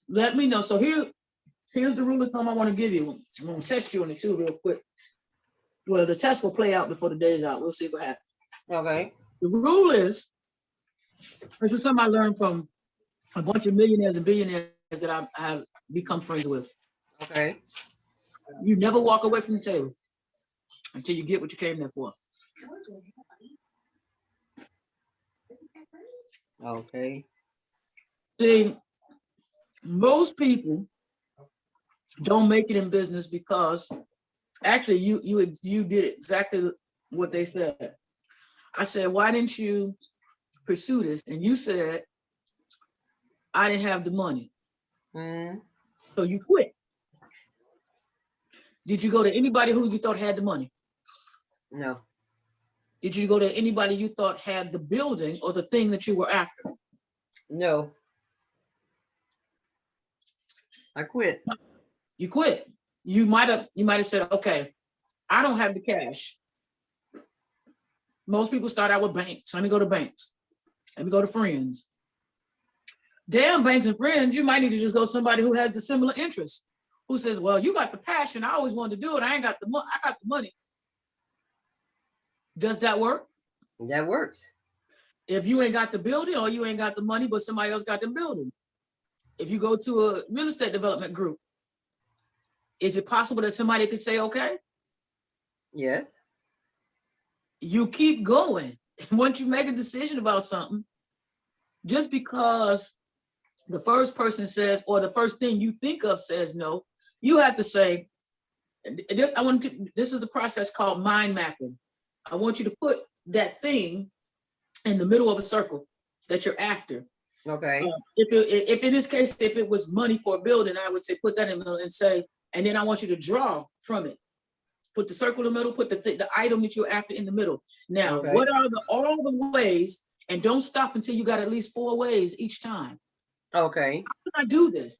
let me know. So here's the rule of thumb I want to give you. I'm gonna test you on it too, real quick. Well, the test will play out before the day is out. We'll see what happens.
Okay.
The rule is, this is something I learned from a bunch of millionaires and billionaires that I have become friends with.
Okay.
You never walk away from the table until you get what you came there for.
Okay.
See, most people don't make it in business because actually you did exactly what they said. I said, why didn't you pursue this? And you said, I didn't have the money.
Mm,
So you quit. Did you go to anybody who you thought had the money?
no.
Did you go to anybody you thought had the building or the thing that you were after?
No. I quit.
You quit. You might have said, okay, I don't have the cash. Most people start out with banks. Let me go to banks. Let me go to friends. Damn banks and friends, you might need to just go to somebody who has the similar interest, who says, well, you got the passion. I always wanted to do it. I ain't got the money. I got the money. Does that work?
That works.
If you ain't got the building or you ain't got the money, but somebody else got the building. If you go to a real estate development group, is it possible that somebody could say, okay,
Yes.
you keep going. Once you make a decision about something, just because the first person says, or the first thing you think of says no, you have to say, this is the process called mind mapping. I want you to put that thing in the middle of a circle that you're after.
Okay.
If in this case, if it was money for a building, I would say put that in the middle and say, and then I want you to draw from it. Put the circle in the middle, put the item that you're after in the middle. Now,
Okay.
what are all the ways? And don't stop until you got at least 4 ways each time.
Okay.
How can I do this?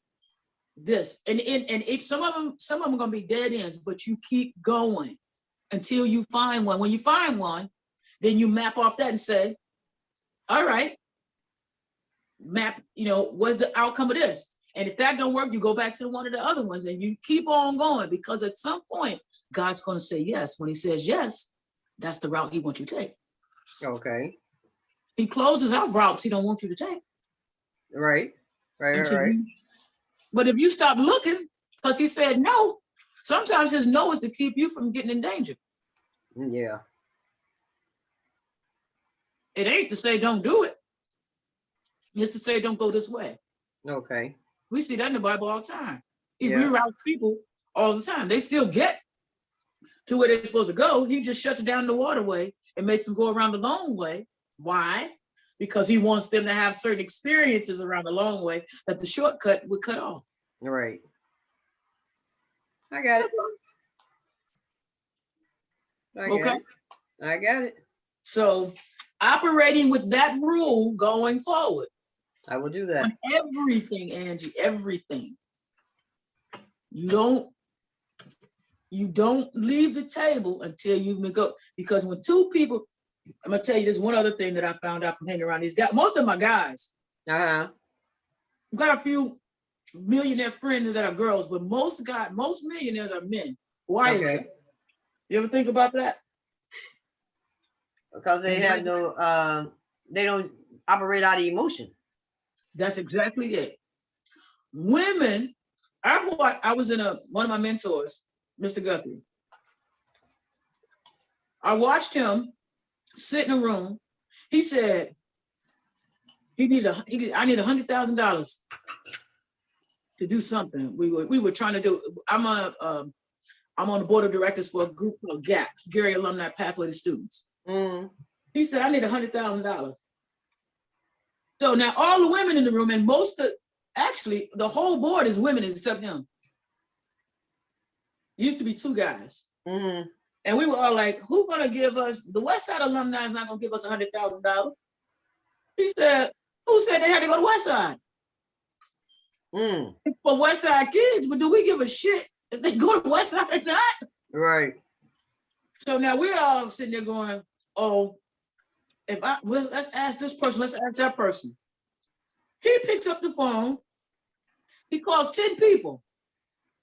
And if some of them are gonna be dead ends, but you keep going until you find one. When you find one, then you map off that and say, all right, map, what's the outcome of this? And if that don't work, you go back to one of the other ones and you keep on going, because at some point, God's gonna say yes. When he says yes, that's the route he wants you to take.
Okay.
He closes out routes he don't want you to take.
Right. Right.
But if you stop looking, because he said no, sometimes his no is to keep you from getting in danger.
Yeah.
It ain't to say don't do it. It's to say don't go this way.
Okay.
We see that in the Bible all the time. He
Yeah.
reroutes people all the time. They still get to where they're supposed to go. He just shuts down the waterway and makes them go around the long way. Why? Because he wants them to have certain experiences around the long way that the shortcut would cut off.
Right. I got it. I got
Okay.
it. I got it.
So operating with that rule going forward
I will do that.
on everything, Angie, everything. You don't leave the table until you go, because when two people, I'm gonna tell you this one other thing that I found out from hanging around these guys. Most of my guys,
Uh-huh.
I've got a few millionaire friends that are girls, but most millionaires are men. Why is
Okay.
that? You ever think about that?
Because they have no they don't operate out of emotion.
That's exactly it. Women, I was in one of my mentors, Mr. Guthrie. I watched him sit in a room. He said I need $100,000 to do something. We were trying to do. I'm on the board of directors for a group called GAPS, Gary Alumni Pathway to Students.
Mm.
He said I need $100,000. So now all the women in the room, and actually the whole board is women except him. Used to be two guys.
Mm-hmm.
And we were all like, who's gonna give us, the West Side alumni is not gonna give us $100,000. He said, who said they had to go to West Side?
Mm.
For West Side kids, but do we give a shit if they go to West Side or not?
Right.
So now we're all sitting there going, oh, let's ask this person, let's ask that person. He picks up the phone, he calls 10 people,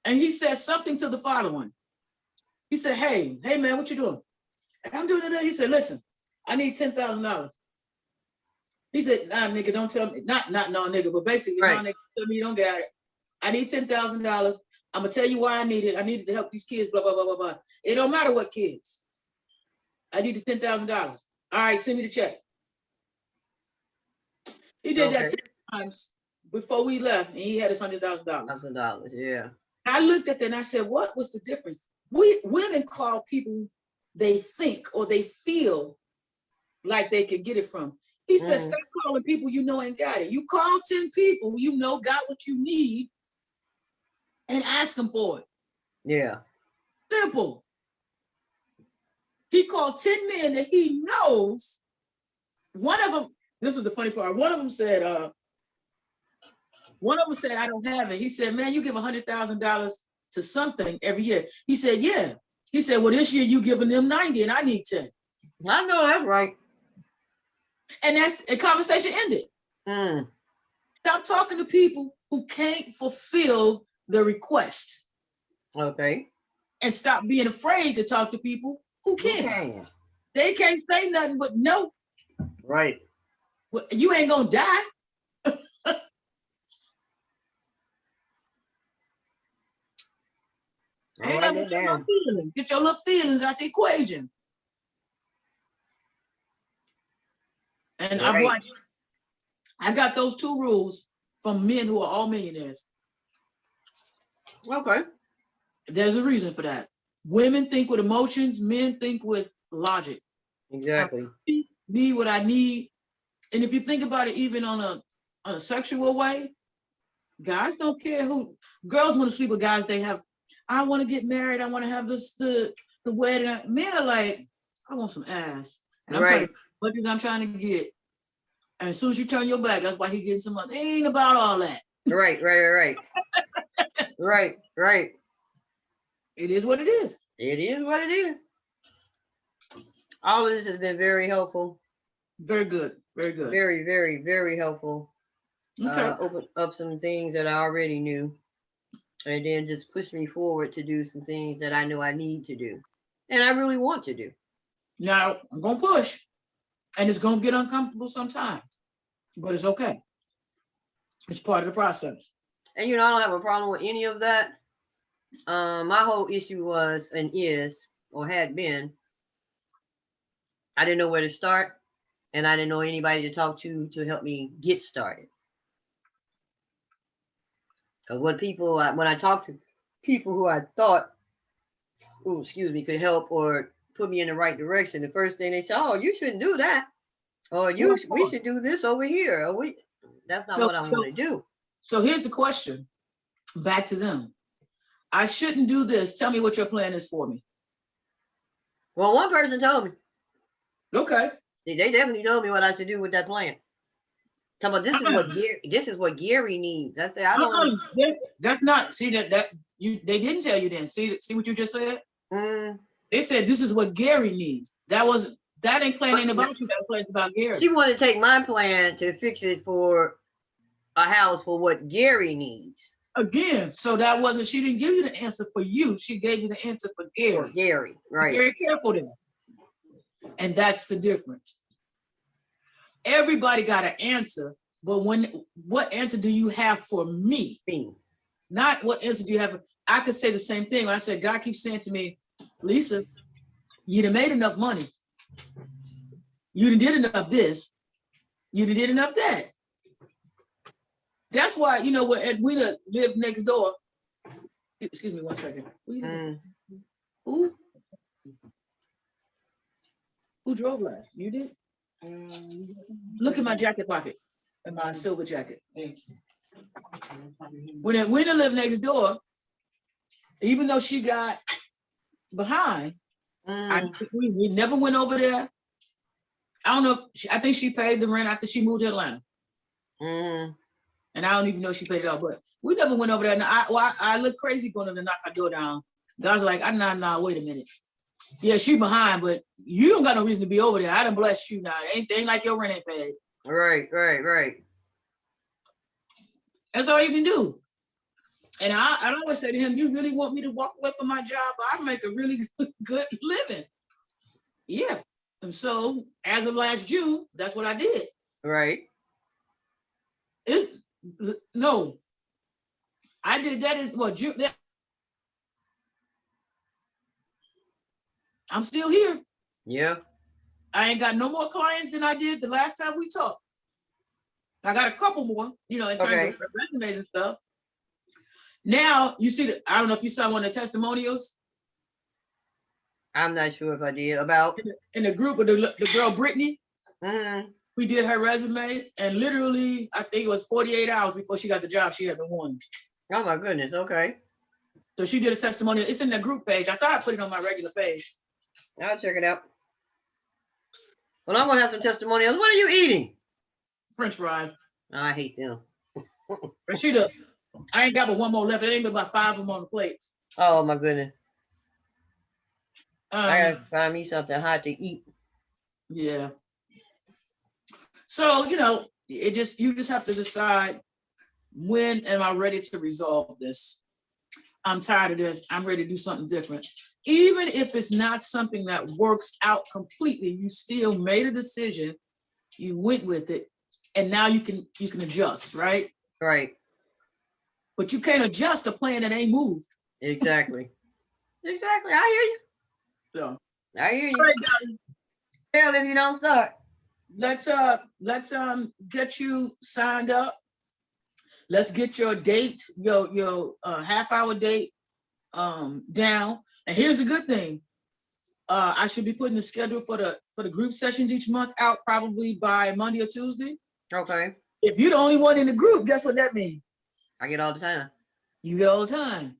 and he says something to the following. He said, hey man, what you doing? I'm doing it. He said, listen, I need $10,000. He said, nah, nigga, don't tell me, not no nigga, but basically,
Right.
nah, nigga, tell me you don't got it. I need $10,000. I'm gonna tell you why I need it. I needed to help these kids, blah, blah, blah, blah, blah. It don't matter what kids. I need the $10,000. All right, send me the check. He did that 10 times before we left, and he had his $100,000.
$1,000, yeah.
I looked at that and I said, what was the difference? Women call people they think or they feel like they could get it from. He said, stop calling people you know ain't got it. You call 10 people you know got what you need and ask them for it.
Yeah.
Simple. He called 10 men that he knows. One of them, this is the funny part. One of them said, I don't have it. He said, man, you give $100,000 to something every year. He said, yeah. He said, well, this year you giving them 90 and I need 10.
I know that's right.
And that's the conversation ended.
Mm.
Stop talking to people who can't fulfill the request.
Okay.
And stop being afraid to talk to people who can.
Okay.
They can't say nothing but no.
Right.
Well, you ain't gonna die.
All right, that down.
Get your little feelings out the equation. And
Right.
I got those two rules from men who are all millionaires.
Okay.
There's a reason for that. Women think with emotions, men think with logic.
Exactly.
I need what I need. And if you think about it, even on a sexual way, guys don't care who, girls want to sleep with guys they have. I want to get married. I want to have the wedding. Men are like, I want some ass. And I'm trying to get. And as soon as you turn your back, that's why he getting some money. It ain't about all that.
Right. Right.
It is what it is.
It is what it is. All of this has been very helpful.
Very good. Very good.
Very, very, very helpful.
Okay.
Opened up some things that I already knew. And then just pushed me forward to do some things that I know I need to do. And I really want to do.
Now, I'm going to push. And it's going to get uncomfortable sometimes. But it's okay. It's part of the process.
And I don't have a problem with any of that. My whole issue was and is, or had been, I didn't know where to start. And I didn't know anybody to talk to help me get started. Because when I talk to people who I thought, could help or put me in the right direction, the first thing they say, oh, you shouldn't do that. Or we should do this over here. Or that's not what I want to do.
So here's the question back to them. I shouldn't do this. Tell me what your plan is for me.
Well, one person told me.
Okay.
They definitely told me what I should do with that plan. Talking about this is what Gary needs. I said I don't understand.
That's not, see that they didn't tell you then. See what you just said?
Mm.
They said this is what Gary needs. That ain't plan ain't about you, that plan's about Gary.
She wanted to take my plan to fix it for a house for what Gary needs.
Again, so that wasn't, she didn't give you the answer for you. She gave you the answer for Gary.
For Gary, right.
Be very careful there. And that's the difference. Everybody got an answer, but what answer do you have for me?
Me.
Not what answer do you have. I could say the same thing. I said, God keeps saying to me, Lisa, you done made enough money. You done did enough this. You done did enough that. That's why, you know, when Edwina lived next door. Excuse me 1 second. Who drove last? You did? Look at my jacket pocket and my silver jacket.
Thank you.
When Edwina lived next door, even though she got behind, we never went over there. I don't know. I think she paid the rent after she moved to Atlanta. And I don't even know if she paid it all, but we never went over there. And I look crazy going to knock our door down. God's like, nah, wait a minute. Yeah, she behind, but you don't got no reason to be over there. I done blessed you now. It ain't like your rent ain't paid.
Right.
That's all you can do. And I always say to him, you really want me to walk away from my job? I make a really good living. Yeah. And so as of last June, that's what I did.
Right.
No. I did that in June. I'm still here.
Yeah.
I ain't got no more clients than I did the last time we talked. I got a couple more, you know, in terms of resumes and stuff. Now, you see, I don't know if you saw one of the testimonials.
I'm not sure if I did. About?
In the group of the girl, Brittany.
Mm-hmm.
We did her resume, and literally, I think it was 48 hours before she got the job, she had been won.
Oh, my goodness. Okay.
So she did a testimonial. It's in the group page. I thought I put it on my regular page.
I'll check it out. Well, I'm going to have some testimonials. What are you eating?
French fries.
I hate them.
Rashida, I ain't got but one more left. It ain't but about 5 of them on the plate.
Oh, my goodness. I got to find me something hot to eat.
Yeah. So, you know, you just have to decide, when am I ready to resolve this? I'm tired of this. I'm ready to do something different. Even if it's not something that works out completely, you still made a decision, you went with it, and now you can adjust, right?
Right.
But you can't adjust a plan that ain't moved.
Exactly. Exactly. I hear you.
So
I hear you.
all right,
Hell, if you don't start.
let's get you signed up. Let's get your date, your half-hour date down. And here's a good thing. I should be putting the schedule for the group sessions each month out probably by Monday or Tuesday.
Okay.
If you're the only one in the group, guess what that means?
I get all the time.
You get all the time.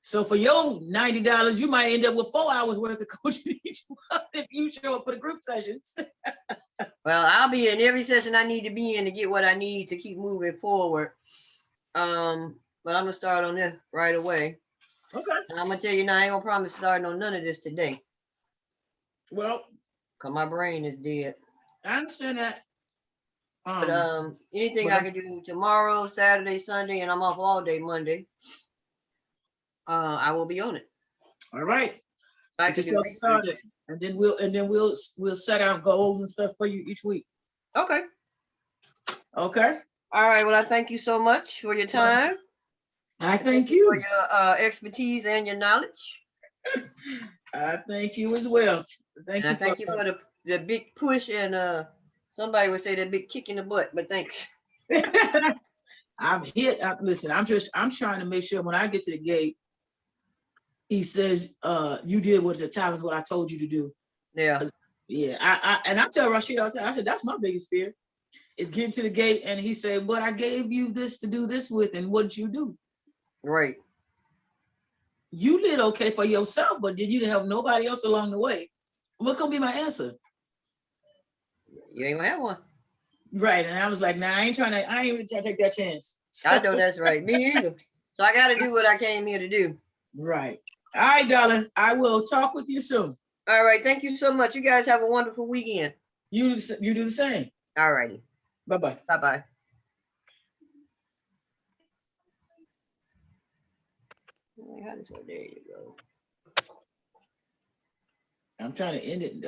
So for your $90, you might end up with 4 hours worth of coaching each month if you show up for the group sessions.
Well, I'll be in every session I need to be in to get what I need to keep moving forward. But I'm gonna start on this right away.
Okay.
And I'm gonna tell you now, I ain't gonna promise starting on none of this today.
Well,
Cause my brain is dead.
I understand that.
But anything I can do tomorrow, Saturday, Sunday, and I'm off all day Monday. I will be on it.
All right.
I
Get
can do
yourself
research.
started, and then we'll set out goals and stuff for you each week.
Okay.
Okay.
All right. Well, I thank you so much for your time.
I thank
For
you.
your expertise and your knowledge.
I thank you as well.
And I thank you for the big push and somebody would say that big kick in the butt, but thanks.
I'm hit. Listen, I'm trying to make sure when I get to the gate, he says, you did what I told you to do.
Yeah.
Yeah. I tell Rashid all the time, I said, that's my biggest fear, is getting to the gate. And he said, but I gave you this to do this with, and what did you do?
Right.
You did okay for yourself, but then you didn't help nobody else along the way. What gonna be my answer?
You ain't gonna have one.
Right. And I was like, nah, I ain't really trying to take that chance.
I know that's right. Me either. So I got to do what I came here to do.
Right. All right, darling. I will talk with you soon.
All right. Thank you so much. You guys have a wonderful weekend.
You do the same.
All righty.
Bye-bye.
Bye-bye. How this one? There you go.
I'm trying to end it.